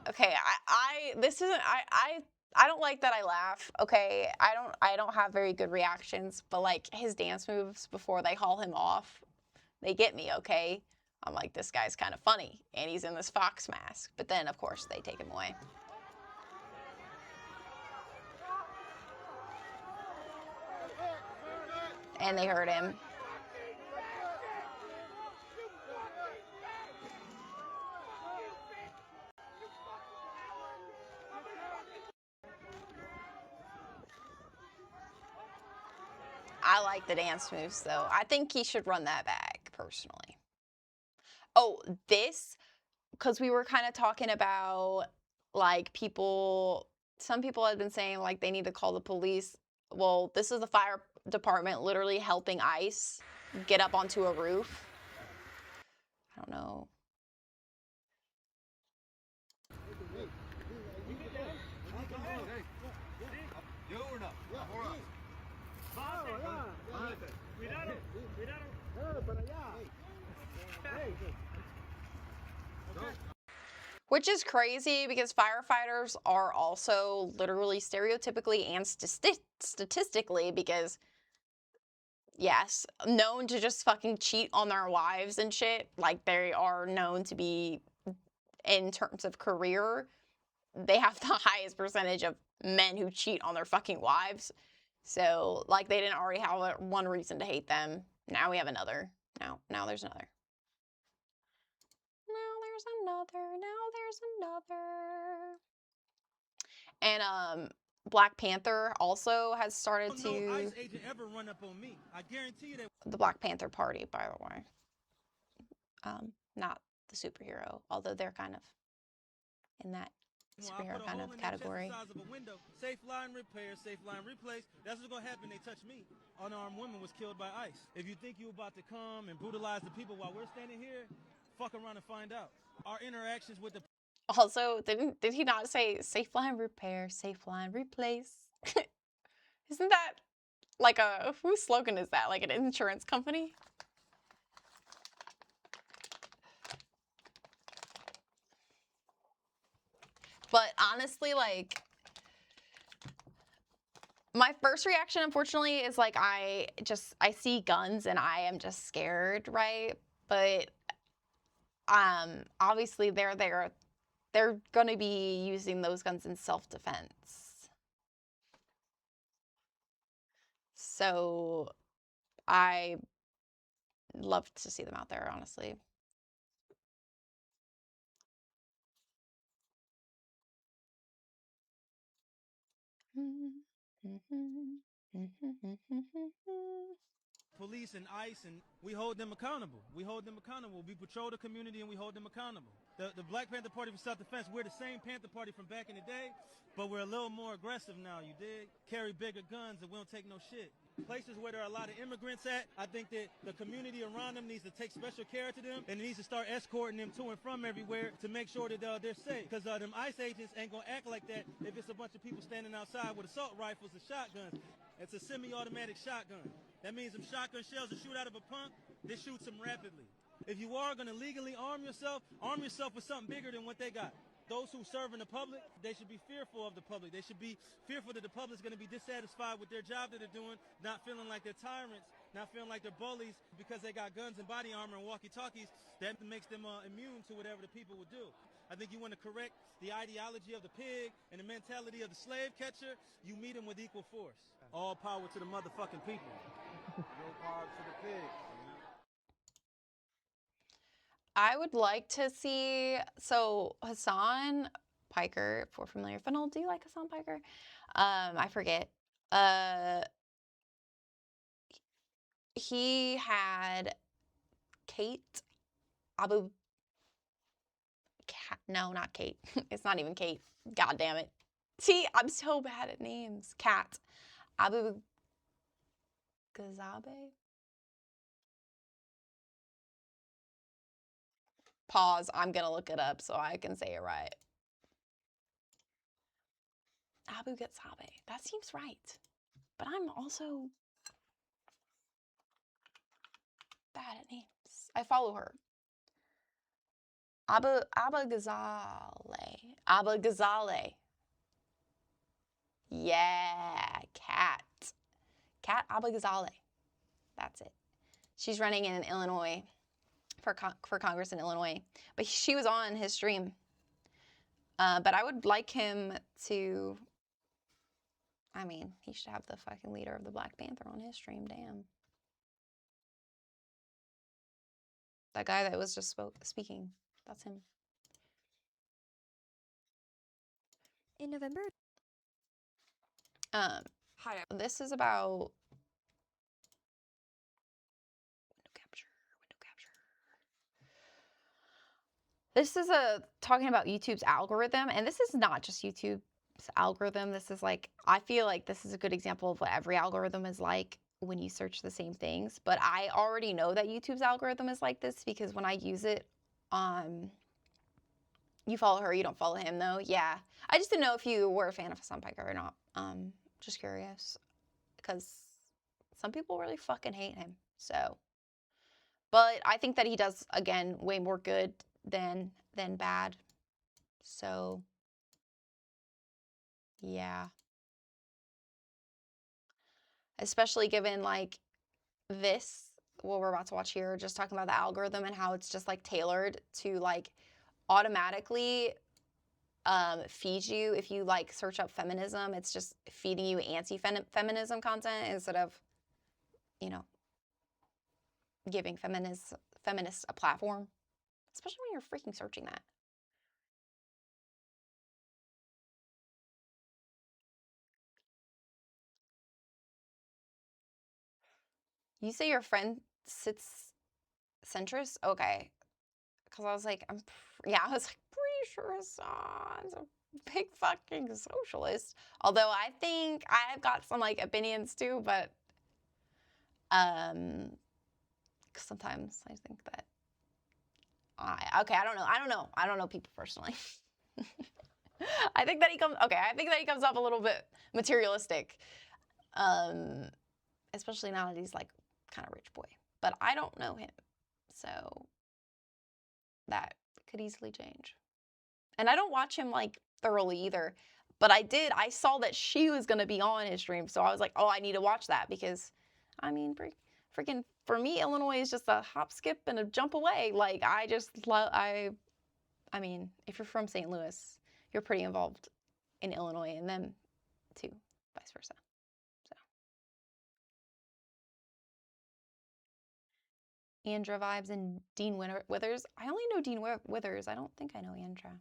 okay, I don't like that I laugh. Okay, I don't have very good reactions, but like his dance moves before they haul him off, they get me, okay? I'm like, this guy's kind of funny, and he's in this fox mask. But then, of course, they take him away. And they hurt him. I like the dance moves, though. I think he should run that back, personally. Oh, this, because we were kind of talking about, like, some people had been saying, like, they need to call the police. Well, this is the fire department literally helping ICE get up onto a roof. I don't know. Which is crazy because firefighters are also literally stereotypically and statistically, because yes, known to just fucking cheat on their wives and shit. Like, they are known to be, in terms of career, they have the highest percentage of men who cheat on their fucking wives. So, like, they didn't already have one reason to hate them. Now we have another. Now there's another. Now there's another. And Black Panther also has started to. No ICE agent ever run up on me. I guarantee you that. The Black Panther Party, by the way. Not the superhero, although they're kind of in that superhero kind of category. Size of a window. Safe line repair, safe line replace. That's what's gonna happen. They touch me. Unarmed woman was killed by ICE. If you think you're about to come and brutalize the people while we're standing here, fuck around and find out. Our interactions with the Also, did he not say safe line repair, safe line replace? Isn't that like whose slogan is that? Like an insurance company? But honestly, like, my first reaction, unfortunately, is like I see guns and I am just scared, right? But obviously they're gonna be using those guns in self-defense. So I love to see them out there, honestly. police and ICE, and we hold them accountable. We hold them accountable. We patrol the community and we hold them accountable. The Black Panther Party for Self-Defense, we're the same Panther Party from back in the day, but we're a little more aggressive now, you dig? Carry bigger guns and we don't take no shit. Places where there are a lot of immigrants at, I think that the community around them needs to take special care to them and it needs to start escorting them to and from everywhere to make sure that they're safe. Because them ICE agents ain't gonna act like that if it's a bunch of people standing outside with assault rifles and shotguns. It's a semi-automatic shotgun. That means them shotgun shells that shoot out of a pump, they shoot them rapidly. If you are gonna legally arm yourself with something bigger than what they got. Those who serve in the public, they should be fearful of the public. They should be fearful that the public's going to be dissatisfied with their job that they're doing, not feeling like they're tyrants, not feeling like they're bullies because they got guns and body armor and walkie-talkies. That makes them immune to whatever the people would do. I think you want to correct the ideology of the pig and the mentality of the slave catcher, you meet them with equal force. All power to the motherfucking people. No power to the pig. I would like to see, so Hassan Piker, if we're familiar, Funnel, do you like Hassan Piker? I forget. He had Kate no, not Kate. It's not even Kate. God damn it. See, I'm so bad at names. Kat Abu Ghazabe? Pause. I'm going to look it up so I can say it right. Abu Ghazabe. That seems right. But I'm also bad at names. I follow her. Abu Ghazale. Abu Ghazale. Yeah, Kat Abu Ghazale. That's it. She's running in Illinois for Congress in Illinois. But she was on his stream. But I would like him to, I mean, he should have the fucking leader of the Black Panther on his stream, damn. That guy that was just speaking, that's him. In November. Hi. This is about window capture. This is talking about YouTube's algorithm, and this is not just YouTube's algorithm. This is like, I feel like this is a good example of what every algorithm is like when you search the same things. But I already know that YouTube's algorithm is like this because when I use it, you follow her, you don't follow him though. Yeah, I just didn't know if you were a fan of Hassan Piker or not. Just curious, because some people really fucking hate him. So, but I think that he does, again, way more good than bad. So, yeah. Especially given like this, what we're about to watch here, just talking about the algorithm and how it's just like tailored to like automatically feed you. If you like search up feminism, it's just feeding you anti-feminism content instead of, you know, giving feminists a platform, especially when you're freaking searching that. You say your friend sits centrist? Okay. Because I was like, I was like, pretty sure Hassan's a big fucking socialist. Although I think I've got some like opinions too, but sometimes I think that I don't know people personally. I think that he comes off a little bit materialistic. Especially now that he's like kind of rich boy. But I don't know him. So that could easily change. And I don't watch him like thoroughly either. But I saw that she was going to be on his stream. So I was like, oh, I need to watch that because, I mean, freaking, for me, Illinois is just a hop, skip, and a jump away. Like, I just love, I mean, if you're from St. Louis, you're pretty involved in Illinois and them too, vice versa. So. Andra vibes and Dean Withers. I only know Dean Withers. I don't think I know Andra.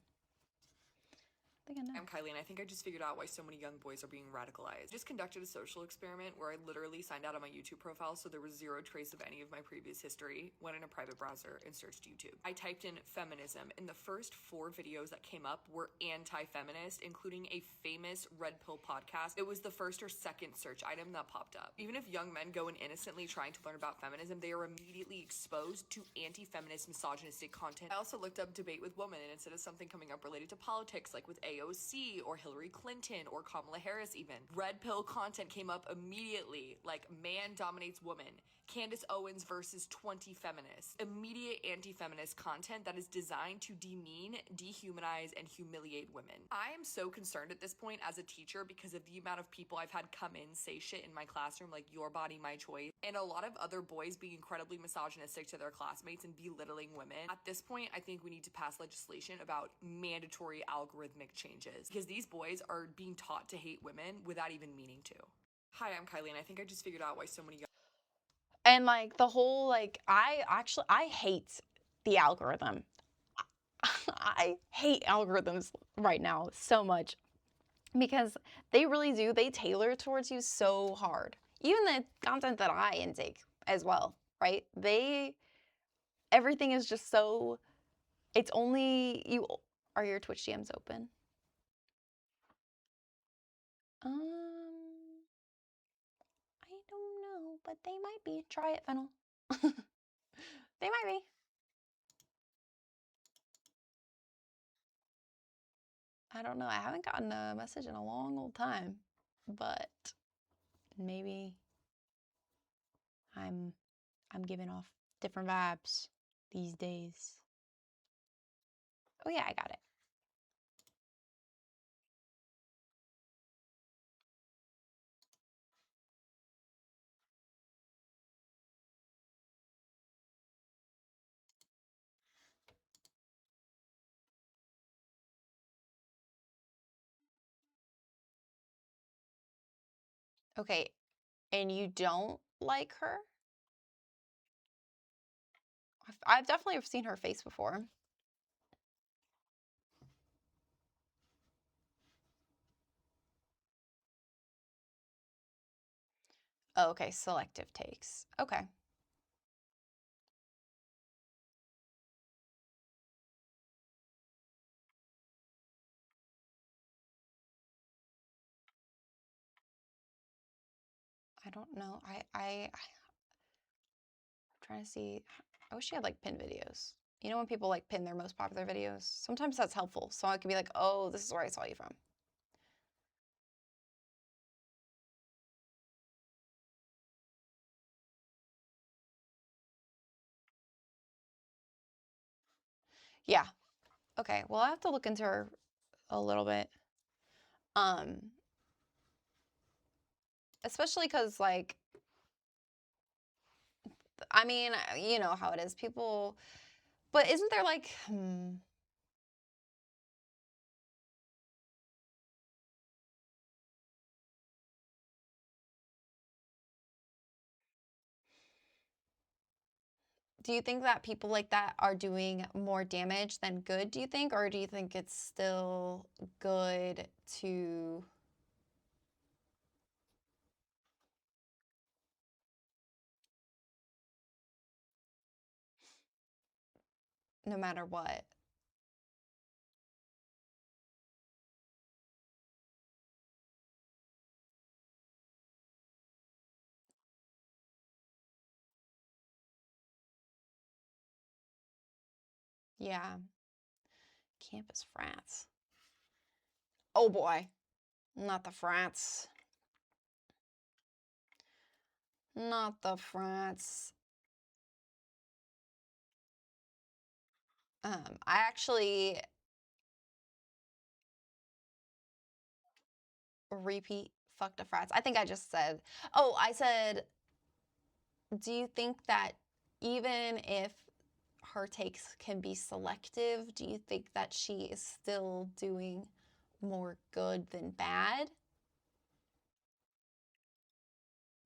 I think I know. I'm Kylie, and I think I just figured out why so many young boys are being radicalized. I just conducted a social experiment where I literally signed out on my YouTube profile so there was zero trace of any of my previous history, went in a private browser, and searched YouTube. I typed in feminism, and the first 4 videos that came up were anti-feminist, including a famous Red Pill podcast. It was the first or second search item that popped up. Even if young men go in innocently trying to learn about feminism, they are immediately exposed to anti-feminist, misogynistic content. I also looked up debate with women, and instead of something coming up related to politics, like with AOC or Hillary Clinton or Kamala Harris even, Red Pill content came up immediately, like man dominates woman, Candace Owens versus 20 feminists. Immediate anti-feminist content that is designed to demean, dehumanize, and humiliate women. I am so concerned at this point as a teacher because of the amount of people I've had come in say shit in my classroom like your body, my choice, and a lot of other boys being incredibly misogynistic to their classmates and belittling women. At this point, I think we need to pass legislation about mandatory algorithmic changes because these boys are being taught to hate women without even meaning to. Hi, I'm Kylie, and I think I just figured out why so many And like the whole like I hate the algorithm. I hate algorithms right now so much because they really do. They tailor towards you so hard. Even the content that I intake as well, right? Everything is just so, it's only you. Are your Twitch DMs open? I don't know, but they might be. Try it, Fennel. They might be. I don't know. I haven't gotten a message in a long old time, but maybe I'm giving off different vibes these days. Oh yeah, I got it. Okay, and you don't like her? I've definitely seen her face before. Oh, okay, selective takes. Okay. I don't know. I'm trying to see. I wish she had like pin videos. You know when people like pin their most popular videos? Sometimes that's helpful. So I could be like, oh, this is where I saw you from. Yeah. Okay. Well, I have to look into her a little bit. Especially because like, I mean, you know how it is. People, but isn't there like, do you think that people like that are doing more damage than good, do you think? Or do you think it's still good to no matter what? Yeah. Campus frats. Oh boy. Not the frats. Not the frats. I actually repeat fucked a frats. I think I just said, oh, I said, do you think that even if her takes can be selective, do you think that she is still doing more good than bad?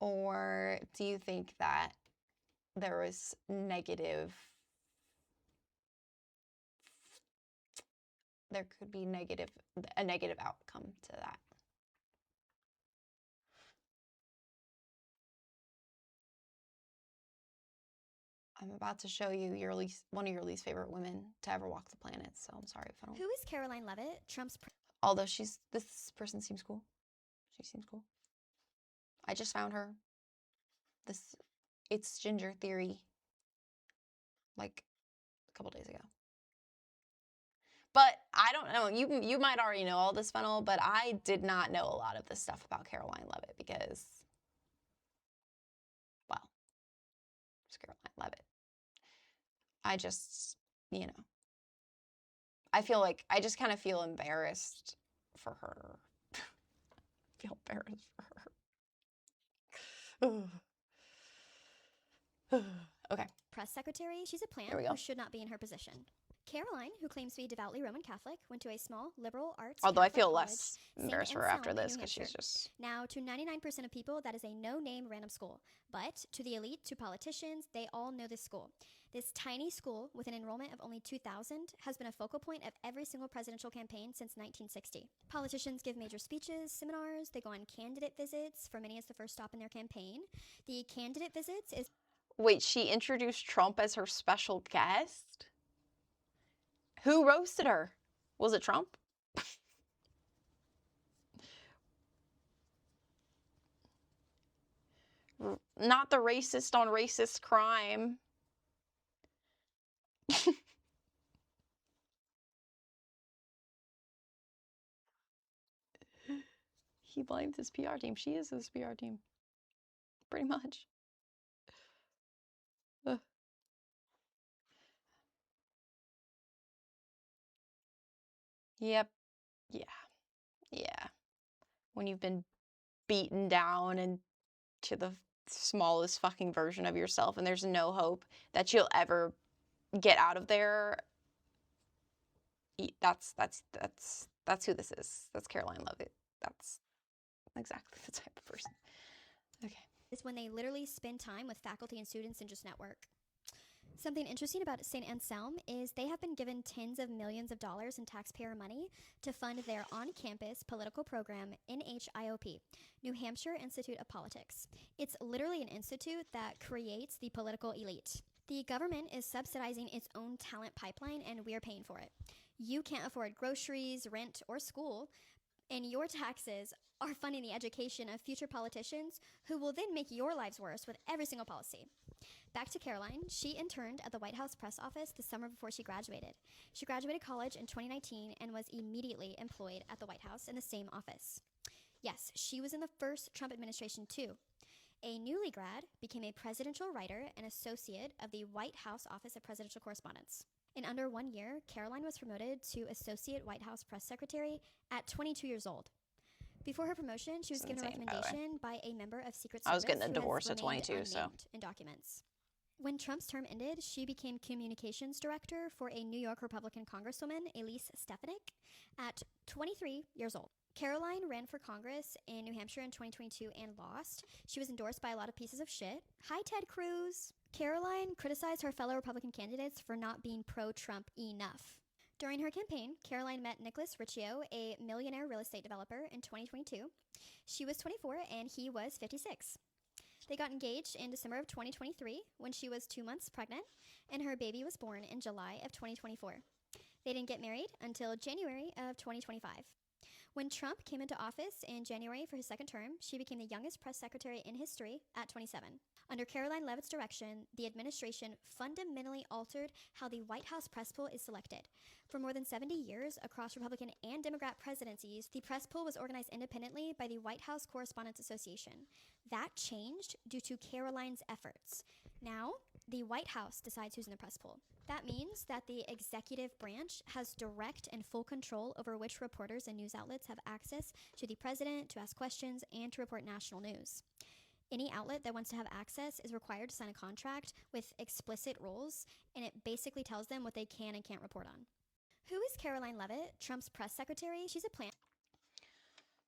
Or do you think that there was a negative outcome to that? I'm about to show you one of your least favorite women to ever walk the planet, so I'm sorry if I don't. Who is Caroline Leavitt? Trump's. Although this person seems cool. She seems cool. I just found her. It's Ginger Theory, like a couple days ago. But I don't know. You might already know all this funnel, but I did not know a lot of this stuff about Caroline Leavitt because, well, it's Caroline Leavitt. I just, I feel like I just kind of feel embarrassed for her. I feel embarrassed for her. Okay. Press secretary. She's a plant Here we go. who should not be in her position. Caroline, who claims to be devoutly Roman Catholic, went to a small liberal arts. Although I Catholic feel college, less St. embarrassed for her after Anselm in this New because she's Hampshire. just. Now, to 99% of people, that is a no-name random school. But to the elite, to politicians, they all know this school. This tiny school, with an enrollment of only 2,000, has been a focal point of every single presidential campaign since 1960. Politicians give major speeches, seminars, they go on candidate visits. For many, it's the first stop in their campaign. The candidate visits is... Wait, she introduced Trump as her special guest? Who roasted her? Was it Trump? Not the racist on racist crime. He blamed his PR team. She is his PR team. Pretty much. Ugh. Yep. Yeah. Yeah. When you've been beaten down and to the smallest fucking version of yourself and there's no hope that you'll ever get out of there. That's who this is. That's Caroline Leavitt. That's exactly the type of person. Okay. Is when they literally spend time with faculty and students and just network. Something interesting about St. Anselm is they have been given tens of millions of dollars in taxpayer money to fund their on-campus political program, NHIOP, New Hampshire Institute of Politics. It's literally an institute that creates the political elite. The government is subsidizing its own talent pipeline, and we're paying for it. You can't afford groceries, rent, or school, and your taxes are funding the education of future politicians who will then make your lives worse with every single policy. Back to Caroline. She interned at the White House press office the summer before she graduated. She graduated college in 2019 and was immediately employed at the White House in the same office. Yes, she was in the first Trump administration too. A newly grad became a presidential writer and associate of the White House Office of Presidential Correspondence. In under 1 year, Caroline was promoted to Associate White House Press Secretary at 22 years old. Before her promotion, she was given a recommendation by a member of Secret Service. I was getting a who divorce has at 22, remained so. unnamed in documents. When Trump's term ended, she became communications director for a New York Republican Congresswoman, Elise Stefanik, at 23 years old. Caroline ran for Congress in New Hampshire in 2022 and lost. She was endorsed by a lot of pieces of shit. Hi, Ted Cruz. Caroline criticized her fellow Republican candidates for not being pro-Trump enough. During her campaign, Caroline met Nicholas Riccio, a millionaire real estate developer, in 2022. She was 24 and he was 56. They got engaged in December of 2023 when she was 2 months pregnant, and her baby was born in July of 2024. They didn't get married until January of 2025. When Trump came into office in January for his second term, she became the youngest press secretary in history at 27. Under Caroline Leavitt's direction, the administration fundamentally altered how the White House press pool is selected. For more than 70 years, across Republican and Democrat presidencies, the press pool was organized independently by the White House Correspondents Association. That changed due to Caroline's efforts. Now, the White House decides who's in the press pool. That means that the executive branch has direct and full control over which reporters and news outlets have access to the president to ask questions and to report national news. Any outlet that wants to have access is required to sign a contract with explicit rules, and it basically tells them what they can and can't report on. Who is Caroline Leavitt, Trump's press secretary? She's a plant.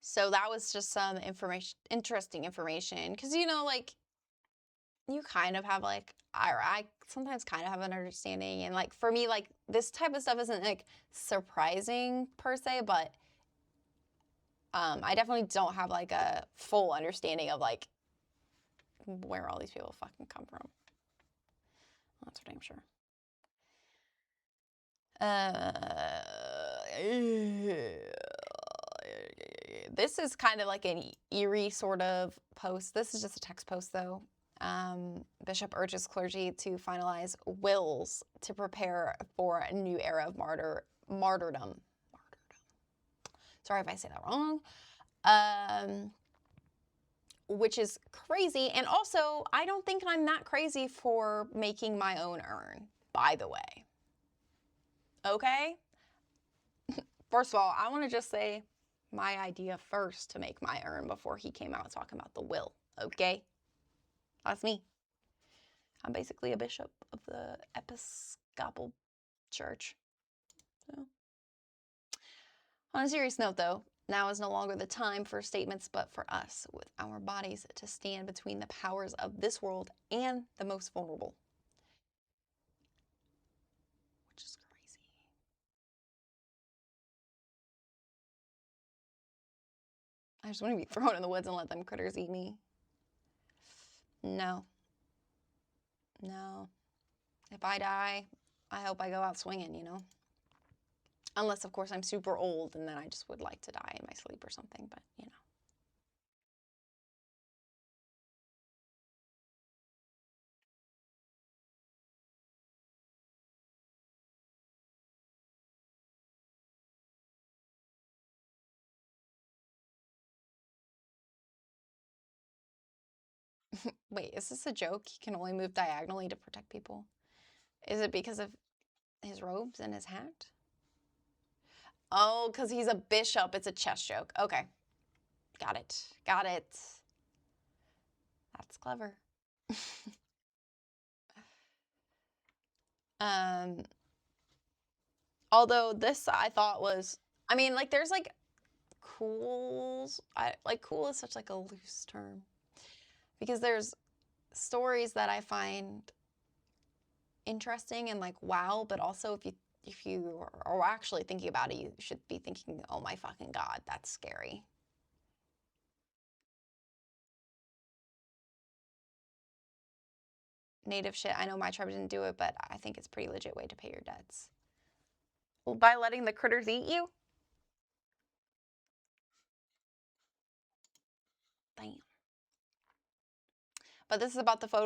So that was just some interesting information. Because, you know, like, you kind of have, like, I sometimes kind of have an understanding. And, like, for me, like, this type of stuff isn't, like, surprising per se. But I definitely don't have, like, a full understanding of, like, where all these people fucking come from. That's for damn sure. This is kind of like an eerie sort of post. This is just a text post, though. Bishop urges clergy to finalize wills to prepare for a new era of martyrdom. Sorry if I say that wrong. Which is crazy. And also, I don't think I'm that crazy for making my own urn, by the way. Okay? First of all, I want to just say my idea first to make my urn before he came out talking about the will. Okay? That's me. I'm basically a bishop of the Episcopal Church. So. On a serious note, though, now is no longer the time for statements, but for us, with our bodies, to stand between the powers of this world and the most vulnerable. Which is crazy. I just want to be thrown in the woods and let them critters eat me. No. No. If I die, I hope I go out swinging, you know? Unless, of course, I'm super old and then I just would like to die in my sleep or something, but, you know. Wait, is this a joke? He can only move diagonally to protect people? Is it because of his robes and his hat? Oh, because he's a bishop. It's a chess joke. Okay. Got it. Got it. That's clever. Although this I thought was, I mean, like, there's, like, cools. Like, cool is such, like, a loose term. Because there's stories that I find interesting and, like, wow, but also if you are actually thinking about it, you should be thinking, oh my fucking God, that's scary. Native shit, I know my tribe didn't do it, but I think it's a pretty legit way to pay your debts. Well, by letting the critters eat you? Damn. But this is about the photo